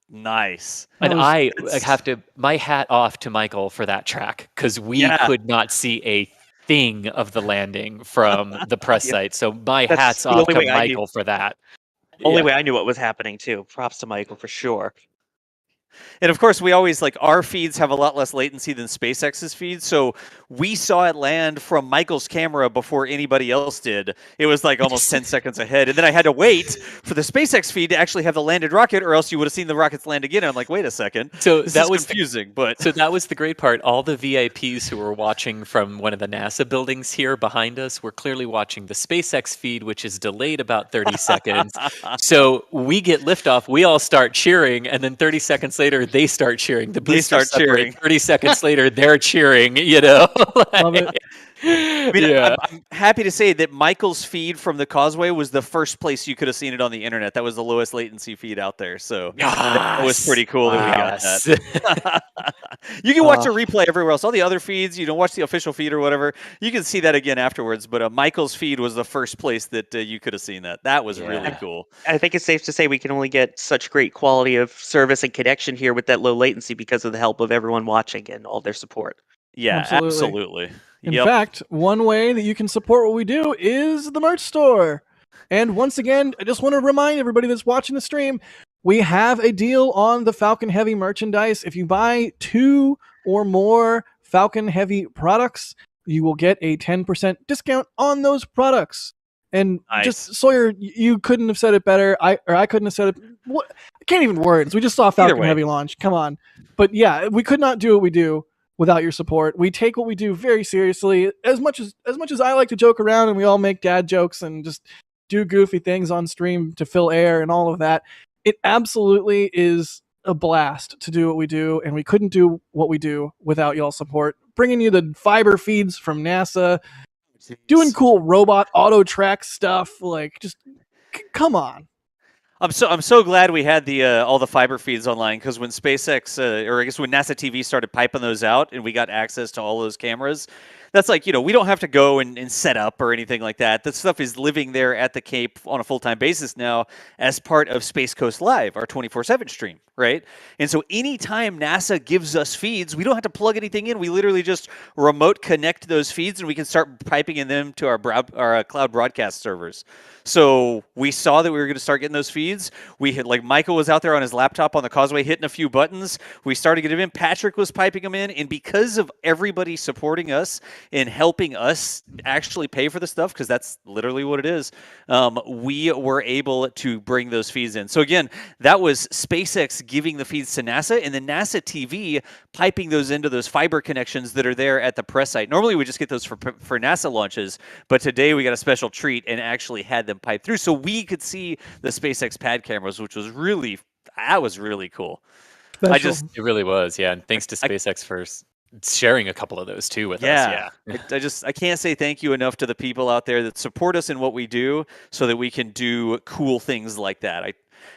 Nice. And I have to, my hat off to Michael for that track, because we could not see a thing of the landing from the press site. So my hat's off to Michael for that. Only Yeah. way I knew what was happening too. Props to Michael for sure. And of course, we always our feeds have a lot less latency than SpaceX's feeds. So we saw it land from Michael's camera before anybody else did. It was like almost 10 seconds ahead. And then I had to wait for the SpaceX feed to actually have the landed rocket, or else you would have seen the rockets land again. And I'm like, wait a second. So This that is was confusing, but So that was the great part. All the VIPs who were watching from one of the NASA buildings here behind us were clearly watching the SpaceX feed, which is delayed about 30 seconds. So we get liftoff, we all start cheering, and then 30 seconds later, they start cheering. The They boosters start cheering. separate. 30 seconds later, they're cheering, you know? Love it. I mean, Yeah. I'm happy to say that Michael's feed from the Causeway was the first place you could have seen it on the internet. That was the lowest latency feed out there. So that was pretty cool that we got Yes. that. You can watch a replay everywhere else. All the other feeds, watch the official feed or whatever. You can see that again afterwards. But Michael's feed was the first place that you could have seen that. That was really Yeah. cool. I think it's safe to say we can only get such great quality of service and connection here with that low latency because of the help of everyone watching and all their support. Yeah, Absolutely. absolutely. In Yep. fact, one way that you can support what we do is the merch store. And once again, I just want to remind everybody that's watching the stream, we have a deal on the Falcon Heavy merchandise. If you buy 2 or more Falcon Heavy products, you will get a 10% discount on those products. And just Nice. Sawyer, you couldn't have said it better. I couldn't have said it. What? I can't even words. We just saw Falcon way. Heavy launch. Come on. But yeah, we could not do what we do without your support. We take what we do very seriously. As much as I like to joke around and we all make dad jokes and just do goofy things on stream to fill air and all of that, it absolutely is a blast to do what we do, and we couldn't do what we do without y'all support. Bringing you the fiber feeds from NASA, doing cool robot auto track stuff, like just come on. I'm so glad we had the all the fiber feeds online, because when SpaceX or I guess when NASA TV started piping those out and we got access to all those cameras, that's like, we don't have to go and set up or anything like that. That stuff is living there at the Cape on a full-time basis now as part of Space Coast Live, our 24/7 stream, right? And so anytime NASA gives us feeds, we don't have to plug anything in. We literally just remote connect those feeds and we can start piping in them to our cloud broadcast servers. So we saw that we were going to start getting those feeds. We had, Michael was out there on his laptop on the Causeway hitting a few buttons. We started getting them in. Patrick was piping them in. And because of everybody supporting us and helping us actually pay for the stuff, because that's literally what it is, we were able to bring those feeds in. So again, that was SpaceX giving the feeds to NASA, and then NASA TV piping those into those fiber connections that are there at the press site. Normally we just get those for NASA launches, but today we got a special treat and actually had them pipe through so we could see the SpaceX pad cameras, which was really cool. Special. It really was, yeah. And thanks to SpaceX for sharing a couple of those too with us. Yeah. I can't say thank you enough to the people out there that support us in what we do so that we can do cool things like that.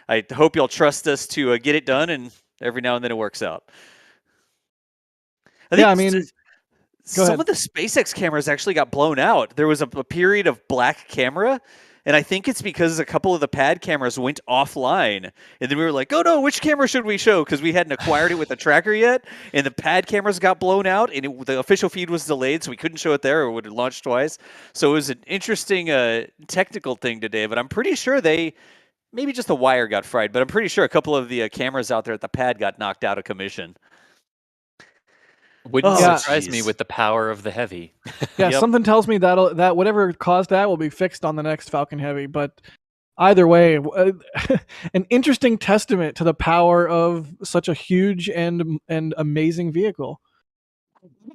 I hope y'all trust us to get it done, and every now and then it works out. Yeah, I mean, go some ahead. of the SpaceX cameras actually got blown out. There was a period of black camera, and I think it's because a couple of the pad cameras went offline. And then we were like, oh no, which camera should we show? Because we hadn't acquired it with the tracker yet. And the pad cameras got blown out, and the official feed was delayed, so we couldn't show it there, or it would have launched twice. So it was an interesting technical thing today, but I'm pretty sure maybe just the wire got fried, but I'm pretty sure a couple of the cameras out there at the pad got knocked out of commission. Wouldn't Yeah. surprise me with the power of the Heavy. Yeah, Yep. something tells me that whatever caused that will be fixed on the next Falcon Heavy. But either way, an interesting testament to the power of such a huge and amazing vehicle.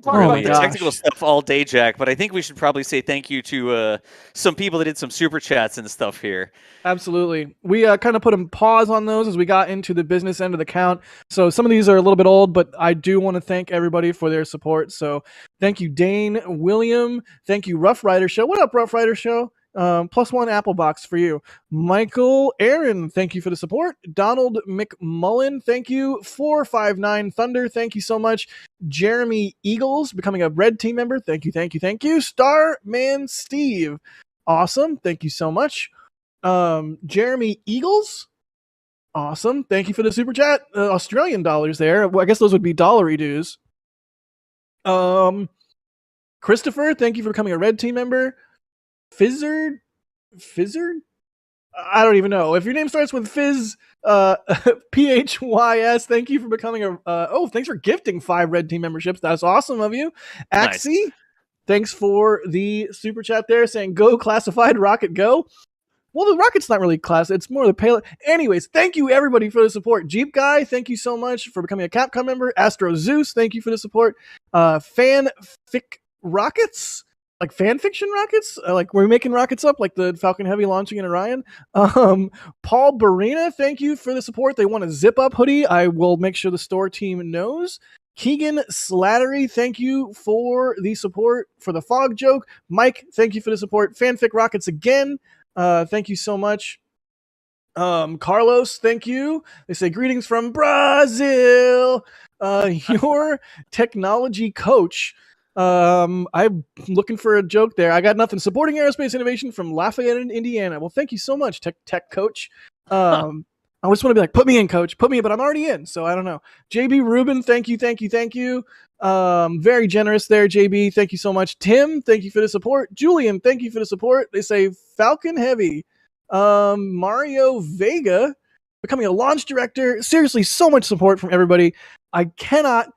Talk Oh about my the gosh. technical stuff all day, Jack, but I think we should probably say thank you to some people that did some super chats and stuff here. Absolutely. We kind of put a pause on those as we got into the business end of the count. So some of these are a little bit old, but I do want to thank everybody for their support. So thank you, Dane, William. Thank you, Rough Rider Show. What up, Rough Rider Show? +1 Apple box for you. Michael Aaron, thank you for the support. Donald McMullen, thank you. 459 Thunder, thank you so much. Jeremy Eagles, becoming a red team member. Thank you, thank you, thank you. Starman Steve, awesome. Thank you so much. Jeremy Eagles, awesome. Thank you for the super chat. Australian dollars there. Well, I guess those would be dollary dues. Christopher, thank you for becoming a red team member. Fizzard? I don't even know. If your name starts with Fizz, PHYS, thank you for becoming a. Thanks for gifting 5 red team memberships. That's awesome of you. Nice. Axie, thanks for the super chat there saying go classified rocket go. Well, the rocket's not really class. It's more the payload. Anyways, thank you everybody for the support. Jeep Guy, thank you so much for becoming a Capcom member. Astro Zeus, thank you for the support. Fanfic Rockets, like fan fiction rockets, like we're making rockets up, like the Falcon Heavy launching in Orion. Paul Barina, thank you for the support. They want a zip up hoodie. I will make sure the store team knows. Keegan Slattery, thank you for the support for the fog joke. Mike, thank you for the support. Fanfic Rockets again. Thank you so much. Carlos, thank you. They say greetings from Brazil. Your technology coach. I'm looking for a joke there. I got nothing. Supporting aerospace innovation from Lafayette, Indiana. Well, thank you so much, tech coach. I just want to be like, put me in, coach. Put me in, but I'm already in, so I don't know. JB Rubin, thank you. Very generous there, JB. Thank you so much. Tim, thank you for the support. Julian, thank you for the support. They say Falcon Heavy. Mario Vega, becoming a launch director. Seriously, so much support from everybody. I cannot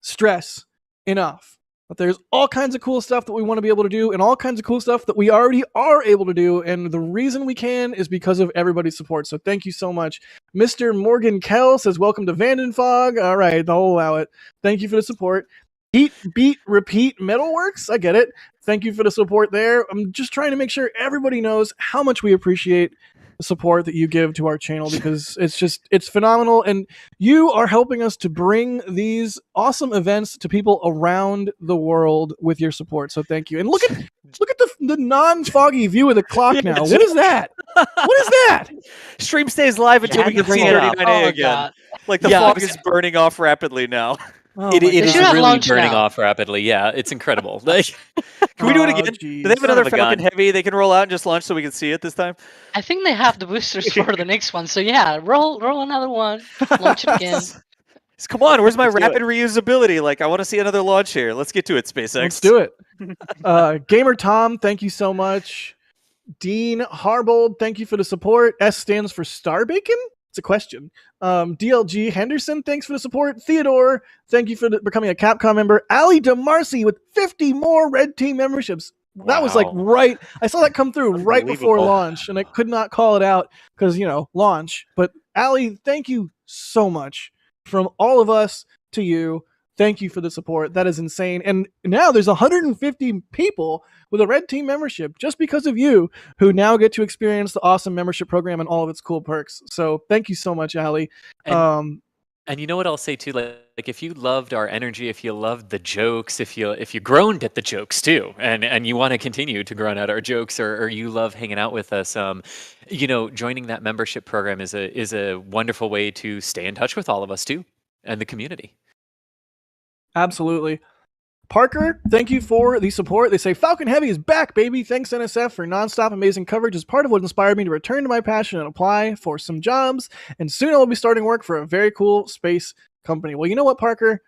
stress enough that there's all kinds of cool stuff that we want to be able to do and all kinds of cool stuff that we already are able to do. And the reason we can is because of everybody's support. So thank you so much. Mr. Morgan Kell says, welcome to Vandenfog. All right, I'll allow it. Thank you for the support. Eat, Beat, Repeat, Metalworks. I get it. Thank you for the support there. I'm just trying to make sure everybody knows how much we appreciate the support that you give to our channel because it's phenomenal. And you are helping us to bring these awesome events to people around the world with your support. So thank you. And look at the non-foggy view of the clock now. What is that? What is that? Stream stays live until we get bring it up. 39A Oh, again. God. Like the fog is burning off rapidly now. Oh It my is should have really launched burning now. off rapidly. Yeah, it's incredible. Like, Can we do it Oh, again? geez. Do they have Son another of a Falcon gun. Heavy they can roll out and just launch so we can see it this time? I think they have the boosters for the next one. So yeah, roll another one, launch it again. Come on, where's my Let's do rapid reusability? Like, I want to see another launch here. Let's get to it, SpaceX. Let's do it. Gamer Tom, thank you so much. Dean Harbold, thank you for the support. S stands for Star Bacon? It's a question. DLG Henderson, thanks for the support. Theodore, thank you for becoming a Capcom member. Ali DeMarcy with 50 more Red Team memberships. That was like Wow. right. I saw that come through right before Unbelievable. launch, and I could not call it out because, launch. But Ali, thank you so much from all of us to you. Thank you for the support. That is insane. And now there's 150 people with a Red Team membership just because of you who now get to experience the awesome membership program and all of its cool perks. So thank you so much, Ali. And you know what I'll say too, like if you loved our energy, if you loved the jokes, if you groaned at the jokes too, and you want to continue to groan at our jokes, or you love hanging out with us, joining that membership program is a wonderful way to stay in touch with all of us too, and the community. Absolutely. Parker, thank you for the support. They say Falcon Heavy is back, baby. Thanks, NSF, for nonstop amazing coverage as part of what inspired me to return to my passion and apply for some jobs. And soon I will be starting work for a very cool space company. Well, you know what, Parker?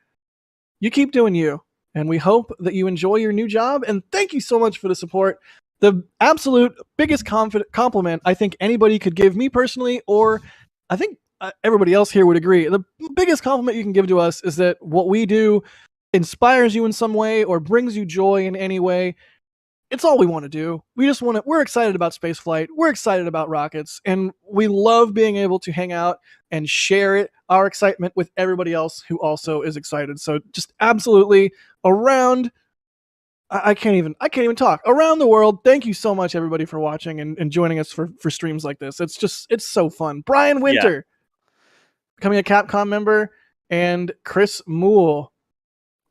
You keep doing you. And we hope that you enjoy your new job. And thank you so much for the support. The absolute biggest compliment I think anybody could give me personally, or I think everybody else here would agree. The biggest compliment you can give to us is that what we do inspires you in some way or brings you joy in any way. It's all we want to do. We're excited about spaceflight. We're excited about rockets, and we love being able to hang out and share our excitement with everybody else who also is excited. So just absolutely around, I can't even talk. Around the world, thank you so much everybody for watching and joining us for streams like this. It's so fun. Brian Winter, becoming a Capcom member, and Chris Moole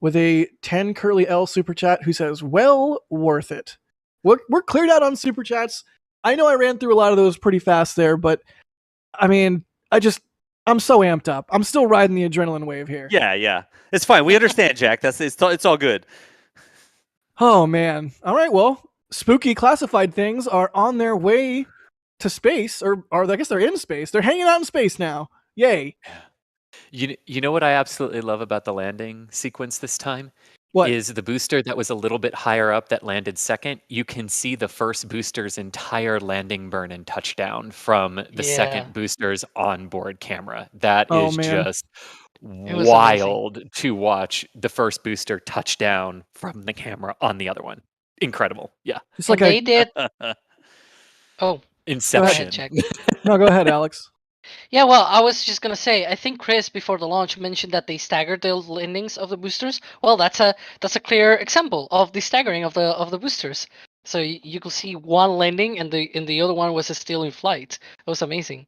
with a 10 Curly L super chat who says, well worth it. We're cleared out on super chats. I know I ran through a lot of those pretty fast there, but I mean, I'm so amped up. I'm still riding the adrenaline wave here. Yeah. It's fine. We understand, Jack. It's all good. Oh man. All right, well, spooky classified things are on their way to space, or I guess they're in space. They're hanging out in space now. Yay. You know what I absolutely love about the landing sequence this time What? is the booster that was a little bit higher up that landed second. You can see the first booster's entire landing burn and touchdown from the Yeah, second booster's onboard camera. That Oh, is man. just it was amazing. wild to watch the first booster touch down from the camera on the other one. Incredible. Yeah. It's And like they did. Oh, go ahead, Inception. Jack. No, go ahead, Alex. Yeah, well, I was just gonna say, I think Chris before the launch mentioned that they staggered the landings of the boosters. Well, that's a clear example of the staggering of the boosters. So you could see one landing and the other one was still in flight. It was amazing.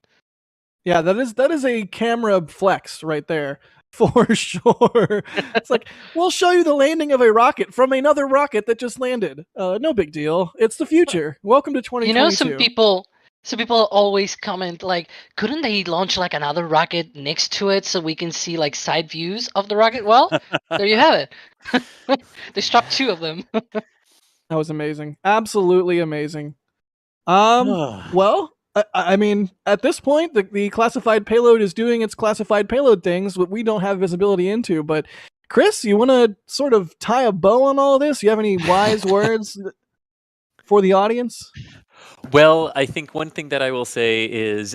Yeah, that is a camera flex right there for sure. It's like, we'll show you the landing of a rocket from another rocket that just landed. No big deal. It's the future. Welcome to 2022. You know, some people always comment like, couldn't they launch like another rocket next to it so we can see like side views of the rocket? Well, there you have it. They strapped two of them. That was amazing. Absolutely amazing. Well, I mean, at this point, the classified payload is doing its classified payload things that we don't have visibility into. But Chris, you want to sort of tie a bow on all this? You have any wise words for the audience? Well, I think one thing that I will say is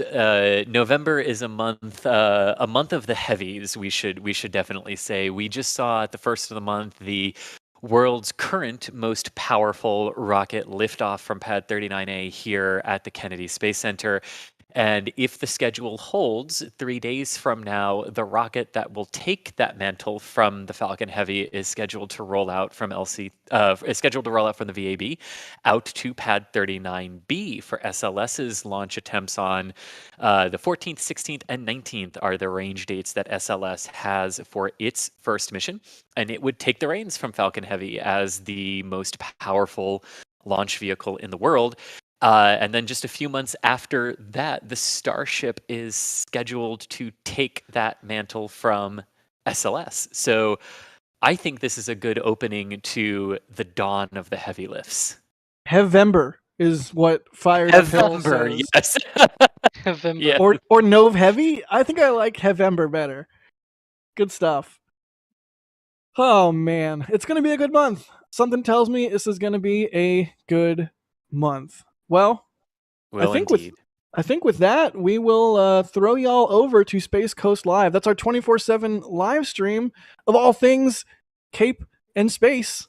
November is a month of the heavies. We should definitely say. We just saw at the first of the month the world's current most powerful rocket liftoff from Pad 39A here at the Kennedy Space Center. And if the schedule holds, 3 days from now, the rocket that will take that mantle from the Falcon Heavy is scheduled to roll out from is scheduled to roll out from the VAB out to Pad 39B for SLS's launch attempts on the 14th, 16th, and 19th are the range dates that SLS has for its first mission. And it would take the reins from Falcon Heavy as the most powerful launch vehicle in the world. And then just a few months after that, the Starship is scheduled to take that mantle from SLS. So I think this is a good opening to the dawn of the heavy lifts. Hevember is what Fired Uphill November, says. yes. November. Yeah. Or Nove Heavy? I think I like Hevember better. Good stuff. Oh man, it's gonna be a good month. Something tells me this is gonna be a good month. Well, Well, indeed. I think with that, we will throw y'all over to Space Coast Live. That's our 24/7 live stream of all things Cape and space.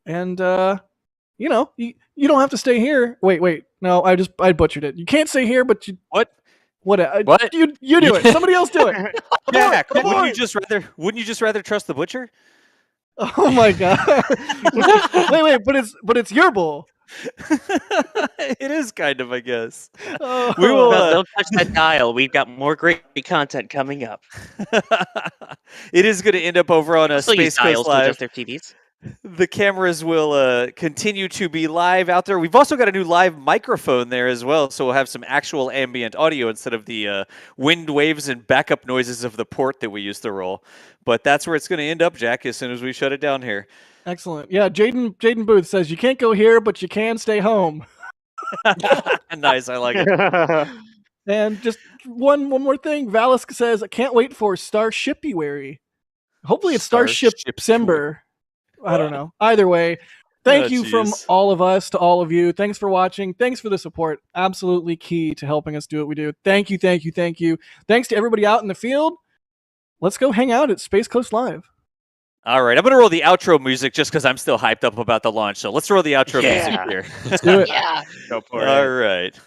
And you know, you don't have to stay here. Wait. No, I butchered it. You can't stay here, but you What? What? What? You do it. Somebody else do it. Jack, Come wouldn't on. you just rather trust the butcher? Oh my god. wait, but it's your bull. It is kind of, I guess. Oh. We will. Well, don't touch that dial. We've got more great content coming up. It is going to end up over on a Still use Space Coast dials to Live. adjust their TVs. The cameras will continue to be live out there. We've also got a new live microphone there as well, so we'll have some actual ambient audio instead of the wind waves and backup noises of the port that we used to roll. But that's where it's going to end up, Jack, as soon as we shut it down here. Excellent. Yeah, Jaden Booth says you can't go here, but you can stay home. Nice, I like it. And just one more thing. Valisk says I can't wait for Starshipuary. Hopefully it's Starship December. I don't know. Either way, thank you from all of us to all of you. Thanks for watching. Thanks for the support. Absolutely key to helping us do what we do. Thank you. Thanks to everybody out in the field. Let's go hang out at Space Coast Live. All right, I'm going to roll the outro music just because I'm still hyped up about the launch. So let's roll the outro music here. Let's do it. Yeah. Go for it. All right.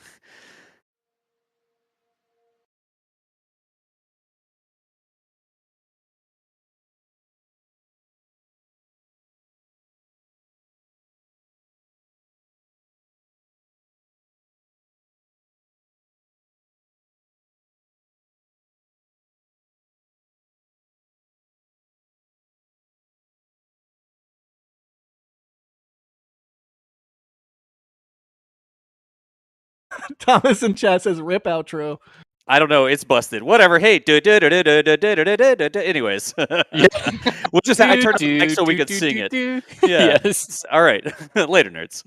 Thomas in chat says rip outro. I don't know. It's busted. Whatever. Hey. Anyways. We'll just I turned the mic so we could sing it. Yeah. Yes. All right. Later, nerds.